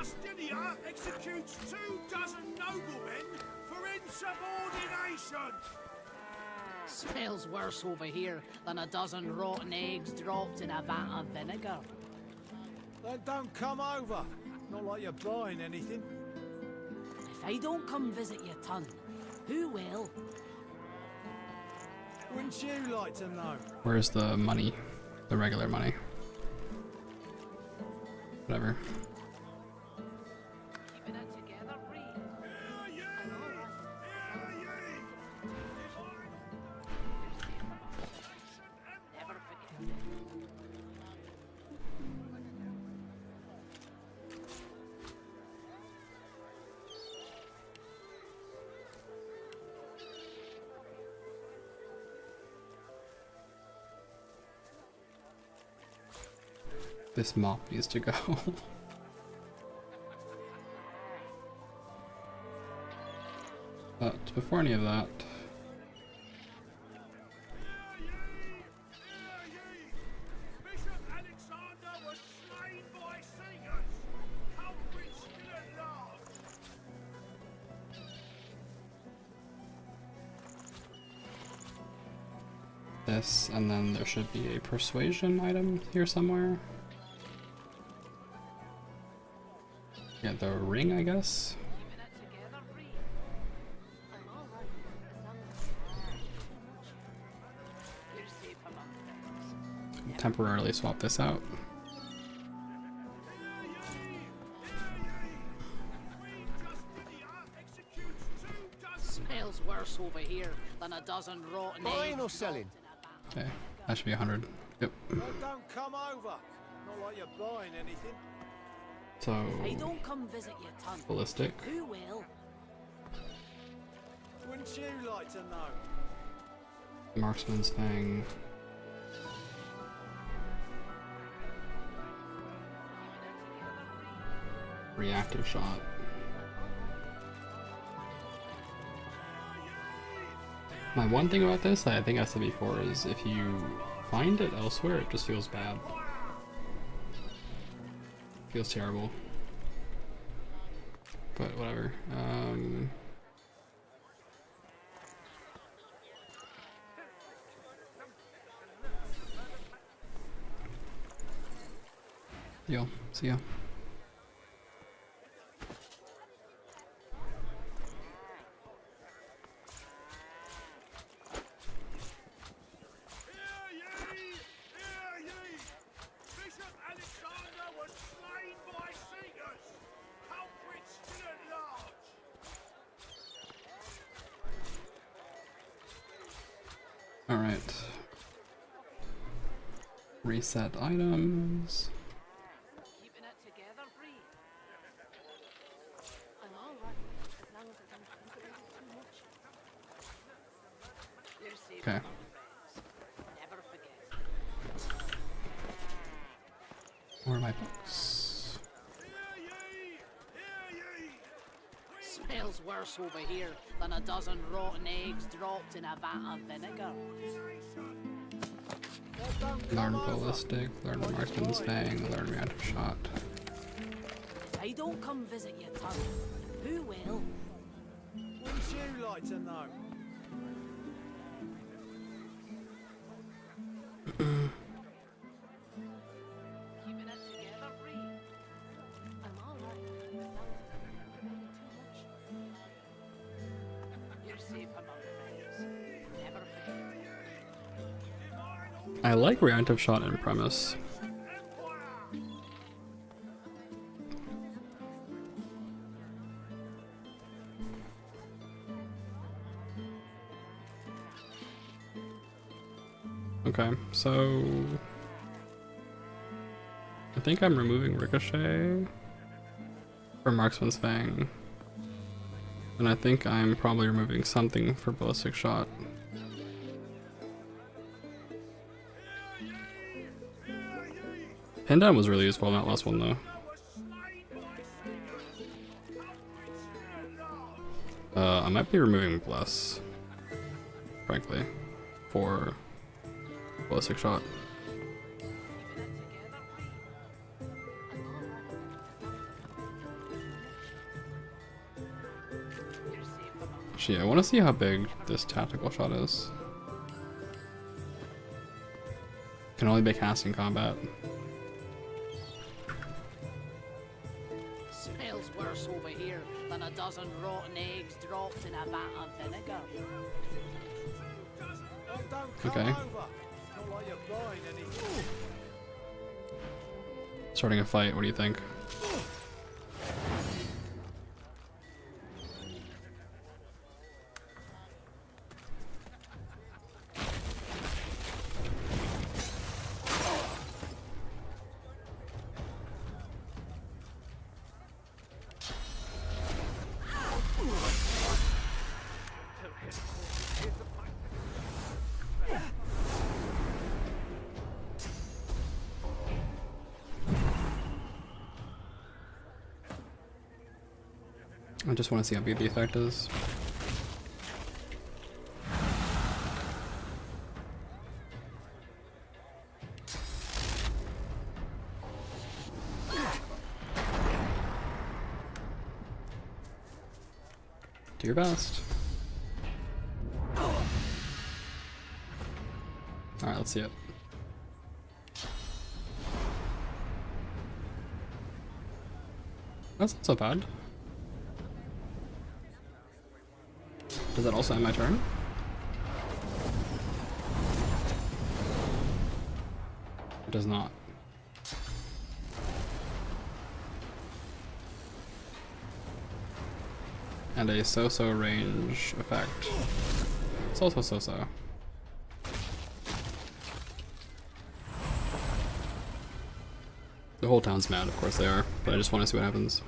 Executes 24 noblemen for insubordination. Smells worse over here than a dozen rotten eggs dropped in a vat of vinegar. Then don't come over. Not like you're buying anything. If I don't come visit your ton, who will? Wouldn't you like to know? Where's the money? The regular money. Whatever. Keeping it together, Bree. Never forget. This mop needs to go. But before any of that, this, and then there should be a persuasion item here somewhere. Yeah, the ring, I guess. Temporarily swap this out. Smells worse over here than a dozen rotten eggs. Buying or selling? Okay, that should be 100. Yep. Don't come over. Not like you're buying anything. So If I don't come visit your ton, ballistic. who will? Wouldn't you like to know? Marksman's thing. Reactive shot. My one thing about this, I think I said before, is if you find it elsewhere, it just feels bad. Feels terrible. But whatever. Yo, see ya. Alright. Reset items. Keeping it together, Bree. I'm all right, as long as I don't think about it too much. Where are my books? Smells worse over here than a dozen rotten eggs dropped in a vat of vinegar. Learn ballistic, learn marksman's fang, learn reactive shot. If I don't come visit your tongue, who will? Wouldn't you like to know? Keeping it together, Bree? I'm alright. You're safe among friends. Never forget. I like reactive shot in premise. Okay, so I think I'm removing Ricochet for Marksman's Fang. And I think I'm probably removing something for Ballistic Shot. Pin down was really useful in that last one though. I might be removing Bless, frankly, for Ballistic Shot. Actually, I want to see how big this tactical shot is. Can only be cast in combat. Smells worse over here than a dozen rotten eggs dropped in a vat of vinegar. Okay. Starting a fight, what do you think? I just want to see how big the effect is. Do your best. Alright, let's see it. That's not so bad. Does that also end my turn? It does not. And a so-so range effect. It's also so-so. The whole town's mad, of course they are, but I just want to see what happens.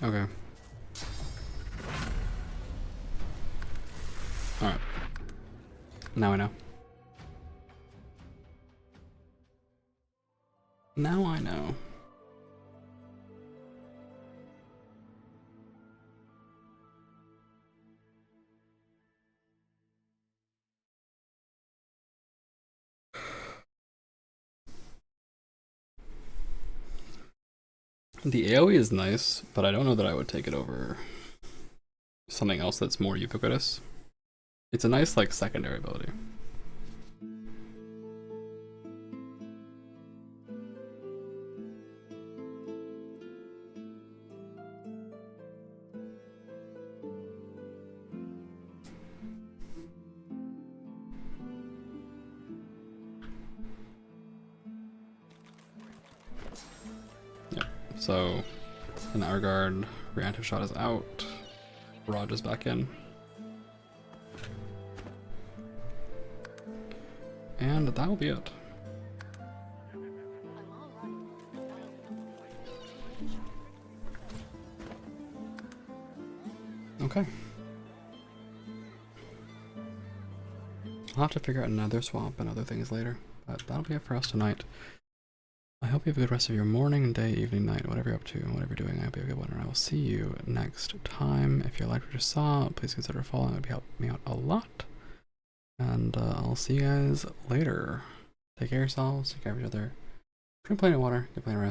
Okay. Alright. Now I know. Now I know. The AoE is nice, but I don't know that I would take it over something else that's more ubiquitous. It's a nice, like, secondary ability. So in that regard, reactive shot is out. Rod is back in. And that will be it. Okay. I'll have to figure out another swamp and other things later, but that'll be it for us tonight. I hope you have a good rest of your morning, day, evening, night, whatever you're up to, whatever you're doing. I hope you have a good one, and I will see you next time. If you liked what you saw, please consider following. It would help me out a lot. And I'll see you guys later. Take care of yourselves, take care of each other. Drink plenty of water, get plenty of rest.